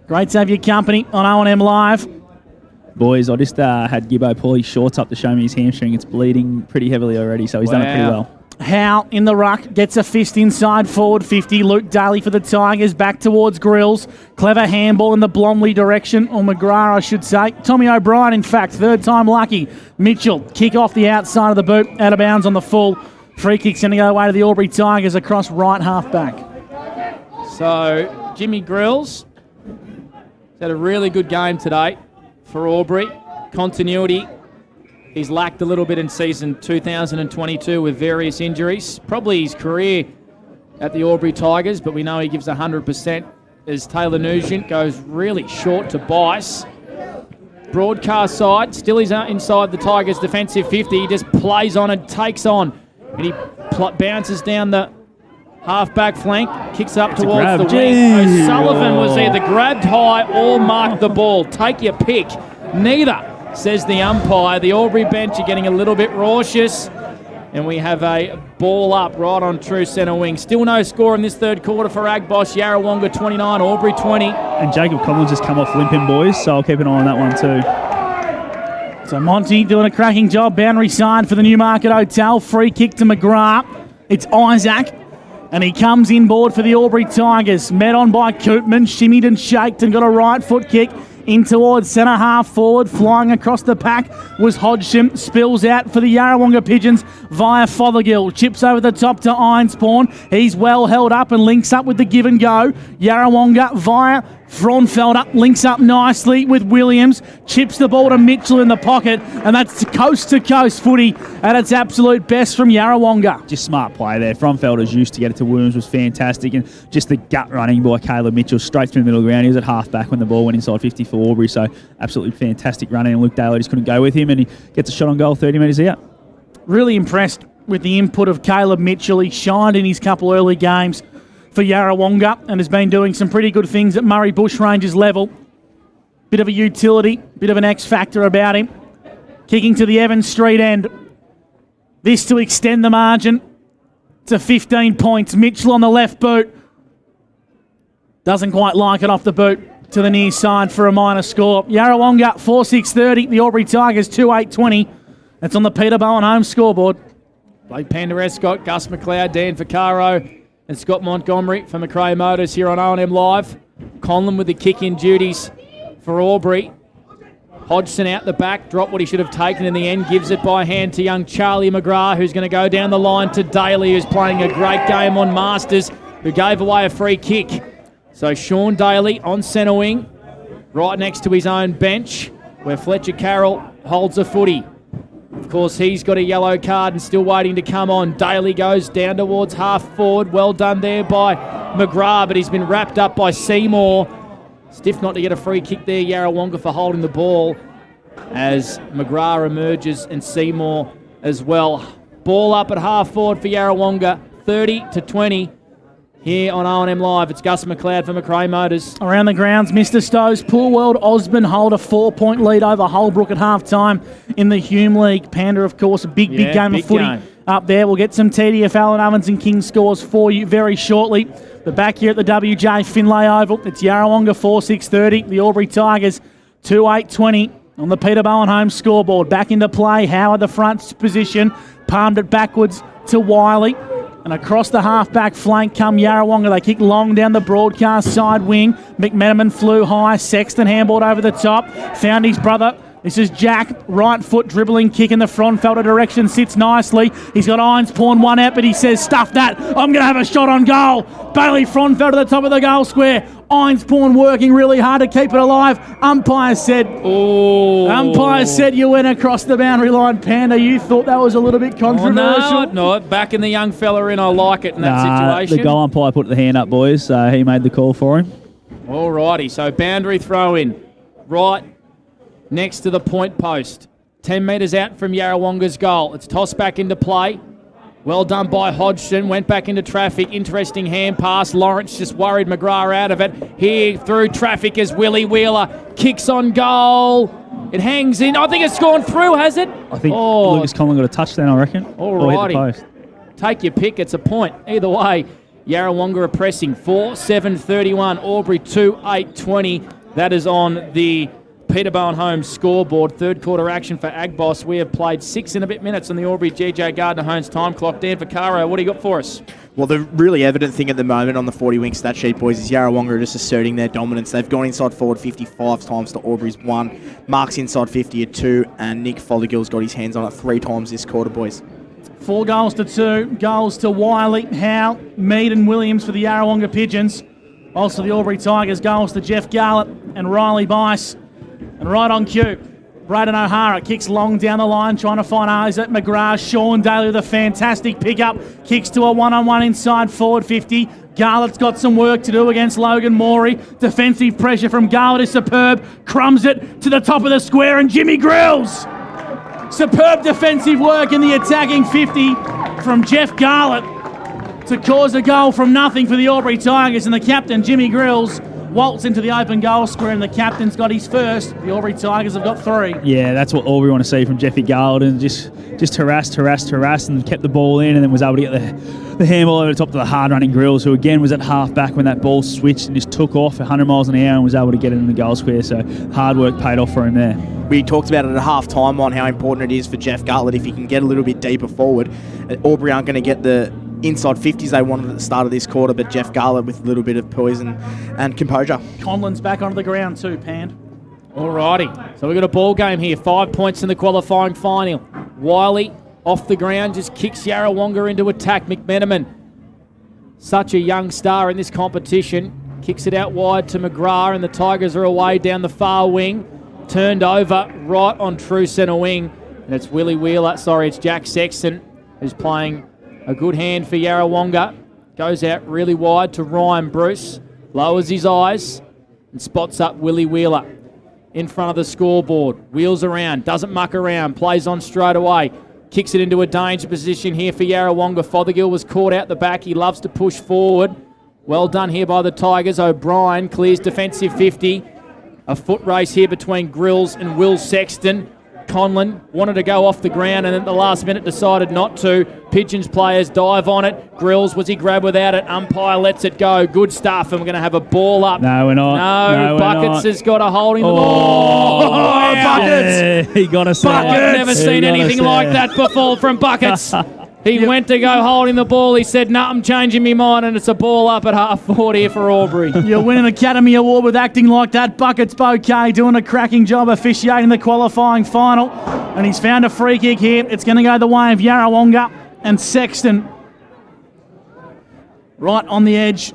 Great to have your company on O&M Live. Boys, I just had Gibbo pull his shorts up to show me his hamstring. It's bleeding pretty heavily already, so he's done it pretty well. Howe in the ruck, gets a fist inside forward 50. Luke Daly for the Tigers, back towards Grills. Clever handball in the Blomley direction, or McGrath, I should say. Tommy O'Brien, in fact, third time lucky. Mitchell, kick off the outside of the boot, out of bounds on the full. Free kick's going to go away to the Albury Tigers across right half-back. So, Jimmy Grills had a really good game today for Albury. Continuity. He's lacked a little bit in season 2022 with various injuries. Probably his career at the Albury Tigers, but we know he gives 100% as Taylor Nugent goes really short to Bice. Broadcast side, still he's inside the Tigers' defensive 50. He just plays on and takes on And he bounces down the half-back flank, kicks up towards grab. the wing. O'Sullivan was either grabbed high or marked the ball. Take your pick. Neither, says the umpire. The Albury bench are getting a little bit raucous. And we have a ball up right on true centre wing. Still no score in this third quarter for Agboss. Yarrawonga 29, Albury 20. And Jacob Collins has come off limping, boys, so I'll keep an eye on that one too. So Monty doing a cracking job. Boundary side for the Newmarket Hotel. Free kick to McGrath. It's Isaac. And he comes inboard for the Albury Tigers. Met on by Koopman. Shimmied and shaked and got a right foot kick in towards centre half forward. Flying across the pack was Hodgson. Spills out for the Yarrawonga Pigeons via Fothergill. Chips over the top to Ironspawn. He's well held up and links up with the give and go. Yarrawonga via Fronfelder links up nicely with Williams. Chips the ball to Mitchell in the pocket. And that's coast-to-coast footy at its absolute best from Yarrawonga. Just smart play there. Fronfelder's used to get it to Williams was fantastic. And just the gut running by Caleb Mitchell straight through the middle of the ground. He was at half-back when the ball went inside 50 for Albury. So absolutely fantastic running. And Luke Daly just couldn't go with him. And he gets a shot on goal 30 metres out. Really impressed with the input of Caleb Mitchell. He shined in his couple early games for Yarrawonga and has been doing some pretty good things at Murray Bushrangers level. Bit of a utility, bit of an X factor about him. Kicking to the Evans Street end. This to extend the margin to 15 points. Mitchell on the left boot. Doesn't quite like it off the boot to the near side for a minor score. Yarrawonga 4-6-30. The Albury Tigers 2-8-20. That's on the Peter Bowen home scoreboard. Blake Penderescott, Gus McLeod, Dan Vaccaro, and Scott Montgomery for McRae Motors here on O&M Live. Conlon with the kick-in duties for Albury. Hodgson out the back, dropped what he should have taken in the end, gives it by hand to young Charlie McGrath, who's going to go down the line to Daly, who's playing a great game on Masters, who gave away a free kick. So Sean Daly on centre wing, right next to his own bench, where Fletcher Carroll holds a footy. Of course, he's got a yellow card and still waiting to come on. Daly goes down towards half forward. Well done there by McGrath, but he's been wrapped up by Seymour. Stiff not to get a free kick there, Yarrawonga, for holding the ball as McGrath emerges and Seymour as well. Ball up at half forward for Yarrawonga, 30-20. Here on O&M Live, it's Gus McLeod for McRae Motors. Around the grounds, Mr. Stowe's Pool World Osborne hold a 4-point lead over Holbrook at half-time in the Hume League. Panda, of course, a big game of footy up there. We'll get some TDFL and Ovens and King scores for you very shortly. But back here at the WJ Finlay Oval, it's Yarrawonga 4-6-30. The Albury Tigers 2-8-20 on the Peter Bowen home scoreboard. Back into play, Howard the front position, palmed it backwards to Wiley. And across the half-back flank come Yarrawonga. They kick long down the broadcast side wing. McMenamin flew high. Sexton handballed over the top. Found his brother. This is Jack. Right foot dribbling kick in the Fronfelder direction. Sits nicely. He's got Ironspawn one out, but he says, stuff that. I'm going to have a shot on goal. Bailey Fronfelder at the top of the goal square. Ironspawn working really hard to keep it alive. Umpire said you went across the boundary line, Panda. You thought that was a little bit controversial. No, backing the young fella in. I like it in that situation. The goal umpire put the hand up, boys, so he made the call for him. All righty, so boundary throw in. Right next to the point post. 10 metres out from Yarrawonga's goal. It's tossed back into play. Well done by Hodgson. Went back into traffic. Interesting hand pass. Lawrence just worried McGrath out of it. Here through traffic is Willie Wheeler. Kicks on goal. It hangs in. I think it's gone through, has it? I think Lucas Conlon got a touchdown, I reckon. All righty. Take your pick. It's a point. Either way, Yarrawonga are pressing. 4-7-31. Albury 2-8-20. That is on the Peter Bowen home scoreboard. Third quarter action for Agboss. We have played 6 and a bit minutes on the Albury GJ Gardner Homes time clock. Dan Vaccaro, what do you got for us? Well, the really evident thing at the moment on the 40-wing stat sheet, boys, is Yarrawonga are just asserting their dominance. They've gone inside forward 55 times to Albury's 1. Mark's inside 50 at 2, and Nick Fothergill's got his hands on it 3 times this quarter, boys. 4 goals to 2. Goals to Wiley, Howe, Mead and Williams for the Yarrawonga Pigeons. Also the Albury Tigers, goals to Jeff Garlett and Riley Bice. And right on cue, Braden O'Hara kicks long down the line, trying to find Isaac McGrath. Sean Daly with a fantastic pickup. Kicks to a one-on-one inside forward 50. Garlett's got some work to do against Logan Morey. Defensive pressure from Garlett is superb. Crumbs it to the top of the square, and Jimmy Grills. Superb defensive work in the attacking 50 from Jeff Garlett to cause a goal from nothing for the Albury Tigers, and the captain, Jimmy Grills, waltz into the open goal square, and the captain's got his first. The Albury Tigers have got 3. Yeah, that's what Albury want to see from Jeffy Garland. Just harassed, and kept the ball in, and then was able to get the handball over the top to the hard-running Grills, who again was at half-back when that ball switched and just took off 100 miles an hour and was able to get it in the goal square. So hard work paid off for him there. We talked about it at half-time on how important it is for Jeff Garlett if he can get a little bit deeper forward. Albury aren't going to get the inside 50s they wanted at the start of this quarter, but Jeff Garlett with a little bit of poison and composure. Conlon's back onto the ground too, Pand. Alrighty, so we've got a ball game here. 5 points in the qualifying final. Wiley off the ground just kicks Yarrawonga into attack. McMenamin, such a young star in this competition, kicks it out wide to McGrath, and the Tigers are away down the far wing. Turned over right on true centre wing, and it's it's Jack Sexton who's playing a good hand for Yarrawonga. Goes out really wide to Ryan Bruce, lowers his eyes and spots up Willie Wheeler in front of the scoreboard. Wheels around, doesn't muck around, plays on straight away. Kicks it into a danger position here for Yarrawonga. Fothergill was caught out the back. He loves to push forward. Well done here by the Tigers. O'Brien clears defensive 50. A foot race here between Grills and Will Sexton. Conlon wanted to go off the ground and at the last minute decided not to. Pigeons players dive on it. Grills, was he grabbed without it? Umpire lets it go. Good stuff, and we're going to have a ball up. No, we're not. No, Buckets has got a holding the ball. Oh, Buckets! Yeah, he got us. I've never seen anything like that before from Buckets. He went to go holding the ball. He said, "No, I'm changing my mind," and it's a ball up at half forward here for Albury. You'll win an Academy Award with acting like that. Buckets Bouquet doing a cracking job officiating the qualifying final. And he's found a free kick here. It's going to go the way of Yarrawonga and Sexton. Right on the edge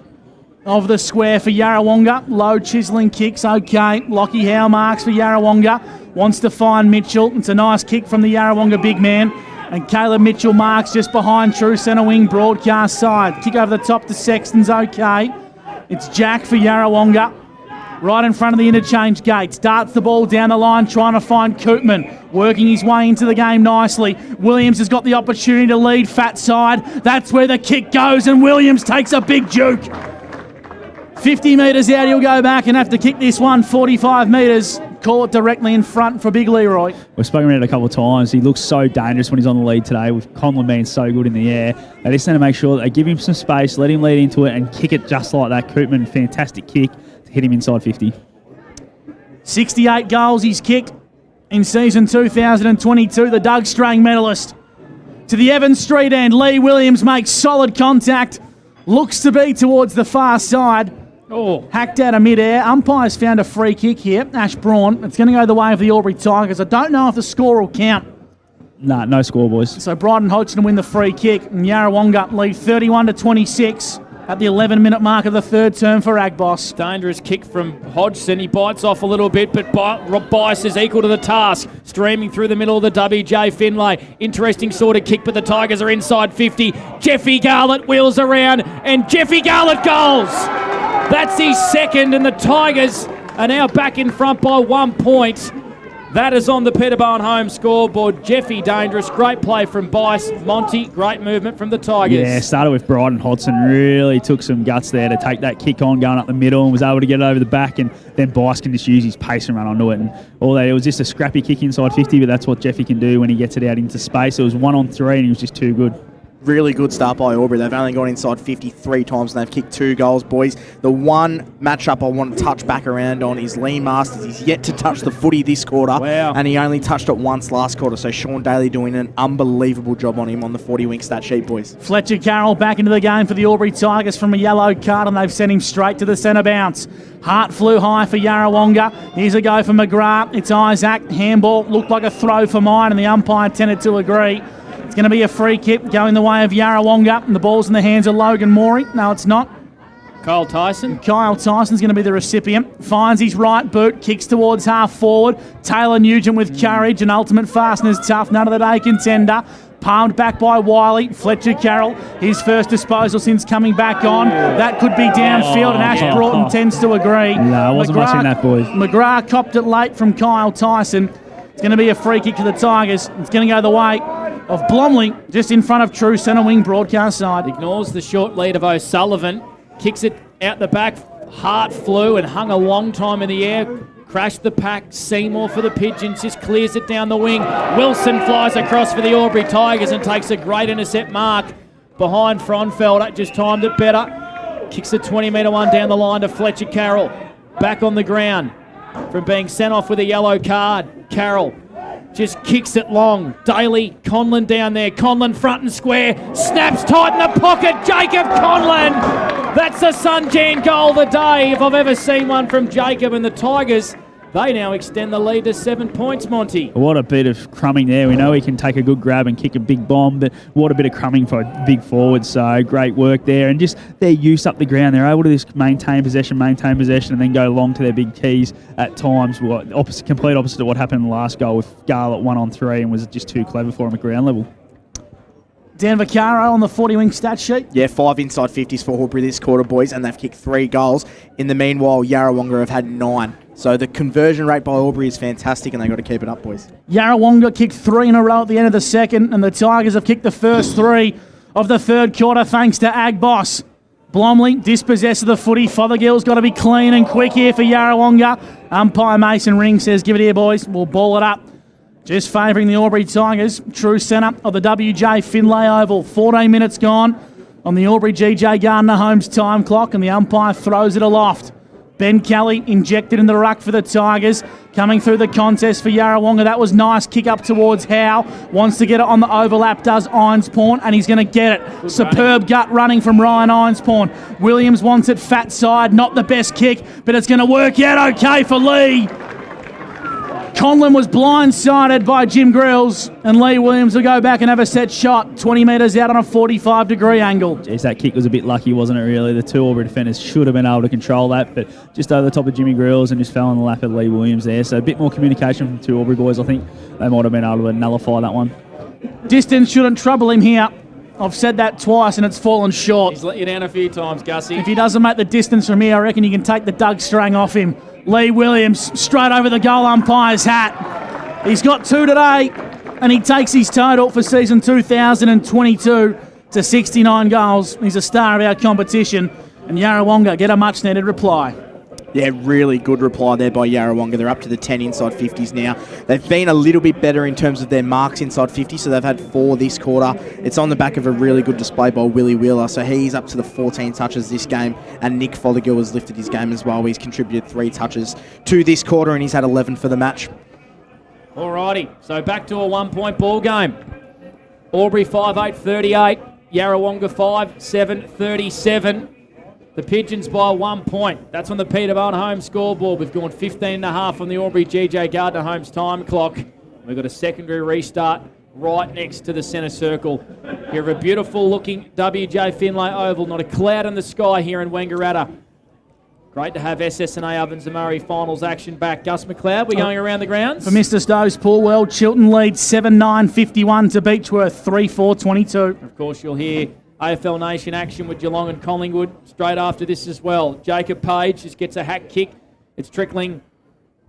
of the square for Yarrawonga. Low chiselling kicks, okay. Lockie Howe marks for Yarrawonga. Wants to find Mitchell. It's a nice kick from the Yarrawonga big man. And Caleb Mitchell marks just behind true centre wing broadcast side. Kick over the top to Sexton's okay. It's Jack for Yarrawonga. Right in front of the interchange gate. Starts the ball down the line trying to find Koopman. Working his way into the game nicely. Williams has got the opportunity to lead fat side. That's where the kick goes and Williams takes a big juke. 50 metres out, he'll go back and have to kick this one 45 metres. Call it directly in front for Big Leroy. We've spoken about it a couple of times. He looks so dangerous when he's on the lead today, with Conlon being so good in the air. They just need to make sure that they give him some space, let him lead into it and kick it just like that. Koopman, fantastic kick to hit him inside 50. 68 goals he's kicked in season 2022, the Doug Strang medalist. To the Evans Street end, Lee Williams makes solid contact. Looks to be towards the far side. Hacked out of mid-air. Umpires found a free kick here. Ash Braun. It's going to go the way of the Albury Tigers. I don't know if the score will count. Nah, no score, boys. So Bryden Hodgson win the free kick. And Yarrawonga lead 31-26 at the 11-minute mark of the third term for Agboss. Dangerous kick from Hodgson. He bites off a little bit, but Bice is equal to the task. Streaming through the middle of the WJ Finlay. Interesting sort of kick, but the Tigers are inside 50. Jeffy Garlett wheels around, and Jeffy Garlett goals! That's his second, and the Tigers are now back in front by 1 point. That is on the Pettibone home scoreboard. Jeffy dangerous, great play from Bice. Monty, great movement from the Tigers. Yeah, started with Bryden Hodgson. Really took some guts there to take that kick on going up the middle and was able to get it over the back, and then Bice can just use his pace and run onto it. And it was just a scrappy kick inside 50, but that's what Jeffy can do when he gets it out into space. It was 1-on-3 and he was just too good. Really good start by Albury. They've only gone inside 53 times and they've kicked 2 goals, boys. The one matchup I want to touch back around on is Lee Masters. He's yet to touch the footy this quarter. Wow. And he only touched it once last quarter. So Sean Daly doing an unbelievable job on him on the 40-wing stat sheet, boys. Fletcher Carroll back into the game for the Albury Tigers from a yellow card, and they've sent him straight to the centre bounce. Hart flew high for Yarrawonga. Here's a go for McGrath. It's Isaac. Handball looked like a throw for mine, and the umpire tended to agree. It's going to be a free kick going the way of Yarrawonga, and the ball's in the hands of Logan Morey. No, it's not. Kyle Tyson. Kyle Tyson's going to be the recipient. Finds his right boot, kicks towards half forward. Taylor Nugent with courage, and Ultimate Fasteners tough. None of the day contender. Palmed back by Wiley. Fletcher Carroll, his first disposal since coming back on. That could be downfield, and Ash Broughton tends to agree. No, wasn't much in that, boys. McGrath copped it late from Kyle Tyson. It's going to be a free kick to the Tigers. It's going to go the way of Blomley, just in front of true centre wing broadcast side. Ignores the short lead of O'Sullivan. Kicks it out the back. Hart flew and hung a long time in the air. Crashed the pack. Seymour for the Pigeons. Just clears it down the wing. Wilson flies across for the Albury Tigers and takes a great intercept mark behind Fronfelder. Just timed it better. Kicks the 20-metre one down the line to Fletcher Carroll. Back on the ground from being sent off with a yellow card. Carroll just kicks it long. Daly, Conlon down there. Conlon front and square. Snaps tight in the pocket. Jacob Conlon. That's the Sunjan goal of the day, if I've ever seen one from Jacob. And the Tigers, they now extend the lead to 7 points, Monty. What a bit of crumbing there. We know he can take a good grab and kick a big bomb, but what a bit of crumbing for a big forward. So great work there. And just their use up the ground. They're able to just maintain possession, and then go long to their big keys at times. Complete opposite of what happened in the last goal with Garlett 1-on-3 and was just too clever for him at ground level. Dan Vaccaro on the 40-wing stat sheet. Yeah, 5 inside 50s for Albury this quarter, boys, and they've kicked 3 goals. In the meanwhile, Yarrawonga have had 9. So the conversion rate by Albury is fantastic, and they've got to keep it up, boys. Yarrawonga kicked 3 in a row at the end of the second, and the Tigers have kicked the first 3 of the third quarter thanks to Ag Boss. Blomley dispossessed of the footy. Fothergill's got to be clean and quick here for Yarrawonga. Umpire Mason Ring says, give it here, boys. We'll ball it up. Just favouring the Albury Tigers. True centre of the WJ Finlay Oval. 14 minutes gone on the Albury GJ Gardner Homes time clock, and the umpire throws it aloft. Ben Kelly injected in the ruck for the Tigers. Coming through the contest for Yarrawonga. That was nice. Kick up towards Howe. Wants to get it on the overlap, does Ironspawn, and he's going to get it. Good Superb running. Gut running from Ryan Ironspawn. Williams wants it fat side. Not the best kick, but it's going to work out okay for Lee. Conlon was blindsided by Jim Grills, and Lee Williams will go back and have a set shot 20 metres out on a 45-degree angle. Jeez, that kick was a bit lucky, wasn't it, really? The 2 Albury defenders should have been able to control that, but just over the top of Jimmy Grills and just fell in the lap of Lee Williams there. So a bit more communication from the 2 Albury boys. I think they might have been able to nullify that one. Distance shouldn't trouble him here. I've said that twice and it's fallen short. He's let you down a few times, Gussie. If he doesn't make the distance from here, I reckon you can take the Doug Strang off him. Lee Williams straight over the goal umpire's hat. He's got 2 today, and he takes his total for season 2022 to 69 goals. He's a star of our competition, and Yarrawonga get a much-needed reply. Yeah, really good reply there by Yarrawonga. They're up to the 10 inside 50s now. They've been a little bit better in terms of their marks inside 50, so they've had 4 this quarter. It's on the back of a really good display by Willie Wheeler, so he's up to the 14 touches this game, and Nick Fothergill has lifted his game as well. He's contributed 3 touches to this quarter, and he's had 11 for the match. Alrighty, so back to a 1-point ball game. Albury 5-8-38, Yarrawonga 5-7-37. The Pigeons by 1 point. That's on the Peterborough home scoreboard. We've gone 15.5 on the Albury GJ Gardner Homes time clock. We've got a secondary restart right next to the centre circle. You have a beautiful looking WJ Finlay Oval. Not a cloud in the sky here in Wangaratta. Great to have SS&A Ovens and Murray finals action back. Gus McLeod, we're going around the grounds. For Mr. Stowe's Pool World, Chilton leads 7-9-51 to Beechworth 3-4-22. Of course, you'll hear AFL Nation action with Geelong and Collingwood straight after this as well. Jacob Page just gets a hack kick. It's trickling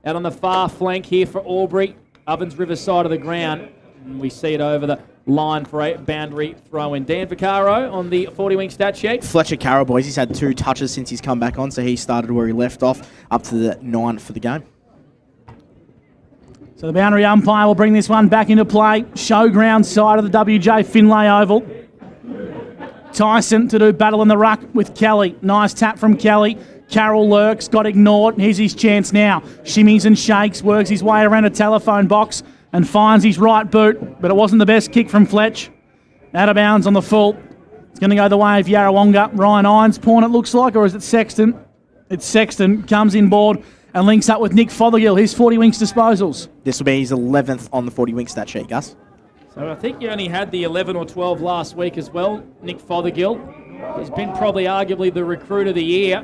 out on the far flank here for Albury. Ovens River side of the ground. And we see it over the line for a boundary throw in. Dan Vaccaro on the 40-wing stat sheet. Fletcher Carroll, boys, he's had 2 touches since he's come back on, so he started where he left off, up to the 9 for the game. So the boundary umpire will bring this one back into play. Showground side of the WJ Finlay Oval. Tyson to do battle in the ruck with Kelly. Nice tap from Kelly. Carroll lurks, got ignored. Here's his chance now. Shimmies and shakes, works his way around a telephone box and finds his right boot, but it wasn't the best kick from Fletch. Out of bounds on the full. It's going to go the way of Yarrawonga. Ryan Ironspawn, it looks like, or is it Sexton? It's Sexton, comes in board and links up with Nick Fothergill, his 40 winks disposals. This will be his 11th on the 40 wing stat sheet, Gus. So I think you only had the 11 or 12 last week as well, Nick Fothergill. He's been probably arguably the recruit of the year.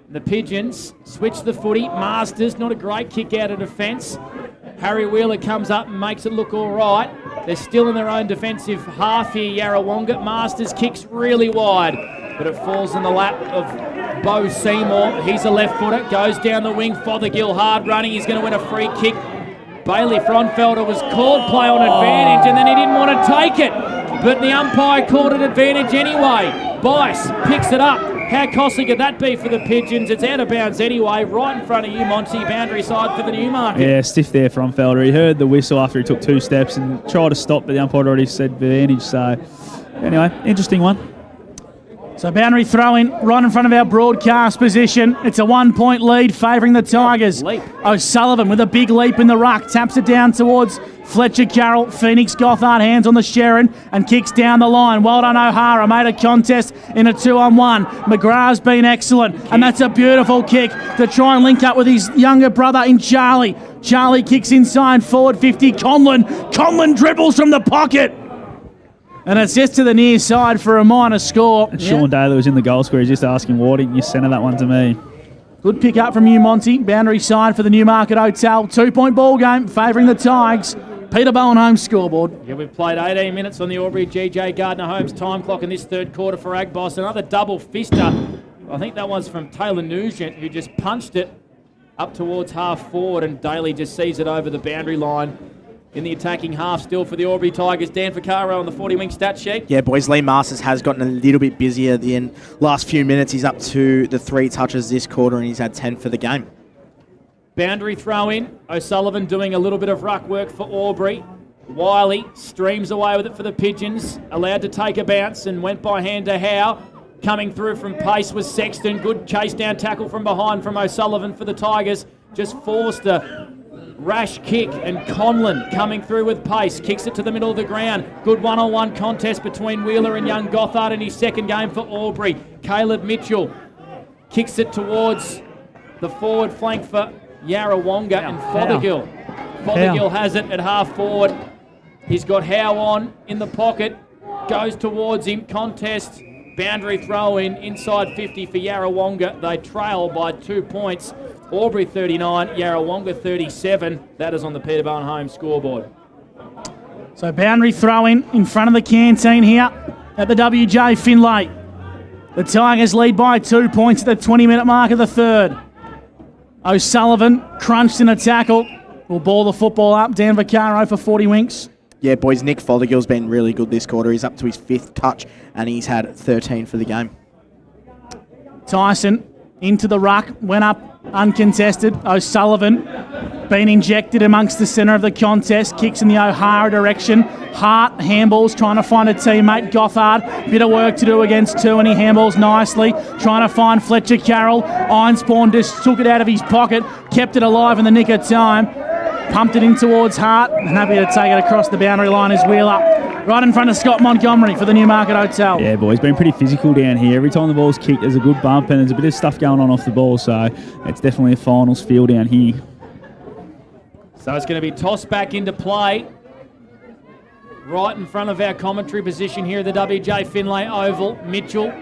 The Pigeons switch the footy. Masters, not a great kick out of defence. Harry Wheeler comes up and makes it look all right. They're still in their own defensive half here, Yarrawonga. Masters kicks really wide, but it falls in the lap of Bo Seymour. He's a left footer, goes down the wing. Fothergill hard running. He's going to win a free kick Bailey Fronfelder was called play on advantage, and then he didn't want to take it. But the umpire called it advantage anyway. Bice picks it up. How costly could that be for the Pigeons? It's out of bounds anyway, right in front of you, Monty. Boundary side for the Newmarket. Yeah, stiff there from Felder. He heard the whistle after he took 2 steps and tried to stop, but the umpire already said advantage. So, anyway, interesting one. So boundary throw-in right in front of our broadcast position. It's a 1-point lead favouring the Tigers. O'Sullivan with a big leap in the ruck. Taps it down towards Fletcher Carroll. Phoenix Gothard hands on the Sharon and kicks down the line. Well done, O'Hara. Made a contest in a 2-on-1. McGrath's been excellent. And that's a beautiful kick to try and link up with his younger brother in Charlie. Charlie kicks inside forward 50. Conlon dribbles from the pocket. And it's just to the near side for a minor score. And Sean Daly was in the goal square. He's just asking, why didn't you centre that one to me? Good pick up from you, Monty. Boundary side for the Newmarket Hotel. 2-point ball game favouring the Tigers. Peter Bowen home scoreboard. Yeah, we've played 18 minutes on the Albury GJ Gardner Homes time clock in this third quarter for Agboss. Another double fister. I think that one's from Taylor Nugent, who just punched it up towards half forward, and Daly just sees it over the boundary line. In the attacking half still for the Albury Tigers. Dan Ficaro on the 40-wing stat sheet. Yeah, boys, Lee Masters has gotten a little bit busier at the end. Last few minutes, he's up to the 3 touches this quarter, and he's had 10 for the game. Boundary throw in. O'Sullivan doing a little bit of ruck work for Albury. Wiley streams away with it for the Pigeons. Allowed to take a bounce and went by hand to Howe. Coming through from pace was Sexton. Good chase down tackle from behind from O'Sullivan for the Tigers. Just forced a rash kick, and Conlon coming through with pace, kicks it to the middle of the ground. Good one-on-one contest between Wheeler and young Gothard in his second game for Albury. Caleb Mitchell kicks it towards the forward flank for Yarrawonga, and Fothergill. Fothergill has it at half forward. He's got Howe on in the pocket, goes towards him, contest, boundary throw in, inside 50 for Yarrawonga. They trail by 2 points. Albury 39, Yarrawonga 37. That is on the Peter Bowen home scoreboard. So boundary throw in front of the canteen here at the WJ Finlay. The Tigers lead by 2 points at the 20-minute mark of the third. O'Sullivan crunched in a tackle. Will ball the football up. Dan Vaccaro for 40 winks. Yeah, boys, Nick Fothergill's been really good this quarter. He's up to his 5th touch, and he's had 13 for the game. Tyson into the ruck, went up uncontested. O'Sullivan been injected amongst the centre of the contest, kicks in the O'Hara direction. Hart handballs, trying to find a teammate. Gothard, bit of work to do against 2, and he handballs nicely, trying to find Fletcher Carroll. Ironspawn just took it out of his pocket, kept it alive in the nick of time, pumped it in towards Hart, and happy to take it across the boundary line is Wheeler. Right in front of Scott Montgomery for the Newmarket Hotel. Yeah, boys, been pretty physical down here. Every time the ball's kicked, there's a good bump, and there's a bit of stuff going on off the ball, so it's definitely a finals feel down here. So it's going to be tossed back into play. Right in front of our commentary position here at the WJ Finlay Oval. Mitchell,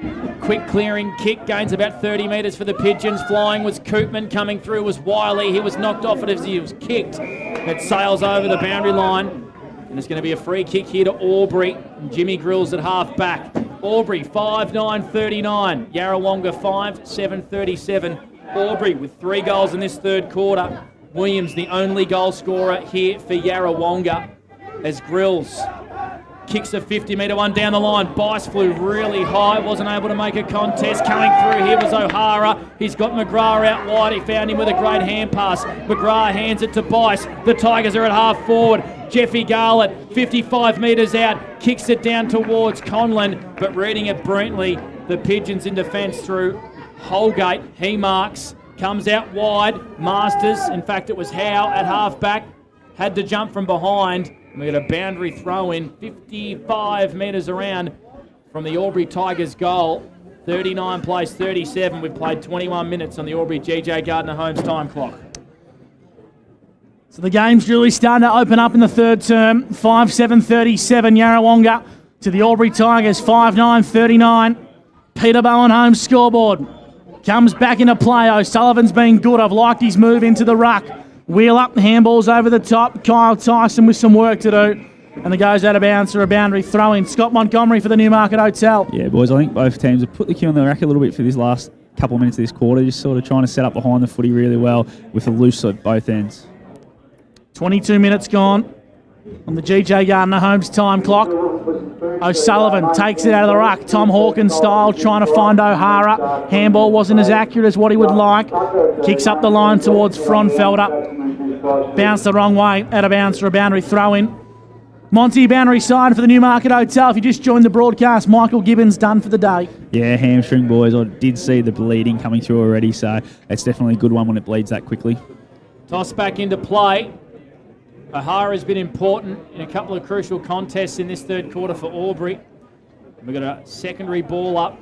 quick clearing kick, gains about 30 metres for the Pigeons. Flying was Koopman, coming through was Wiley. He was knocked off it as he was kicked. It sails over the boundary line. And it's going to be a free kick here to Albury. And Jimmy Grills at half back. Albury 5-9-39. Yarrawonga 5-7-37. Albury with 3 goals in this third quarter. Williams the only goal scorer here for Yarrawonga. As Grills kicks a 50-metre one down the line. Bice flew really high, wasn't able to make a contest. Coming through here was O'Hara. He's got McGrath out wide. He found him with a great hand pass. McGrath hands it to Bice. The Tigers are at half forward. Jeffy Garlett, 55 metres out, kicks it down towards Conlon, but reading it brilliantly. The Pigeons in defence through Holgate. He marks, comes out wide. Masters, in fact it was Howe at half back, had to jump from behind. We got a boundary throw in 55 metres around from the Albury Tigers goal. 39 plays 37. We've played 21 minutes on the Albury GJ Gardner Homes time clock. So the game's really starting to open up in the third term. 5-7-37 Yarrawonga to the Albury Tigers. 5-9-39. Peter Bowen home scoreboard. Comes back into play. O'Sullivan's been good. I've liked his move into the ruck. Wheel up, handballs over the top. Kyle Tyson with some work to do. And it goes out of bounds for a boundary throw in. Scott Montgomery for the Newmarket Hotel. Yeah, boys, I think both teams have put the key on the rack a little bit for this last couple of minutes of this quarter, just sort of trying to set up behind the footy really well with the loose at both ends. 22 minutes gone on the GJ Gardner Homes time clock. O'Sullivan takes it out of the ruck. Tom Hawkins style, trying to find O'Hara. Handball wasn't as accurate as what he would like. Kicks up the line towards Fronfelder. Bounced the wrong way, out of bounds for a boundary throw-in. Monty, boundary side for the Newmarket Hotel. If you just joined the broadcast, Michael Gibbons done for the day. Yeah, hamstring, boys. I did see the bleeding coming through already, so it's definitely a good one when it bleeds that quickly. Toss back into play. O'Hara has been important in a couple of crucial contests in this third quarter for Albury. We've got a secondary ball up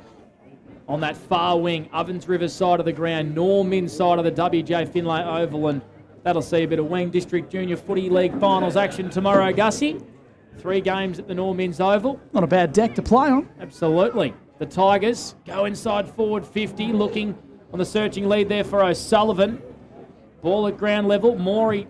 on that far wing, Ovens River side of the ground, Normin side of the WJ Finlay Oval, and that'll see a bit of Wing District Junior Footy League finals action tomorrow, Gussie. 3 games at the Normins Oval. Not a bad deck to play on. Absolutely. The Tigers go inside forward 50, looking on the searching lead there for O'Sullivan. Ball at ground level. Morey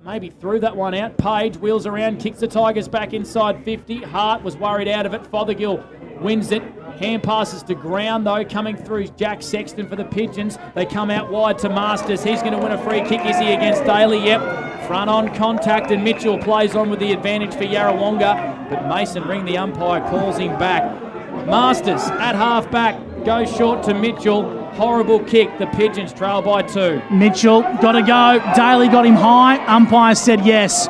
maybe threw that one out. Page wheels around, kicks the Tigers back inside 50. Hart was worried out of it. Fothergill wins it. Hand passes to ground, though. Coming through is Jack Sexton for the Pigeons. They come out wide to Masters. He's going to win a free kick. Is he against Daly? Yep. Front on contact, and Mitchell plays on with the advantage for Yarrawonga. But Mason Ring, the umpire, calls him back. Masters at half back. Goes short to Mitchell. Horrible kick. The Pigeons trail by 2. Mitchell got to go. Daly got him high. Umpire said yes.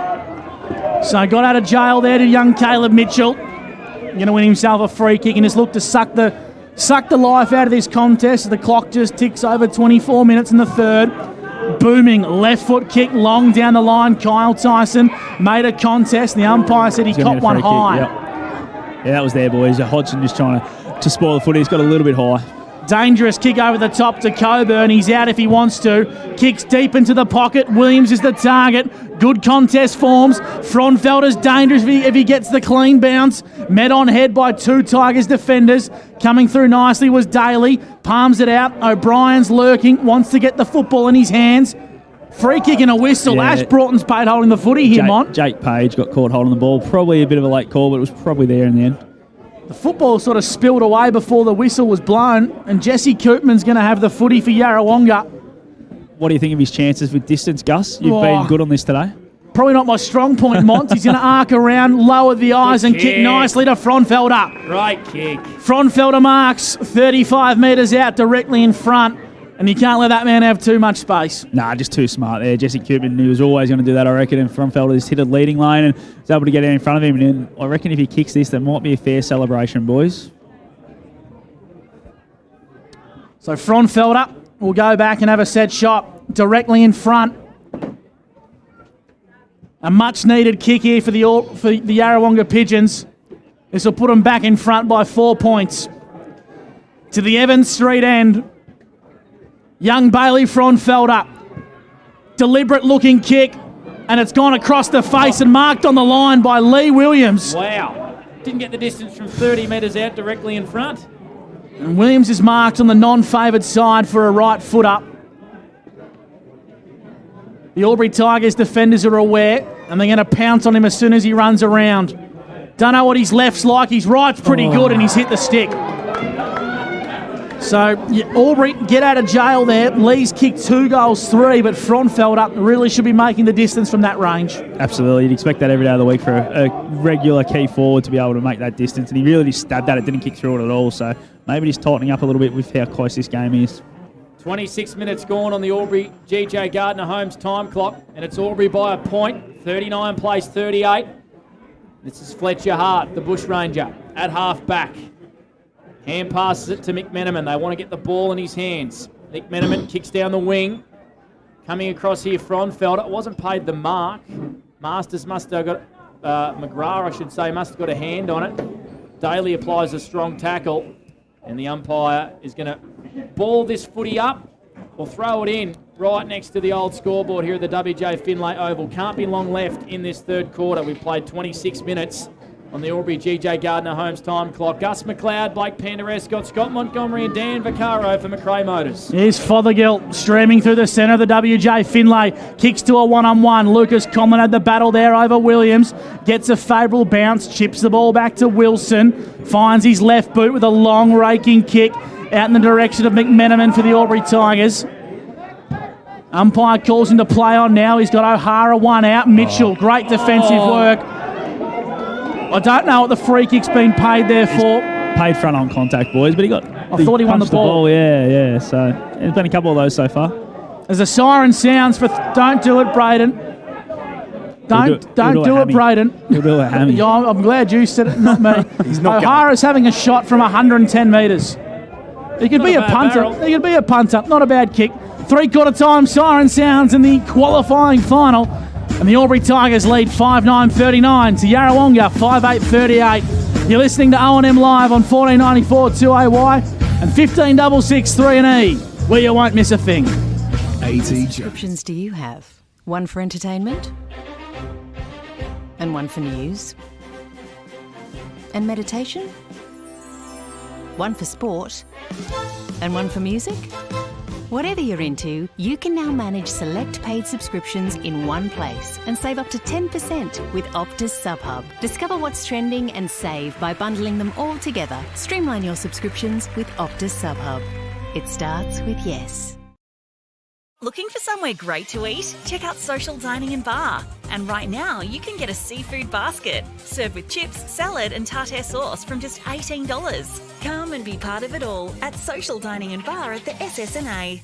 So got out of jail there to young Caleb Mitchell. Going to win himself a free kick and just look to suck the life out of this contest. The clock just ticks over 24 minutes in the third. Booming left foot kick long down the line. Kyle Tyson made a contest. And the umpire said he copped one high. Yep. Yeah, that was there, boys. Hodgson just trying to spoil the footy. He's got a little bit high. Dangerous kick over the top to Coburn. He's out if he wants to. Kicks deep into the pocket. Williams is the target. Good contest forms. Fronfelder's dangerous if he gets the clean bounce. Met on head by 2 Tigers defenders. Coming through nicely was Daly. Palms it out. O'Brien's lurking. Wants to get the football in his hands. Free kick and a whistle. Yeah. Ash Broughton's paid holding the footy here, Mont. Jake Page got caught holding the ball. Probably a bit of a late call, but it was probably there in the end. The football sort of spilled away before the whistle was blown, and Jesse Koopman's going to have the footy for Yarrawonga. What do you think of his chances with distance, Gus? You've been good on this today. Probably not my strong point, Mont. He's going to arc around, lower the eyes, and kick nicely to Fronfelder. Great kick. Fronfelder marks 35 metres out directly in front, and you can't let that man have too much space. Nah, just too smart there. Jesse Koopman, he was always going to do that, I reckon, and Fronfelder just hit a leading lane and was able to get out in front of him. And I reckon if he kicks this, there might be a fair celebration, boys. So Fronfelder will go back and have a set shot directly in front. A much-needed kick here for the Yarrawonga Pigeons. This will put them back in front by 4 points. To the Evans Street end. Young Bailey Fronfelder. Deliberate-looking kick, and it's gone across the face and marked on the line by Lee Williams. Wow. Didn't get the distance from 30 metres out directly in front. And Williams is marked on the non-favoured side for a right foot up. The Albury Tigers defenders are aware, and they're going to pounce on him as soon as he runs around. Don't know what his left's like. His right's pretty good, and he's hit the stick. So Albury get out of jail there. Lee's kicked 2 goals, 3, but Fronfelder really should be making the distance from that range. Absolutely. You'd expect that every day of the week for a regular key forward to be able to make that distance, and he really just stabbed at it, didn't kick through it at all. So maybe just tightening up a little bit with how close this game is. 26 minutes gone on the Albury GJ Gardner Homes time clock, and it's Albury by a point. 39 plays 38. This is Fletcher Hart, the Bushranger, at half back. Hand passes it to McMenamin. They want to get the ball in his hands. McMenamin kicks down the wing. Coming across here, Fronfelder. It wasn't paid the mark. Masters must have got, McGrath, I should say, must have got a hand on it. Daly applies a strong tackle, and the umpire is going to ball this footy up or throw it in right next to the old scoreboard here at the WJ Finlay Oval. Can't be long left in this third quarter. We've played 26 minutes on the Albury GJ Gardner Homes time clock. Gus McLeod, Blake Penderecott, Scott Montgomery and Dan Vaccaro for McRae Motors. Here's Fothergill streaming through the centre of the WJ Finlay. Kicks to a one-on-one. Lucas Coleman had the battle there over Williams. Gets a favourable bounce. Chips the ball back to Wilson. Finds his left boot with a long raking kick out in the direction of McMenamin for the Albury Tigers. Umpire calls him to play on now. He's got O'Hara one out. Mitchell, great defensive work. I don't know what the free kick's been paid there for. Paid front on contact, boys, but he thought he won the punched ball. Yeah. So there's been a couple of those so far. As a siren sounds for don't do it, Braden. Don't do it, Braden. He'll do a hammy. Yeah, I'm glad you said it, not me. He's not O'Hara's having a shot from 110 metres. He could be a punter. barrel. He could be a punter. Not a bad kick. 3/4 time siren sounds in the qualifying final. And the Albury Tigers lead 5-9-39 to Yarrawonga 5-8-38. You're listening to O&M Live on 1494 2AY and 1566 3&E, where you won't miss a thing. Subscriptions do you have? One for entertainment? And one for news? And meditation? One for sport? And one for music? Whatever you're into, you can now manage select paid subscriptions in one place and save up to 10% with Optus SubHub. Discover what's trending and save by bundling them all together. Streamline your subscriptions with Optus SubHub. It starts with yes. Looking for somewhere great to eat? Check out Social Dining and Bar. And right now, you can get a seafood basket served with chips, salad and tartare sauce from just $18. Come and be part of it all at Social Dining and Bar at the SS&A.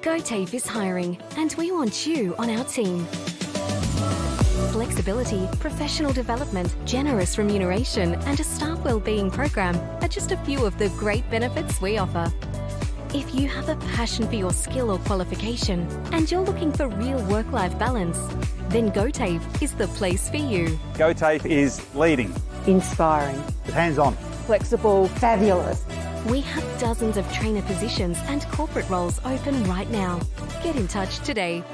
GoTafe is hiring, and we want you on our team. Flexibility, professional development, generous remuneration, and a staff wellbeing program are just a few of the great benefits we offer. If you have a passion for your skill or qualification and you're looking for real work-life balance, then GoTafe is the place for you. GoTafe is leading, Inspiring. hands-on. Flexible. Fabulous. We have dozens of trainer positions and corporate roles open right now. Get in touch today.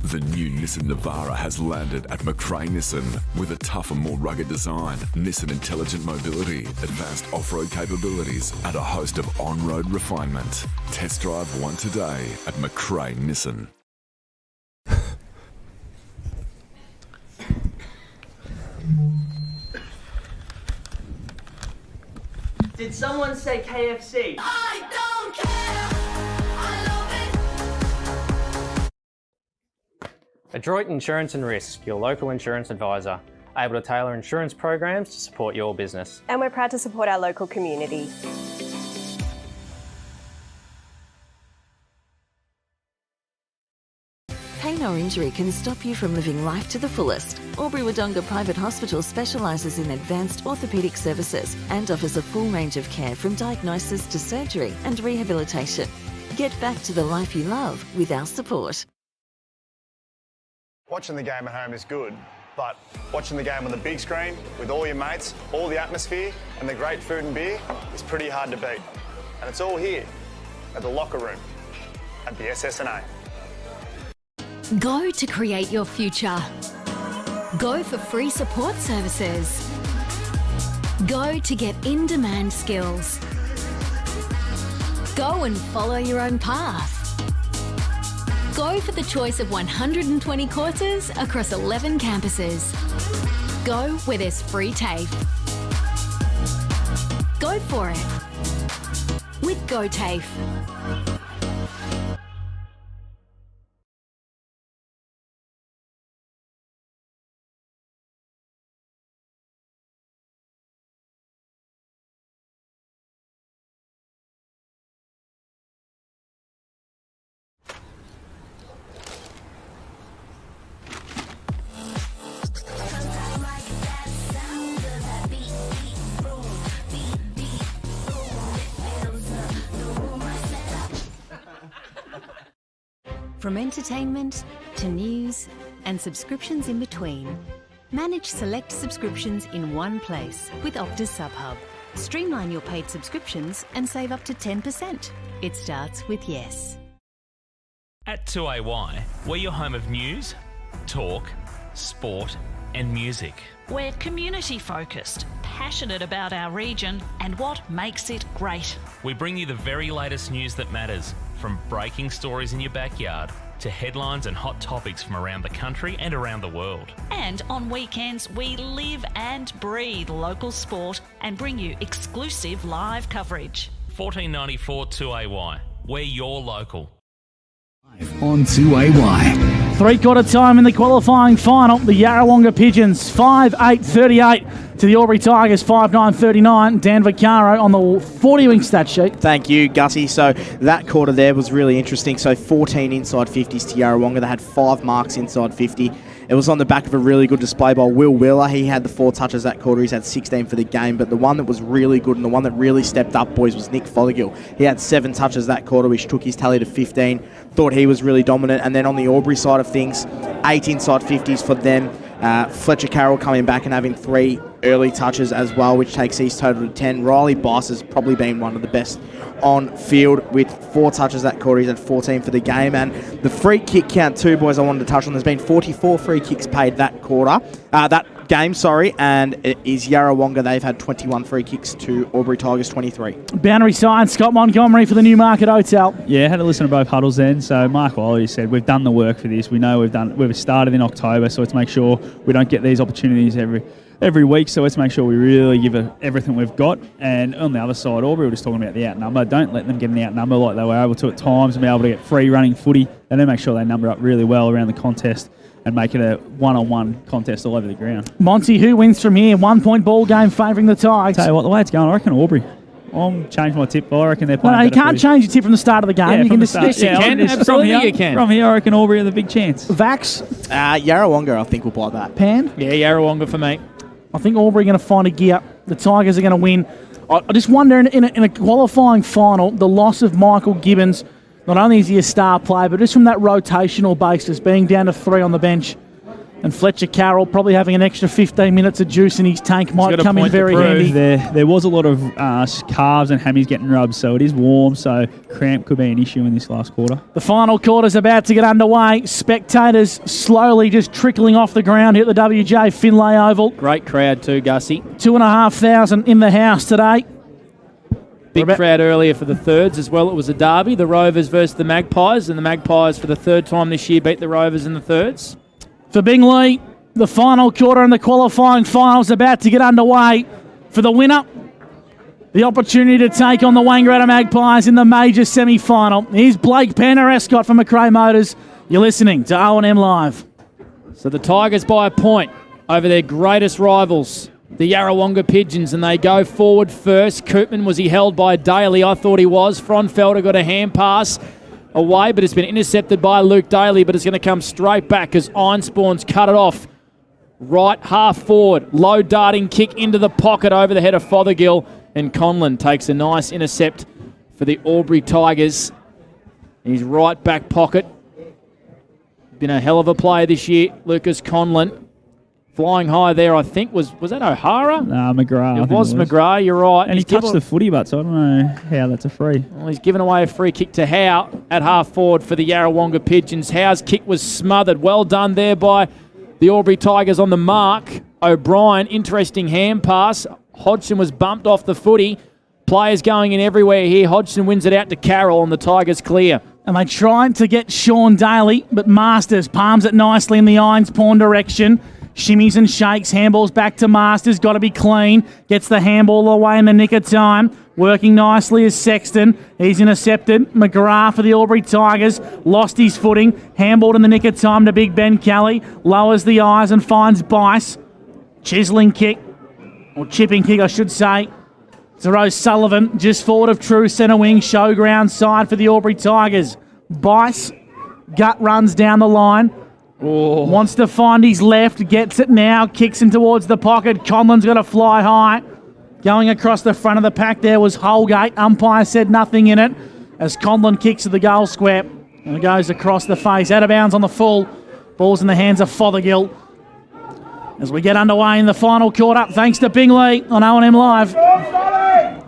The new Nissan Navara has landed at McRae Nissan with a tougher, more rugged design, Nissan intelligent mobility, advanced off-road capabilities, and a host of on-road refinement. Test drive one today at McRae Nissan. Did someone say KFC? I don't care. Adroit Insurance and Risk, your local insurance advisor, able to tailor insurance programs to support your business. And we're proud to support our local community. Pain or injury can stop you from living life to the fullest. Albury-Wodonga Private Hospital specialises in advanced orthopaedic services and offers a full range of care from diagnosis to surgery and rehabilitation. Get back to the life you love with our support. Watching the game at home is good, but watching the game on the big screen with all your mates, all the atmosphere and the great food and beer is pretty hard to beat. And it's all here at the locker room at the SS&A. Go to create your future. Go for free support services. Go to get in-demand skills. Go and follow your own path. Go for the choice of 120 courses across 11 campuses. Go where there's free TAFE. Go for it with GoTafe. From entertainment to news and subscriptions in between, manage select subscriptions in one place with Optus SubHub. Streamline your paid subscriptions and save up to 10%. It starts with yes. At 2AY, we're your home of news, talk, sport and music. We're community focused, passionate about our region and what makes it great. We bring you the very latest news that matters, from breaking stories in your backyard to headlines and hot topics from around the country and around the world. And on weekends, we live and breathe local sport and bring you exclusive live coverage. 1494 2AY. We're your local. On 2AY. Three-quarter time in the qualifying final. The Yarrawonga Pigeons 5-8-38 to the Albury Tigers 5-9-39. Dan Vaccaro on the 40-wing stat sheet. Thank you, Gussie. So that quarter there was really interesting. So 14 inside 50s to Yarrawonga. They had 5 marks inside 50. It was on the back of a really good display by Will Wheeler. He had the 4 touches that quarter. He's had 16 for the game. But the one that was really good and the one that really stepped up, boys, was Nick Fothergill. He had 7 touches that quarter, which took his tally to 15. Thought he was really dominant. And then on the Albury side of things, 8 inside 50s for them. Fletcher Carroll coming back and having 3 early touches as well, which takes his total to 10. Riley Bice has probably been one of the best on field with 4 touches that quarter. He's had 14 for the game. And the free kick count too, boys, I wanted to touch on. There's been 44 free kicks paid that quarter, that game, and it is Yarrawonga. They've had 21 free kicks to Albury Tigers 23. Boundary side, Scott Montgomery for the Newmarket Hotel. Yeah, had to listen to both huddles then. So Mark Wiley said, we've done the work for this. We know we've started in October, so let's make sure we don't get these opportunities every week, so let's make sure we really give it everything we've got. And on the other side, Albury were just talking about the outnumber. Don't let them get an outnumber like they were able to at times and be able to get free running footy, and then make sure they number up really well around the contest and make it a one-on-one contest all over the ground. Monty, who wins from here? 1-point ball game favouring the Tigers. Tell you what, the way it's going, I reckon Albury. I'm changing my tip, but I reckon they're playing. No, you can't change your tip from the start of the game. Yeah, you from can the start. Absolutely you can. From here, I reckon Albury are the big chance. Vax? Yarrawonga, I think, will buy that. Pan? Yeah, Yarrawonga for me. I think Albury are going to find a gear. The Tigers are going to win. I just wonder, in a qualifying final, the loss of Michael Gibbons, not only is he a star player, but just from that rotational basis, being down to 3 on the bench, and Fletcher Carroll probably having an extra 15 minutes of juice in his tank might come in very handy. There was a lot of calves and hammies getting rubbed, so it is warm, so cramp could be an issue in this last quarter. The final quarter's about to get underway. Spectators slowly just trickling off the ground here at the WJ Finlay Oval. Great crowd too, Gussie. 2,500 in the house today. Big crowd earlier for the thirds as well. It was a derby, the Rovers versus the Magpies, and the Magpies for the 3rd time this year beat the Rovers in the thirds. For Bingley, the final quarter and the qualifying finals about to get underway. For the winner, the opportunity to take on the Wangaratta Magpies in the major semi-final. Here's Blake Panner-Escott from McRae Motors. You're listening to O&M Live. So the Tigers by a point over their greatest rivals, the Yarrawonga Pigeons, and they go forward first. Koopman, was he held by Daly? I thought he was. Fronfelder got a hand pass away, but it's been intercepted by Luke Daly, but it's going to come straight back as Einspawn's cut it off. Right half forward, low darting kick into the pocket over the head of Fothergill, and Conlon takes a nice intercept for the Albury Tigers in his right back pocket. Been a hell of a player this year, Lucas Conlon. Flying high there, I think, was that O'Hara? McGrath. It was McGrath, you're right. And he touched the footy, but so I don't know how that's a free. Well, he's given away a free kick to Howe at half forward for the Yarrawonga Pigeons. Howe's kick was smothered. Well done there by the Albury Tigers on the mark. O'Brien, interesting hand pass. Hodgson was bumped off the footy. Players going in everywhere here. Hodgson wins it out to Carroll, and the Tigers clear. And they tried to get Sean Daly, but Masters palms it nicely in the Einspawn direction. Shimmies and shakes, handballs back to Masters, got to be clean. Gets the handball away in the nick of time. Working nicely is Sexton. He's intercepted. McGrath for the Albury Tigers. Lost his footing. Handballed in the nick of time to Big Ben Kelly. Lowers the eyes and finds Bice. Chiseling kick, or chipping kick I should say. Zero Sullivan just forward of true centre wing. Showground side for the Albury Tigers. Bice, gut runs down the line. Oh. Wants to find his left, gets it now, kicks in towards the pocket. Conlon's got to fly high. Going across the front of the pack there was Holgate. Umpire said nothing in it as Conlon kicks to the goal square. And it goes across the face, out of bounds on the full. Ball's in the hands of Fothergill. As we get underway in the final quarter, thanks to Bingley on O&M Live.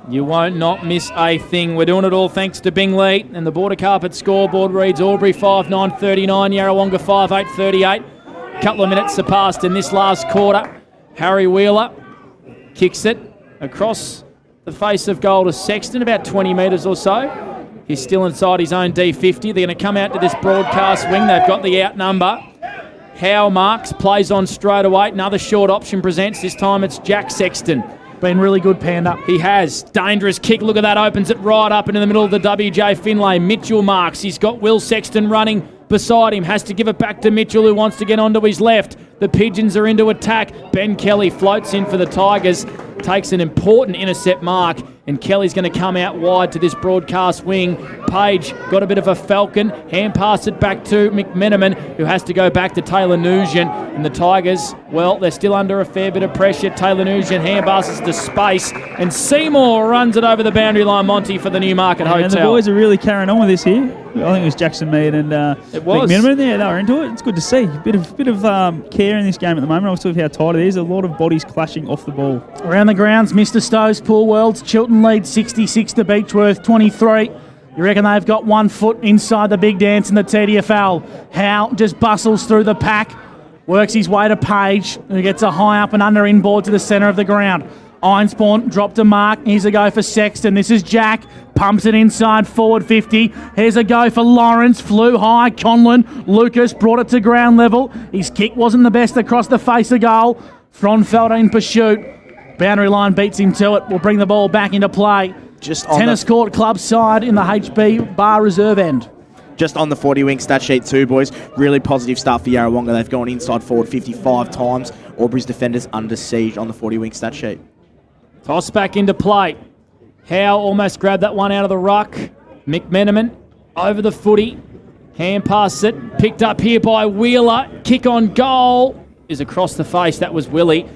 You won't not miss a thing. We're doing it all thanks to Bingley. And the Border Carpet scoreboard reads Albury 5-9-39, Yarrawonga 5-8-38. Couple of minutes surpassed in this last quarter. Harry Wheeler kicks it across the face of goal to Sexton, about 20 metres or so. He's still inside his own D50. They're going to come out to this broadcast wing. They've got the outnumber. Howe marks, plays on straight away. Another short option presents. This time it's Jack Sexton. Been really good, Panda. He has. Dangerous kick. Look at that. Opens it right up into the middle of the WJ Finlay. Mitchell marks. He's got Will Sexton running beside him. Has to give it back to Mitchell, who wants to get onto his left. The Pigeons are into attack. Ben Kelly floats in for the Tigers. Takes an important intercept mark. And Kelly's going to come out wide to this broadcast wing. Page got a bit of a falcon. Hand pass it back to McMenamin, who has to go back to Taylor Nugent. And the Tigers, well, they're still under a fair bit of pressure. Taylor Nugent hand passes to space. And Seymour runs it over the boundary line, Monty, for the Newmarket Hotel. And the boys are really carrying on with this here. I think it was Jackson Mead and McMenamin. Yeah, they were into it. It's good to see. A bit of care in this game at the moment. Obviously, how tight it is. A lot of bodies clashing off the ball. Around the grounds, Mr. Stowe's Pool Worlds. Chilton leads 66 to Beechworth 23. You reckon they've got 1 foot inside the big dance in the TDFL. Howe just bustles through the pack, works his way to Page, who gets a high up and under inboard to the centre of the ground. Einspawn dropped a mark. Here's a go for Sexton. This is Jack. Pumps it inside forward 50. Here's a go for Lawrence. Flew high. Conlon. Lucas brought it to ground level. His kick wasn't the best across the face of goal. Fronfelder in pursuit. Boundary line beats him to it. Will bring the ball back into play. Just on Tennis court club side in the HB bar reserve end. Just on the 40-wing stat sheet too, boys. Really positive start for Yarrawonga. They've gone inside forward 55 times. Albury's defenders under siege on the 40-wing stat sheet. Toss back into play. Howe almost grabbed that one out of the ruck. McMenamin over the footy. Hand pass it. Picked up here by Wheeler. Kick on goal is across the face. That was Willie.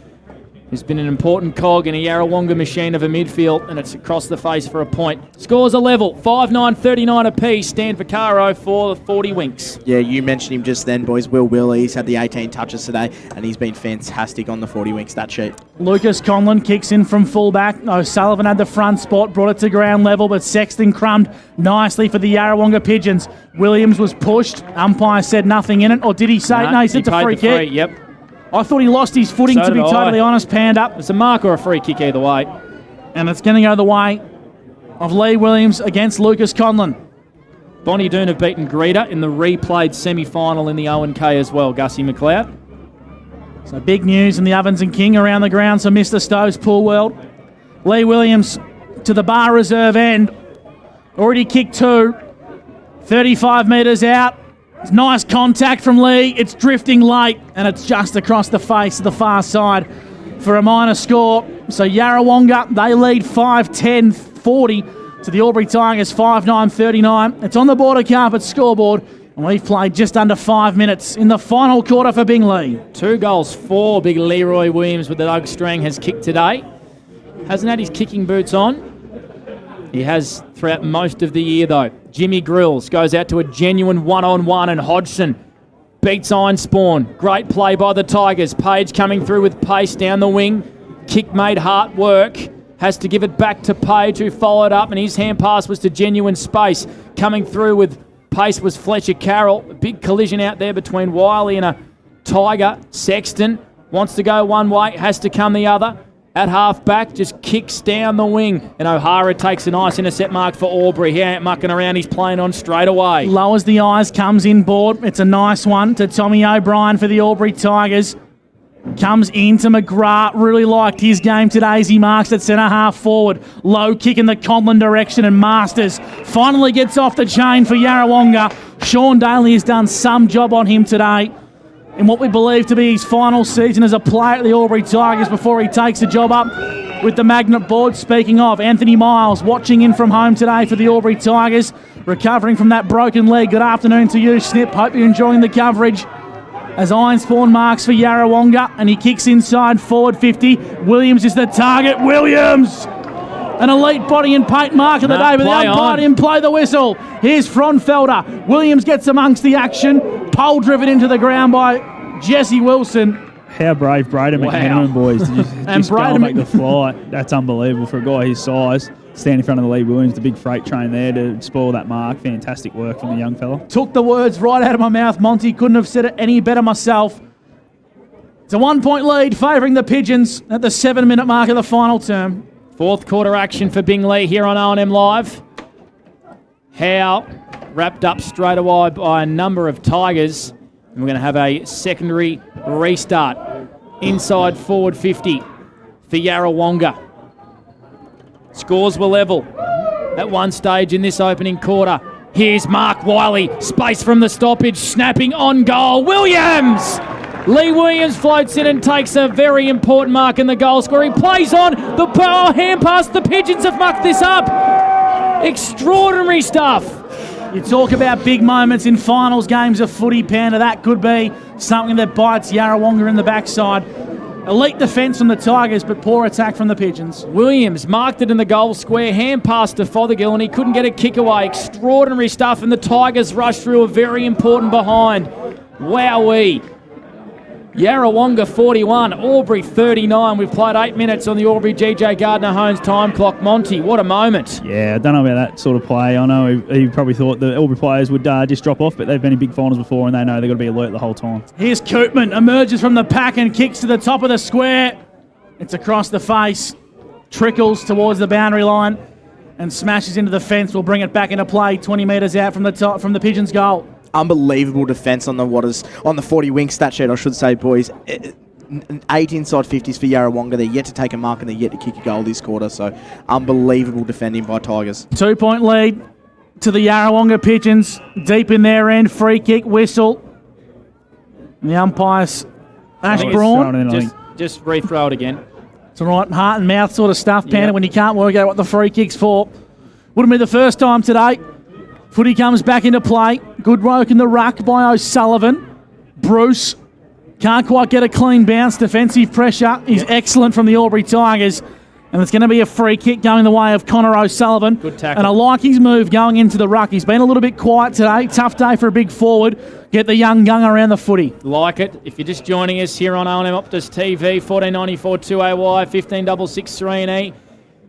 Who's been an important cog in a Yarrawonga machine of a midfield, and it's across the face for a point. Scores a level, 5-9-39 apiece. Stan Vaccaro for the 40 winks. Yeah, you mentioned him just then, boys. Will Willie, he's had the 18 touches today, and he's been fantastic on the 40-wing stat sheet. Lucas Conlon kicks in from fullback. O'Sullivan had the front spot, brought it to ground level, but Sexton crumbed nicely for the Yarrawonga Pigeons. Williams was pushed. Umpire said nothing in it, or did he say? No, he said it's a free kick. Yep. I thought he lost his footing, to be totally honest, Panda. It's a mark or a free kick either way. And it's going to go the way of Lee Williams against Lucas Conlon. Bonnie Doon have beaten Greta in the replayed semi-final in the O&K as well, Gussie McLeod. So big news in the Ovens and King around the ground, so Mr. Stowe's Pool World. Lee Williams to the bar reserve end. Already kicked 2. 35 metres out. It's nice contact from Lee. It's drifting late, and it's just across the face of the far side for a minor score. So Yarrawonga, they lead 5-10-40 to the Albury Tigers 5-9-39. It's on the border carpet scoreboard, and we've played just under 5 minutes in the final quarter for Bingley. 2 goals for big Leroy Williams with the Doug Strang has kicked today. Hasn't had his kicking boots on. He has throughout most of the year, though. Jimmy Grills goes out to a genuine one-on-one, and Hodgson beats Einspawn. Great play by the Tigers. Page coming through with pace down the wing. Kick made Hart work. Has to give it back to Page, who followed up, and his hand pass was to genuine space. Coming through with pace was Fletcher Carroll. A big collision out there between Wiley and a Tiger. Sexton wants to go one way, has to come the other. At half-back, just kicks down the wing. And O'Hara takes a nice intercept mark for Albury. He ain't mucking around, he's playing on straight away. Lowers the eyes, comes inboard. It's a nice one to Tommy O'Brien for the Albury Tigers. Comes into McGrath. Really liked his game today as he marks at centre-half forward. Low kick in the Conlon direction, and Masters finally gets off the chain for Yarrawonga. Sean Daly has done some job on him today in what we believe to be his final season as a player at the Albury Tigers before he takes the job up with the Magnet Board. Speaking of, Anthony Miles watching in from home today for the Albury Tigers, recovering from that broken leg. Good afternoon to you, Snip. Hope you're enjoying the coverage as Einspawn marks for Yarrawonga, and he kicks inside forward 50. Williams is the target. Williams! An elite body and paint mark of the day, but the umpire didn't play the whistle. Here's Fronfelder. Williams gets amongst the action. Pole driven into the ground by Jesse Wilson. How brave Braden McMenamin, boys. To just go and make the flight. That's unbelievable for a guy his size. Stand in front of the Lee Williams, the big freight train there to spoil that mark. Fantastic work from the young fella. Took the words right out of my mouth, Monty. Couldn't have said it any better myself. It's a 1-point lead favouring the Pigeons at the 7-minute mark of the final term. Fourth quarter action for Bingley here on O&M Live. Howe wrapped up straight away by a number of Tigers. And we're going to have a secondary restart. Inside forward 50 for Yarrawonga. Scores were level at one stage in this opening quarter. Here's Mark Wiley, space from the stoppage, snapping on goal. Williams! Lee Williams floats in and takes a very important mark in the goal score. He plays on, the power hand pass, the Pigeons have mucked this up. Extraordinary stuff. You talk about big moments in finals games of footy, Panda. That could be something that bites Yarrawonga in the backside. Elite defence from the Tigers, but poor attack from the Pigeons. Williams marked it in the goal square, hand pass to Fothergill, and he couldn't get a kick away. Extraordinary stuff, and the Tigers rushed through a very important behind. Wowee. Yarrawonga 41, Albury 39. We've played 8 minutes on the Albury GJ Gardner-Holmes time clock. Monty, what a moment. Yeah, I don't know about that sort of play. I know he probably thought the Albury players would just drop off, but they've been in big finals before and they know they've got to be alert the whole time. Here's Koopman, emerges from the pack and kicks to the top of the square. It's across the face, trickles towards the boundary line and smashes into the fence. We'll bring it back into play 20 metres out from the Pigeons' goal. Unbelievable defence on the 40 wing stat sheet, I should say, boys. 8 inside 50s for Yarrawonga. They're yet to take a mark and they're yet to kick a goal this quarter. So unbelievable defending by Tigers. 2-point lead to the Yarrawonga Pigeons. Deep in their end, free kick, whistle. And the umpires, Ash Braun. Just rethrow it again. It's all right, heart and mouth sort of stuff, Panda, when you can't work out what the free kick's for. Wouldn't be the first time today. Footy comes back into play. Good work in the ruck by O'Sullivan. Bruce can't quite get a clean bounce. Defensive pressure is excellent from the Albury Tigers. And it's going to be a free kick going the way of Connor O'Sullivan. Good tackle. And I like his move going into the ruck. He's been a little bit quiet today. Tough day for a big forward. Get the young gung around the footy. Like it. If you're just joining us here on O&M Optus TV, 1494 2AY, 1566 3E.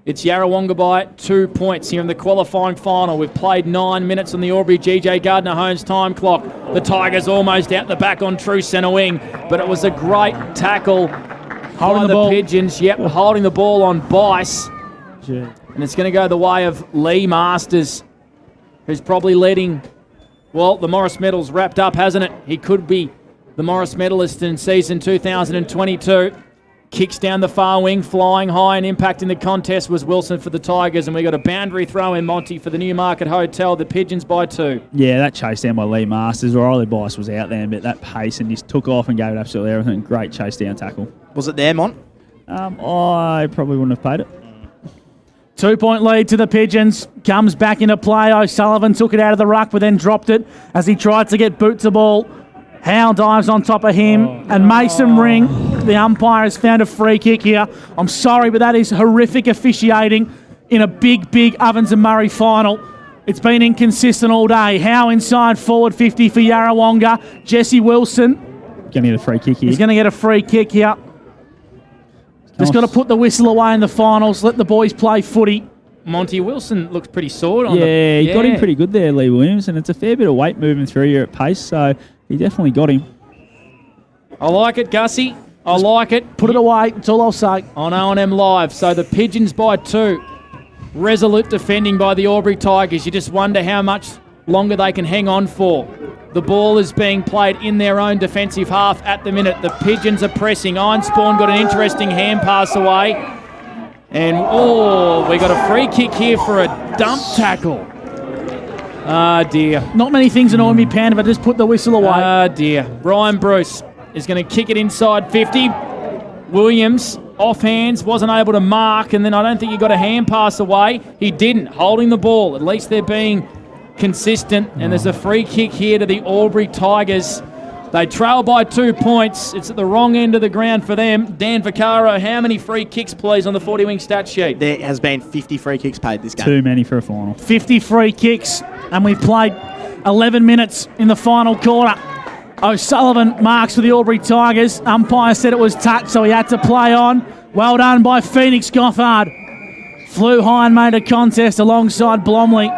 It's Yarrawonga by 2 points here in the qualifying final. We've played 9 minutes on the Albury GJ Gardner-Holmes time clock. The Tigers almost out the back on true centre wing, but it was a great tackle holding by the Pigeons. Yep, holding the ball on Bice. And it's going to go the way of Lee Masters, who's probably leading, well, the Morris medal's wrapped up, hasn't it? He could be the Morris medalist in season 2022. Kicks down the far wing, flying high and impacting the contest was Wilson for the Tigers, and we got a boundary throw in, Monty, for the Newmarket Hotel. The Pigeons by 2. Yeah, that chase down by Lee Masters. Riley Bice was out there, but that pace and just took off and gave it absolutely everything. Great chase down tackle. Was it there, Mont? I probably wouldn't have paid it. 2-point lead to the Pigeons. Comes back into play. O'Sullivan took it out of the ruck, but then dropped it as he tried to get boot to ball. Howe dives on top of him, and Mason Ring, the umpire, has found a free kick here. I'm sorry, but that is horrific officiating in a big Ovens and Murray final. It's been inconsistent all day. Howe inside forward 50 for Yarrawonga. Jesse Wilson. Going to get a free kick here. He's going to get a free kick here. Just got to put the whistle away in the finals. Let the boys play footy. Monty Wilson looks pretty sore. He got him pretty good there, Lee Williams, and it's a fair bit of weight moving through here at pace, so he definitely got him. I like it, Gussie. I like it. Put it away. That's all I'll say. On O&M Live. So the Pigeons by 2. Resolute defending by the Albury Tigers. You just wonder how much longer they can hang on for. The ball is being played in their own defensive half at the minute. The Pigeons are pressing. Ironspawn got an interesting hand pass away. And, we got a free kick here for a dump tackle. Ah, dear. Not many things annoy me, Panda, but just put the whistle away. Ah, dear. Ryan Bruce is going to kick it inside 50. Williams, off hands, wasn't able to mark, and then I don't think he got a hand pass away. He didn't, holding the ball. At least they're being consistent, and there's a free kick here to the Albury Tigers. They trail by 2 points. It's at the wrong end of the ground for them. Dan Vaccaro, how many free kicks, please, on the 40-wing stat sheet? There has been 50 free kicks paid this game. Too many for a final. 50 free kicks, and we've played 11 minutes in the final quarter. O'Sullivan marks for the Albury Tigers. Umpire said it was touch, so he had to play on. Well done by Phoenix Gothard. Flew high and made a contest alongside Blomley.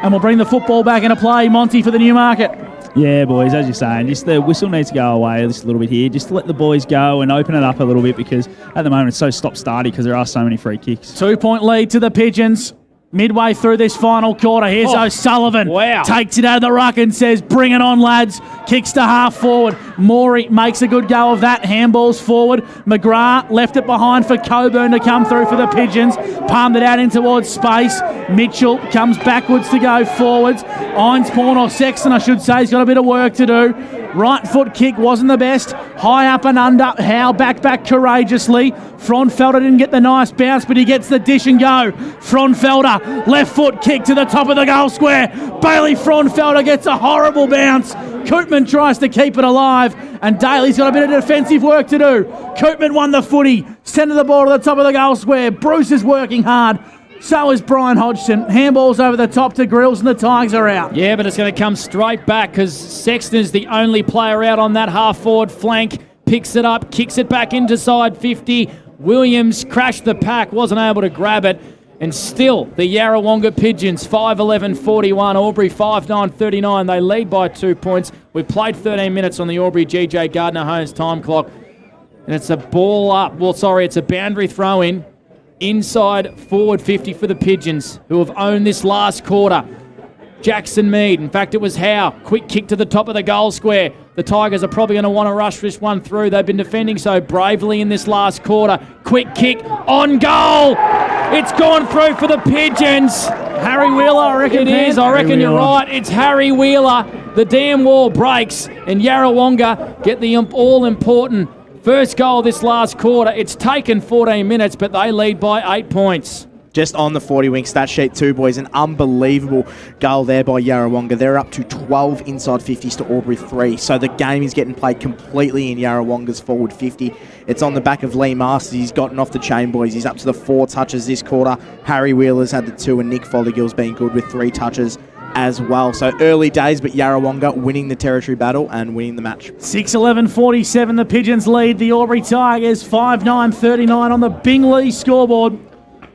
And we'll bring the football back into play, Monty, for the Newmarket. Yeah, boys, as you're saying, just the whistle needs to go away just a little bit here. Just let the boys go and open it up a little bit because at the moment it's so stop-starty because there are so many free kicks. 2-point lead to the Pigeons. Midway through this final quarter, here's O'Sullivan. Wow. Takes it out of the ruck and says, bring it on, lads. Kicks to half forward. Morey makes a good go of that. Handballs forward. McGrath left it behind for Coburn to come through for the Pigeons. Palmed it out in towards space. Mitchell comes backwards to go forwards. Einspawn, or Sexton I should say, has got a bit of work to do. Right foot kick wasn't the best. High up and under. Howe back courageously. Fronfelder didn't get the nice bounce, but he gets the dish and go. Fronfelder, left foot kick to the top of the goal square. Bailey Fronfelder gets a horrible bounce. Koopman tries to keep it alive, and Daly's got a bit of defensive work to do. Koopman won the footy. Centre the ball to the top of the goal square. Bruce is working hard. So is Brian Hodgson. Handballs over the top to Grills, and the Tigers are out. Yeah, but it's going to come straight back because Sexton's the only player out on that half-forward flank. Picks it up, kicks it back into side 50. Williams crashed the pack, wasn't able to grab it. And still, the Yarrawonga Pigeons, 5-11-41. Albury, 5-9-39. They lead by 2 points. We've played 13 minutes on the Albury GJ Gardner-Holmes time clock. And it's a ball up. It's a boundary throw-in. Inside forward 50 for the Pigeons, who have owned this last quarter. Jackson Mead, in fact it was Howe, quick kick to the top of the goal square. The Tigers are probably going to want to rush this one through. They've been defending so bravely in this last quarter. Quick kick on goal. It's gone through for the Pigeons. Harry Wheeler, I reckon. It is, I reckon you're right. It's Harry Wheeler. The damn wall breaks, and Yarrawonga get the all-important first goal this last quarter. It's taken 14 minutes, but they lead by 8 points. Just on the 40-wing stat sheet too, boys. An unbelievable goal there by Yarrawonga. They're up to 12 inside 50s to Albury 3. So the game is getting played completely in Yarrawonga's forward 50. It's on the back of Lee Masters. He's gotten off the chain, boys. He's up to the 4 touches this quarter. Harry Wheeler's had the 2, and Nick Fothergill's been good with 3 touches as well. So early days, but Yarrawonga winning the territory battle and winning the match. 6-11-47, the Pigeons lead the Albury Tigers. 5-9-39 on the Bingley scoreboard.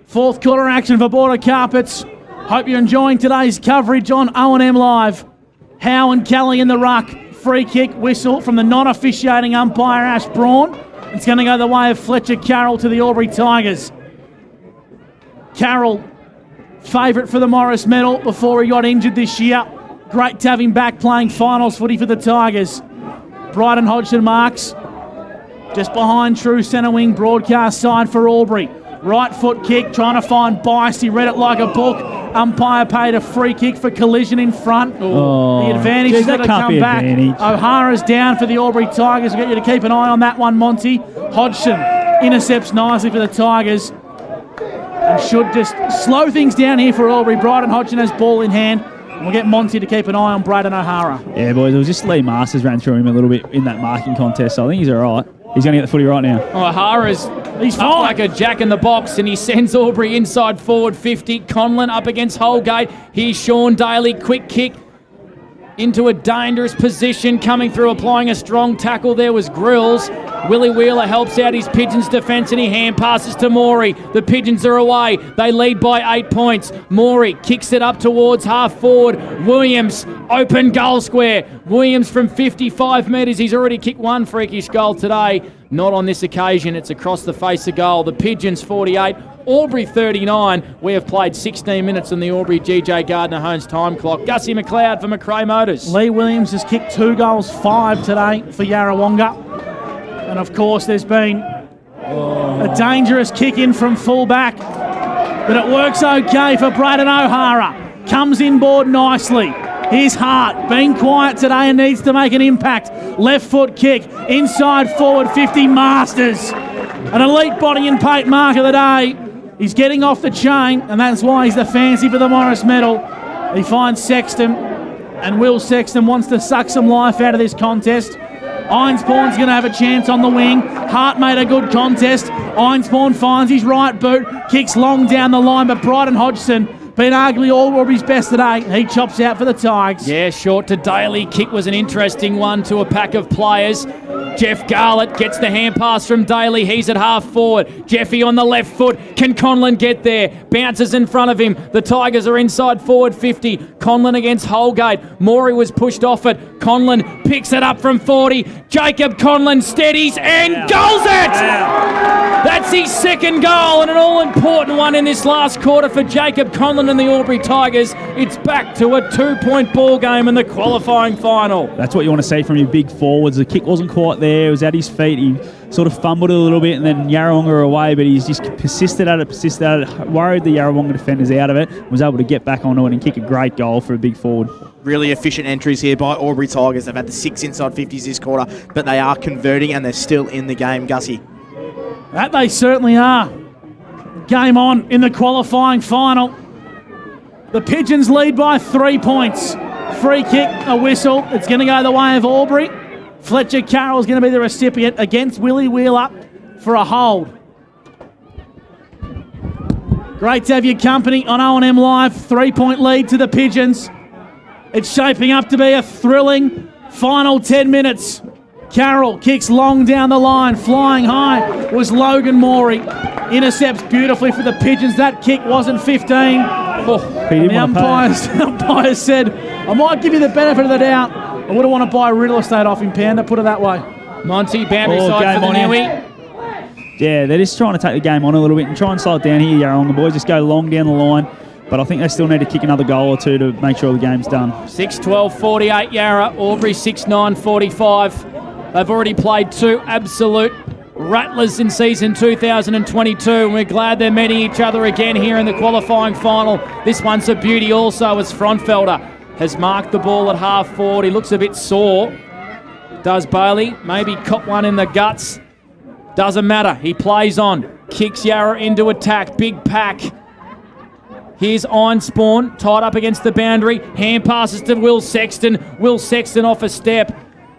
Fourth quarter action for Border Carpets. Hope you're enjoying today's coverage on O&M Live. Howe and Kelly in the ruck. Free kick whistle from the non-officiating umpire Ash Braun. It's going to go the way of Fletcher Carroll to the Albury Tigers. Carroll, favourite for the Morris medal before he got injured this year. Great to have him back playing finals footy for the Tigers. Bryden Hodgson marks. Just behind true centre wing broadcast side for Albury. Right foot kick, trying to find Bice. He read it like a book. Umpire paid a free kick for collision in front. The advantage is going to come back. O'Hara's down for the Albury Tigers. We'll get you to keep an eye on that one, Monty. Hodgson intercepts nicely for the Tigers. And should just slow things down here for Albury. Bryden Hodgson has ball in hand. And we'll get Monty to keep an eye on Braden O'Hara. Yeah, boys, it was just Lee Masters ran through him a little bit in that marking contest, so I think he's all right. He's going to get the footy right now. O'Hara's He's up like a jack in the box, and he sends Albury inside forward 50. Conlon up against Holgate. Here's Sean Daly, quick kick into a dangerous position, coming through, applying a strong tackle. There was Grills. Willie Wheeler helps out his Pigeons defence, and he hand passes to Morey. The Pigeons are away. They lead by 8 points. Morey kicks it up towards half forward. Williams, open goal square. Williams from 55 metres. He's already kicked one freakish goal today. Not on this occasion. It's across the face of goal. The Pigeons 48, Albury 39. We have played 16 minutes on the Albury GJ Gardner-Holmes time clock. Gussie McLeod for McRae Motors. Lee Williams has kicked 2 goals, 5 today for Yarrawonga. And of course there's been a dangerous kick in from full-back. But it works okay for Braden O'Hara. Comes inboard nicely. Here's Hart, being quiet today and needs to make an impact. Left foot kick, inside forward 50, Masters. An elite body and pate mark of the day. He's getting off the chain, and that's why he's the fancy for the Morris medal. He finds Sexton, and Will Sexton wants to suck some life out of this contest. Einspawn's going to have a chance on the wing. Hart made a good contest. Einspawn finds his right boot, kicks long down the line, but Bryden Hodgson, been arguably all Albury's best today. He chops out for the Tigers. Yeah, short to Daly. Kick was an interesting one to a pack of players. Jeff Garlett gets the hand pass from Daly. He's at half forward. Jeffy on the left foot. Can Conlon get there? Bounces in front of him. The Tigers are inside forward 50. Conlon against Holgate. Morey was pushed off it. Conlon picks it up from 40. Jacob Conlon steadies and goals it! That's his second goal, and an all-important one in this last quarter for Jacob Conlon. Conlon and the Albury Tigers. It's back to a 2-point ball game in the qualifying final. That's what you want to see from your big forwards. The kick wasn't quite there. It was at his feet. He sort of fumbled it a little bit, and then Yarrawonga were away, but he's just persisted at it, worried the Yarrawonga defenders out of it, was able to get back onto it and kick a great goal for a big forward. Really efficient entries here by Albury Tigers. They've had the 6 inside 50s this quarter, but they are converting and they're still in the game, Gussie. That they certainly are. Game on in the qualifying final. The Pigeons lead by 3 points. Free kick, a whistle. It's going to go the way of Albury. Fletcher Carroll is going to be the recipient against Willie Wheeler for a hold. Great to have your company on O&M Live. 3-point lead to the Pigeons. It's shaping up to be a thrilling final 10 minutes. Carroll kicks long down the line. Flying high was Logan Morey. Intercepts beautifully for the Pigeons. That kick wasn't 15. The umpires said, I might give you the benefit of the doubt. I wouldn't want to buy real estate off him, Panda, put it that way. Monty, boundary side for the Newey. Yeah, they're just trying to take the game on a little bit and try and slow it down here, Yarrawonga boys. Just go long down the line. But I think they still need to kick another goal or two to make sure the game's done. 6-12-48 Yarra. Albury 6-9-45. They've already played 2 absolute rattlers in season 2022, and we're glad they're meeting each other again here in the qualifying final. This one's a beauty also, as Frontfelder has marked the ball at half forward. He looks a bit sore. Does Bailey? Maybe cop one in the guts. Doesn't matter. He plays on. Kicks Yarra into attack. Big pack. Here's Einspawn, tied up against the boundary. Hand passes to Will Sexton. Will Sexton off a step.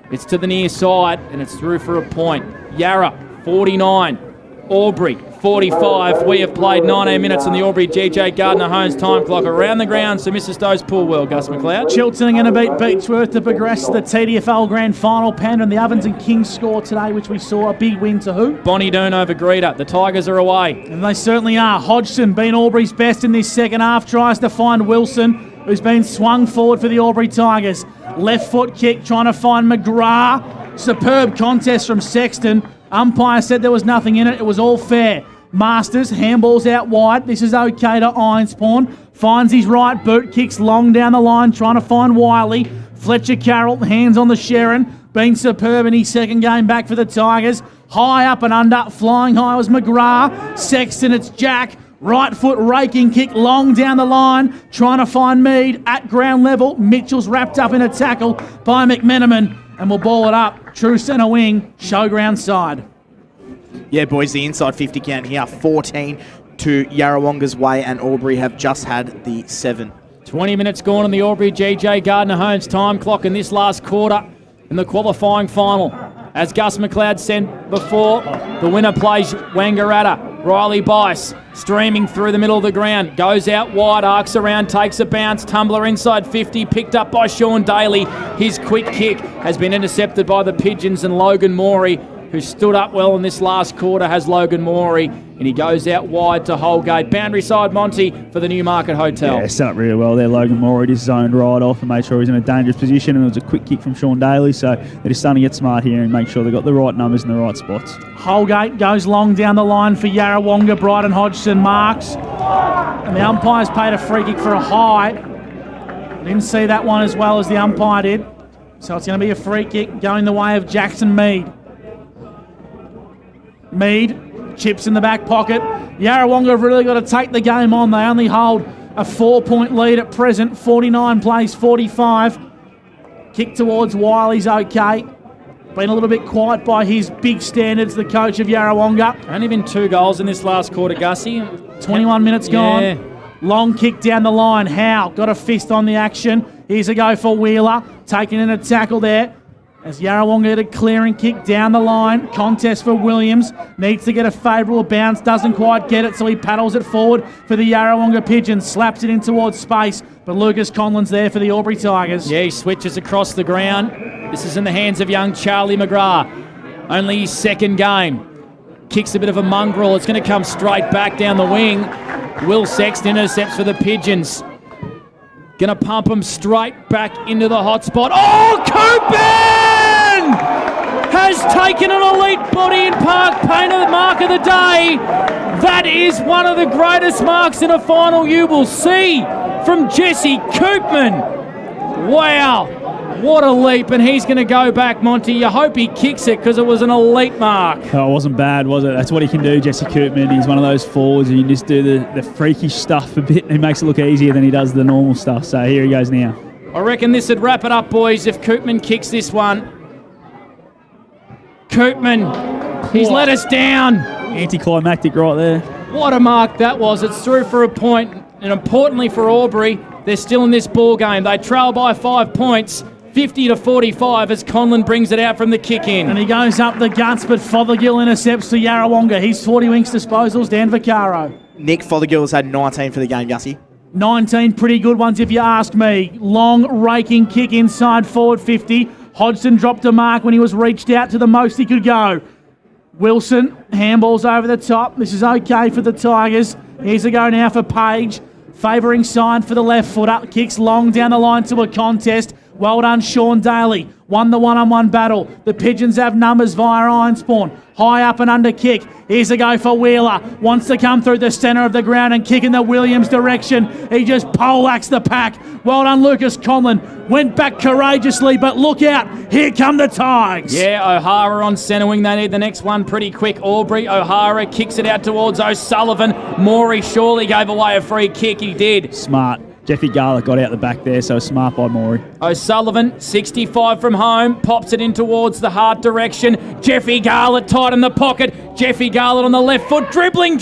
It's to the near side, and it's through for a point. Yarra, 49. Albury, 45. We have played 19 minutes on the Albury GJ Gardner Holmes time clock. Around the ground, so Mr. Stowe's pool well, Gus McLeod. Chilton are going to beat Beechworth to progress to the TDFL Grand Final. Panda and the Ovens and Kings score today, which we saw. A big win to who? Bonnie Doon over Greeter. The Tigers are away. And they certainly are. Hodgson, been Albury's best in this second half, tries to find Wilson, who's been swung forward for the Albury Tigers. Left foot kick, trying to find McGrath. Superb contest from Sexton. Umpire said there was nothing in it. It was all fair. Masters, handballs out wide. This is okay to Einspawn. Finds his right boot, kicks long down the line, trying to find Wiley. Fletcher Carroll, hands on the Sharon. Been superb in his second game back for the Tigers. High up and under. Flying high was McGrath. Sexton, it's Jack. Right foot raking kick long down the line. Trying to find Mead at ground level. Mitchell's wrapped up in a tackle by McMenamin. And we'll ball it up. True centre wing, showground side. Yeah, boys, the inside 50 count here. 14 to Yarrawonga's way, and Albury have just had the 7. 20 minutes gone on the Albury GJ Gardner Holmes time clock in this last quarter in the qualifying final. As Gus McLeod said before, the winner plays Wangaratta. Riley Bice streaming through the middle of the ground. Goes out wide, arcs around, takes a bounce. Tumbler inside 50, picked up by Sean Daly. His quick kick has been intercepted by the Pigeons, and Logan Morey, who stood up well in this last quarter, has Logan Morey, and he goes out wide to Holgate. Boundary side, Monty, for the Newmarket Hotel. Yeah, set up really well there. Logan Morey just zoned right off and made sure he's in a dangerous position, and it was a quick kick from Sean Daly, so they're just starting to get smart here and make sure they've got the right numbers in the right spots. Holgate goes long down the line for Yarrawonga. Bryden Hodgson marks, and the umpire's paid a free kick for a high. Didn't see that one as well as the umpire did, so it's going to be a free kick going the way of Jackson Mead. Mead chips in the back pocket. Yarrawonga have really got to take the game on. They only hold a 4-point lead at present. 49 plays 45. Kick towards Wiley's okay. Been a little bit quiet by his big standards, the coach of Yarrawonga. Only been 2 goals in this last quarter, Gussie. 21 minutes gone. Yeah. Long kick down the line. Howe got a fist on the action. Here's a go for Wheeler. Taking in a tackle there. As Yarrawonga get a clearing kick down the line. Contest for Williams. Needs to get a favourable bounce. Doesn't quite get it, so he paddles it forward for the Yarrawonga Pigeons. Slaps it in towards space. But Lucas Conlon's there for the Albury Tigers. Yeah, he switches across the ground. This is in the hands of young Charlie McGrath. Only his second game. Kicks a bit of a mongrel. It's going to come straight back down the wing. Will Sexton intercepts for the Pigeons. Going to pump him straight back into the hot spot. Oh, Coupin has taken an elite body in Park Painter, the mark of the day. That is one of the greatest marks in a final you will see from Jesse Koopman. Wow. What a leap, and he's going to go back, Monty. You hope he kicks it because it was an elite mark. Oh, it wasn't bad, was it? That's what he can do, Jesse Koopman. He's one of those forwards who can just do the freakish stuff a bit, and he makes it look easier than he does the normal stuff. So here he goes now. I reckon this would wrap it up, boys, if Koopman kicks this one. Koopman, he's let us down. Anticlimactic right there. What a mark that was. It's through for a point, and importantly for Albury, they're still in this ball game. They trail by 5 points. 50-45 as Conlon brings it out from the kick in. And he goes up the guts, but Fothergill intercepts to Yarrawonga. He's 40 winks disposals, Dan Vaccaro. Nick Fothergill has had 19 for the game, Gussie. 19 pretty good ones if you ask me. Long raking kick inside forward 50. Hodgson dropped a mark when he was reached out to the most he could go. Wilson, handballs over the top. This is okay for the Tigers. Here's a go now for Page. Favouring sign for the left footer. Kicks long down the line to a contest. Well done, Sean Daly. Won the one-on-one battle. The Pigeons have numbers via Ironspawn. High up and under kick. Here's a go for Wheeler. Wants to come through the centre of the ground and kick in the Williams direction. He just poleaxed the pack. Well done, Lucas Conlon. Went back courageously, but look out. Here come the Tigers. Yeah, O'Hara on centre wing. They need the next one pretty quick. Aubrey, O'Hara kicks it out towards O'Sullivan. Maury surely gave away a free kick. He did. Smart. Jeffy Garlick got out the back there, so smart by Maury. O'Sullivan, 65 from home, pops it in towards the Hart direction. Jeffy Garlick tight in the pocket. Jeffy Garlick on the left foot, dribbling.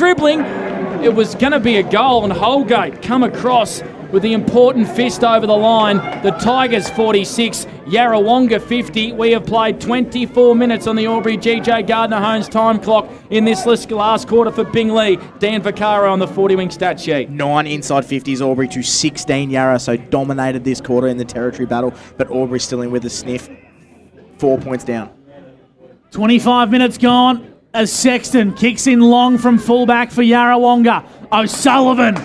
It was going to be a goal, and Holgate come across with the important fist over the line. The Tigers 46, Yarrawonga 50. We have played 24 minutes on the Albury GJ Gardner Holmes time clock in this last quarter for Bingley. Dan Vaccaro on the 40-wing stat sheet. 9 inside 50s Albury to 16 Yarra, so dominated this quarter in the territory battle, but Albury still in with a sniff. 4 points down. 25 minutes gone as Sexton kicks in long from fullback for Yarrawonga. O'Sullivan.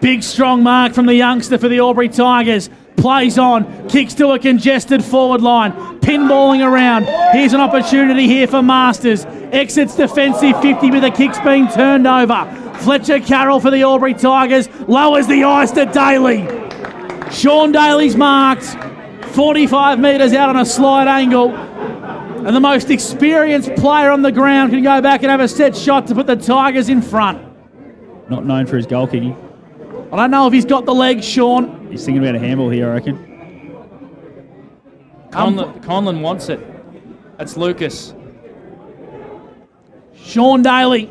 Big strong mark from the youngster for the Albury Tigers. Plays on, kicks to a congested forward line. Pinballing around. Here's an opportunity here for Masters. Exits defensive 50 with the kicks being turned over. Fletcher Carroll for the Albury Tigers. Lowers the ice to Daly. Sean Daly's marked. 45 metres out on a slide angle. And the most experienced player on the ground can go back and have a set shot to put the Tigers in front. Not known for his goal kicking. I don't know if he's got the legs, Sean. He's thinking about a handball here, I reckon. Conlon wants it. That's Lucas. Sean Daly.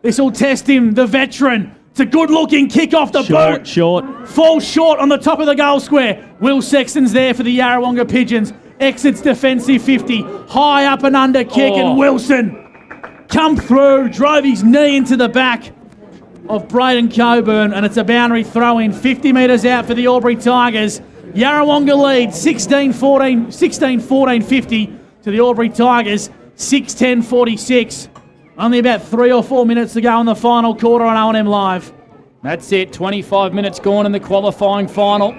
This will test him, the veteran. It's a good-looking kick off the boot. Short. Falls short on the top of the goal square. Will Sexton's there for the Yarrawonga Pigeons. Exits defensive 50. High up and under kick, and Wilson come through. Drove his knee into the back of Braden Coburn, and it's a boundary throw-in. 50 metres out for the Albury Tigers. Yarrawonga lead 16-14, 50 to the Albury Tigers. 6-10-46. Only about 3 or 4 minutes to go in the final quarter on O&M Live. That's it. 25 minutes gone in the qualifying final.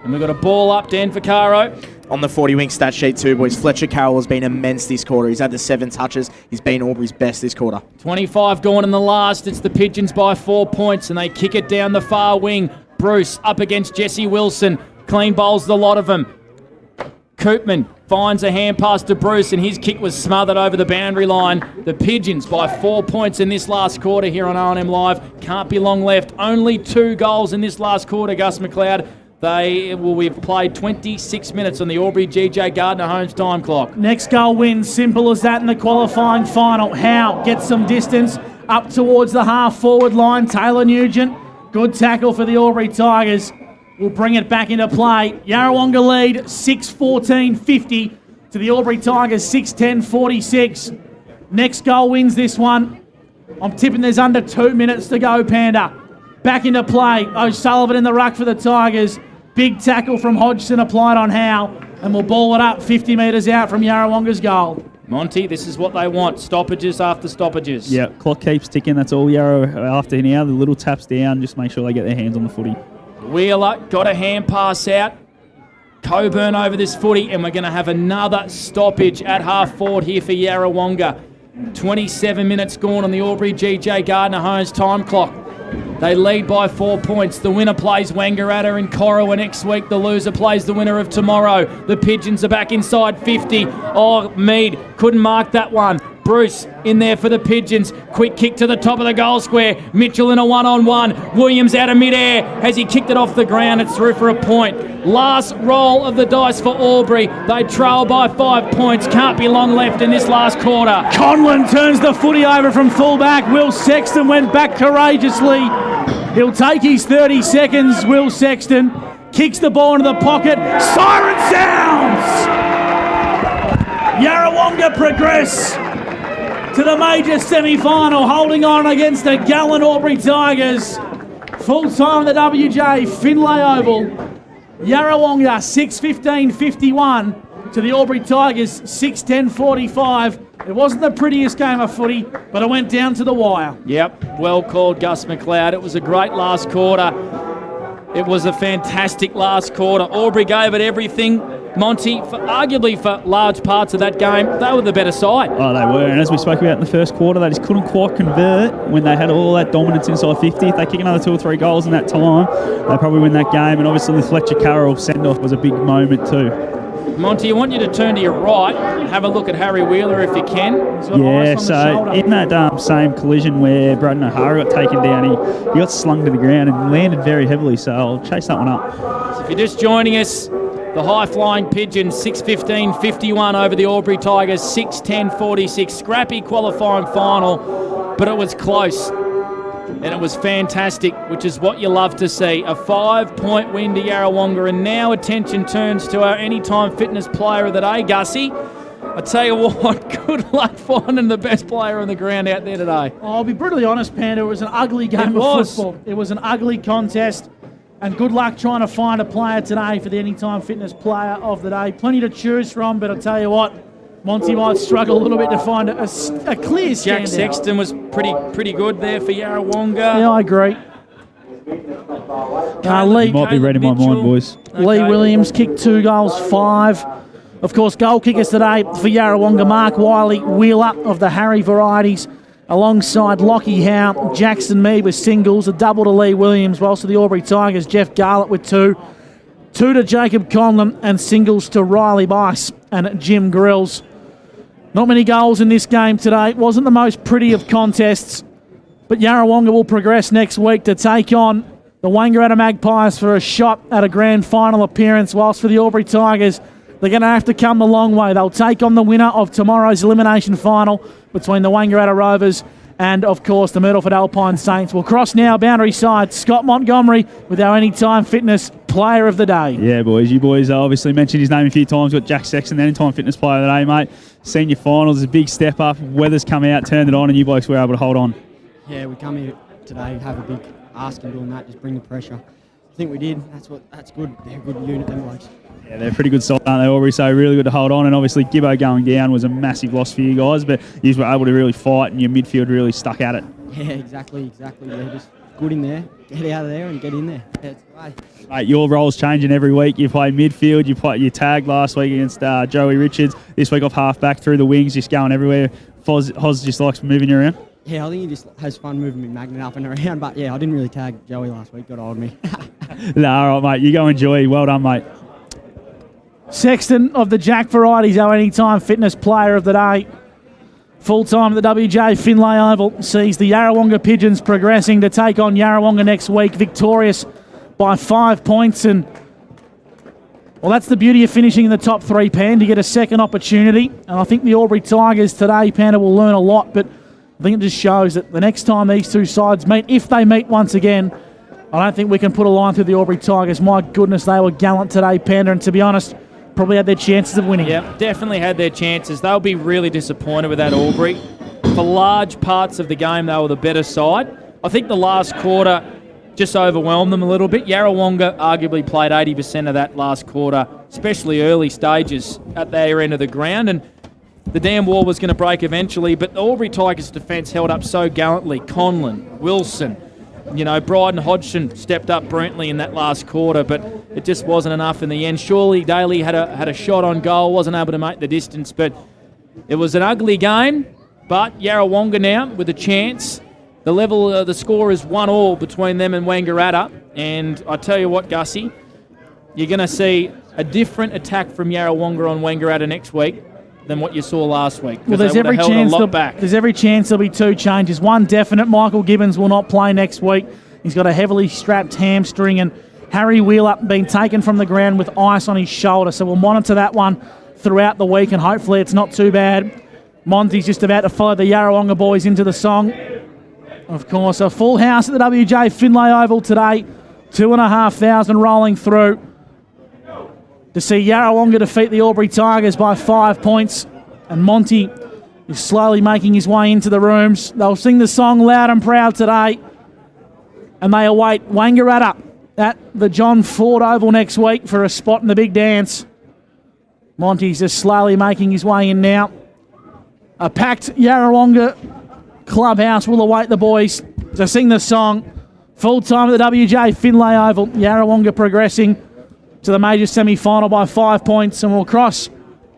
And we've got a ball up, Dan Vaccaro. On the 40-wing stat sheet too, boys, Fletcher Carroll has been immense this quarter. He's had the 7 touches. He's been Albury's best this quarter. 25 gone in the last. It's the Pigeons by 4 points, and they kick it down the far wing. Bruce up against Jesse Wilson. Clean bowls the lot of them. Koopman finds a hand pass to Bruce, and his kick was smothered over the boundary line. The Pigeons by 4 points in this last quarter here on O&M Live. Can't be long left. Only 2 goals in this last quarter, Gus McLeod. We've played 26 minutes on the Albury GJ Gardner Holmes time clock. Next goal wins, simple as that in the qualifying final. Howe gets some distance up towards the half-forward line. Taylor Nugent, good tackle for the Albury Tigers. Will bring it back into play. Yarrawonga lead 6-14-50 to the Albury Tigers 6-10-46. Next goal wins this one. I'm tipping there's under 2 minutes to go, Panda. Back into play. O'Sullivan in the ruck for the Tigers. Big tackle from Hodgson applied on Howe, and we'll ball it up 50 metres out from Yarrawonga's goal. Monty, this is what they want. Stoppages after stoppages. Yeah, clock keeps ticking. That's all Yarrow after now. The little taps down, just make sure they get their hands on the footy. Wheeler got a hand pass out. Coburn over this footy, and we're going to have another stoppage at half forward here for Yarrawonga. 27 minutes gone on the Albury GJ Gardner Homes time clock. They lead by 4 points. The winner plays Wangaratta in Corowa next week. The loser plays the winner of tomorrow. The Pigeons are back inside 50. Oh, Mead couldn't mark that one. Bruce in there for the Pigeons. Quick kick to the top of the goal square. Mitchell in a one-on-one. Williams out of midair. As he kicked it off the ground, it's through for a point. Last roll of the dice for Albury. They trail by 5 points. Can't be long left in this last quarter. Conlon turns the footy over from fullback. Will Sexton went back courageously. He'll take his 30 seconds. Will Sexton kicks the ball into the pocket. Siren sounds! Yarrawonga progress to the major semi-final, holding on against the gallant Albury Tigers. Full time the WJ, Finlay Oval. Yarrawonga 6:15.51 to the Albury Tigers 6:10.45. It wasn't the prettiest game of footy, but it went down to the wire. Yep, well called, Gus McLeod. It was a great last quarter. It was a fantastic last quarter. Albury gave it everything. Monty, arguably for large parts of that game, they were the better side. Oh, they were. And as we spoke about in the first quarter, they just couldn't quite convert when they had all that dominance inside 50. If they kick another 2 or 3 goals in that time, they probably win that game. And obviously the Fletcher Carroll send-off was a big moment too. Monty, I want you to turn to your right, have a look at Harry Wheeler if you can. Yeah, so in that same collision where Braden O'Hara got taken down, he got slung to the ground and landed very heavily, so I'll chase that one up. So if you're just joining us, the high-flying Pigeons, 6:15.51 over the Albury Tigers, 6:10.46. Scrappy qualifying final, but it was close. And it was fantastic, which is what you love to see. A 5-point win to Yarrawonga, and now attention turns to our Anytime Fitness Player of the Day, Gussie. I tell you what, good luck finding the best player on the ground out there today. I'll be brutally honest, Panda, it was an ugly game of football. It was an ugly contest, and good luck trying to find a player today for the Anytime Fitness Player of the Day. Plenty to choose from, but I'll tell you what, Monty might struggle a little bit to find a clear standout. Jack Sexton was pretty good there for Yarrawonga. Yeah, I agree. Lee might be reading my mind, boys. Lee Williams kicked 2 goals, 5. Of course, goal kickers today for Yarrawonga, Mark Wiley, Wheeler of the Harry varieties, alongside Lockie Howe, Jackson Mead with singles, a double to Lee Williams, whilst to the Albury Tigers, Jeff Garlett with 2. 2 to Jacob Conlon, and singles to Riley Bice and Jim Grills. Not many goals in this game today. It wasn't the most pretty of contests, but Yarrawonga will progress next week to take on the Wangaratta Magpies for a shot at a grand final appearance, whilst for the Albury Tigers, they're going to have to come the long way. They'll take on the winner of tomorrow's elimination final between the Wangaratta Rovers and, of course, the Myrtleford Alpine Saints. We'll cross now boundary side. Scott Montgomery with our Anytime Fitness Player of the Day. Yeah, boys. You boys obviously mentioned his name a few times. Got Jack Sexton, the Anytime Fitness Player of the Day, mate. Senior finals is a big step up. Weather's come out, turned it on, and you blokes were able to hold on. Yeah, we come here today, have a big ask in doing that, just bring the pressure. I think we did. That's good. They're a good unit, them blokes. Yeah, they're a pretty good side, aren't they, Aubrey? So really good to hold on. And obviously Gibbo going down was a massive loss for you guys, but you were able to really fight and your midfield really stuck at it. Yeah, exactly. They're just good in there. Get out of there and get in there. Yeah, it's great. Mate, your role's changing every week. You play midfield. You tagged last week against Joey Richards. This week off half-back through the wings, just going everywhere. Hoz just likes moving you around. Yeah, I think he just has fun moving me magnet up and around. But yeah, I didn't really tag Joey last week. Got hold me. All right, mate. You go enjoy. Well done, mate. Sexton of the Jack varieties, our Anytime Fitness Player of the Day. Full-time at the WJ Finlay Oval sees the Yarrawonga Pigeons progressing to take on Yarrawonga next week, victorious by 5 points. And, well, that's the beauty of finishing in the top 3, Pan, to get a second opportunity. And I think the Albury Tigers today, Panda, will learn a lot, but I think it just shows that the next time these two sides meet, if they meet once again, I don't think we can put a line through the Albury Tigers. My goodness, they were gallant today, Panda, and to be honest, probably had their chances of winning. Yeah, definitely had their chances. They'll be really disappointed with that Albury. For large parts of the game, they were the better side. I think the last quarter just overwhelmed them a little bit. Yarrawonga arguably played 80% of that last quarter, especially early stages at their end of the ground, and the damn wall was going to break eventually, but the Albury Tigers' defence held up so gallantly. Conlon, Wilson, Bryden Hodgson stepped up brilliantly in that last quarter, but it just wasn't enough in the end. Surely Daly had a shot on goal, wasn't able to make the distance, but it was an ugly game. But Yarrawonga now with a chance. The score is 1-1 between them and Wangaratta. And I tell you what, Gussie, you're going to see a different attack from Yarrawonga on Wangaratta next week than what you saw last week. Well, there's every chance there'll be two changes. One definite, Michael Gibbons will not play next week. He's got a heavily strapped hamstring, and Harry Wheeler being taken from the ground with ice on his shoulder. So we'll monitor that one throughout the week, and hopefully it's not too bad. Monty's just about to follow the Yarrawonga boys into the song. Of course, a full house at the WJ Finlay Oval today. 2,500 rolling through to see Yarrawonga defeat the Albury Tigers by 5 points. And Monty is slowly making his way into the rooms. They'll sing the song loud and proud today. And they await Wangaratta at the John Ford Oval next week for a spot in the big dance. Monty's just slowly making his way in now. A packed Yarrawonga clubhouse will await the boys to sing the song. Full time at the WJ Finlay Oval. Yarrawonga progressing to the major semi-final by 5 points, and we'll cross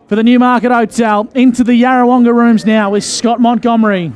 for the Newmarket Hotel into the Yarrawonga rooms now with Scott Montgomery.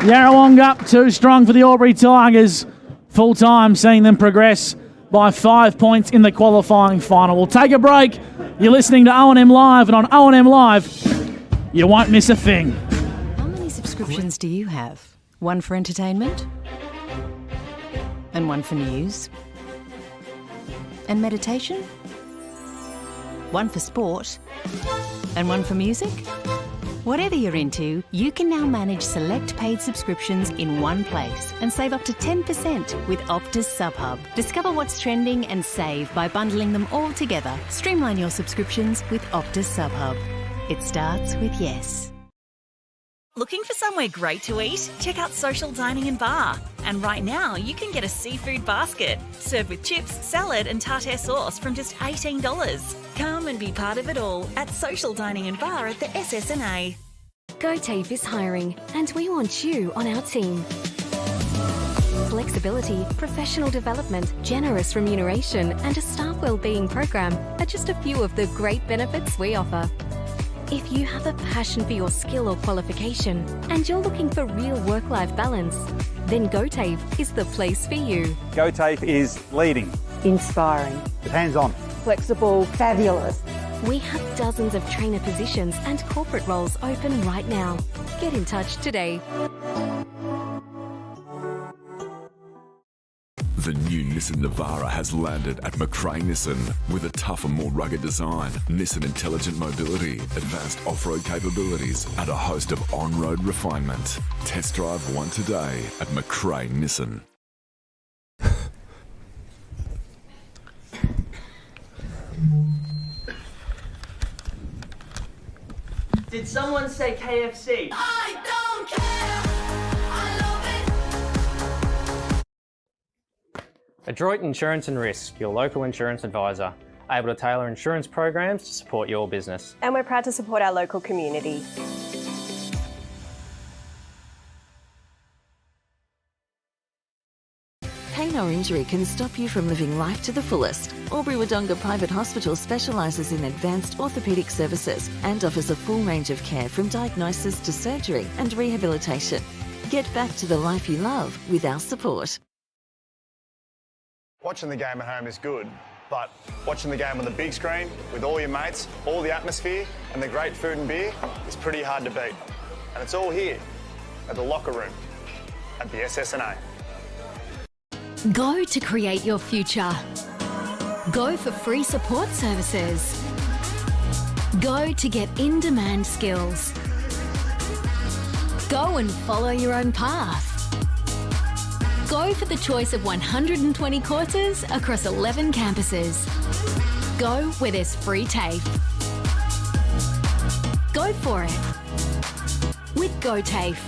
Yarrawonga too strong for the Albury Tigers. Full time seeing them progress by 5 points in the qualifying final. We'll take a break. You're listening to O&M Live, and on O&M Live, you won't miss a thing. How many subscriptions do you have? One for entertainment? And one for news? And meditation? One for sport? And one for music? Whatever you're into, you can now manage select paid subscriptions in one place and save up to 10% with Optus SubHub. Discover what's trending and save by bundling them all together. Streamline your subscriptions with Optus SubHub. It starts with yes. Looking for somewhere great to eat? Check out Social Dining and Bar. And right now, you can get a seafood basket served with chips, salad and tartare sauce from just $18. Come and be part of it all at Social Dining and Bar at the SS&A. GoTafe is hiring, and we want you on our team. Flexibility, professional development, generous remuneration and a staff wellbeing program are just a few of the great benefits we offer. If you have a passion for your skill or qualification and you're looking for real work-life balance, then GoTafe is the place for you. GoTafe is leading, Inspiring. hands-on, Flexible. Fabulous. We have dozens of trainer positions and corporate roles open right now. Get in touch today. The new Nissan Navara has landed at McRae Nissan with a tougher, more rugged design, Nissan intelligent mobility, advanced off-road capabilities, and a host of on-road refinement. Test drive one today at McRae Nissan. Did someone say KFC? I don't care. Adroit Insurance and Risk, your local insurance advisor, able to tailor insurance programs to support your business. And we're proud to support our local community. Pain or injury can stop you from living life to the fullest. Albury-Wodonga Private Hospital specialises in advanced orthopaedic services and offers a full range of care from diagnosis to surgery and rehabilitation. Get back to the life you love with our support. Watching the game at home is good, but watching the game on the big screen with all your mates, all the atmosphere and the great food and beer is pretty hard to beat. And it's all here at the locker room at the SS&A. Go to create your future. Go for free support services. Go to get in-demand skills. Go and follow your own path. Go for the choice of 120 courses across 11 campuses. Go where there's free TAFE. Go for it with Go TAFE.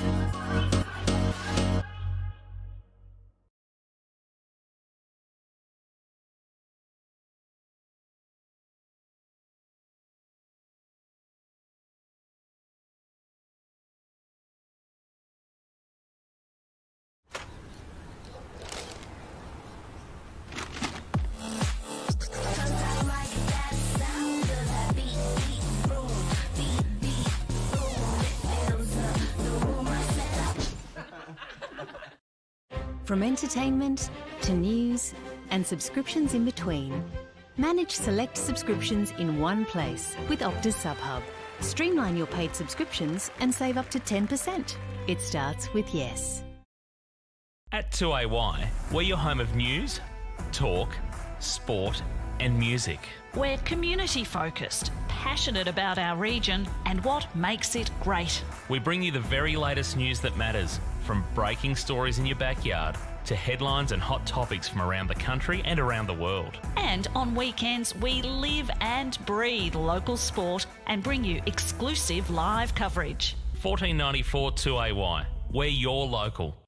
From entertainment to news and subscriptions in between. Manage select subscriptions in one place with Optus SubHub. Streamline your paid subscriptions and save up to 10%. It starts with yes. At 2AY, we're your home of news, talk, sport and music. We're community focused, passionate about our region and what makes it great. We bring you the very latest news that matters, from breaking stories in your backyard to headlines and hot topics from around the country and around the world. And on weekends, we live and breathe local sport and bring you exclusive live coverage. 1494 2AY. We're your local.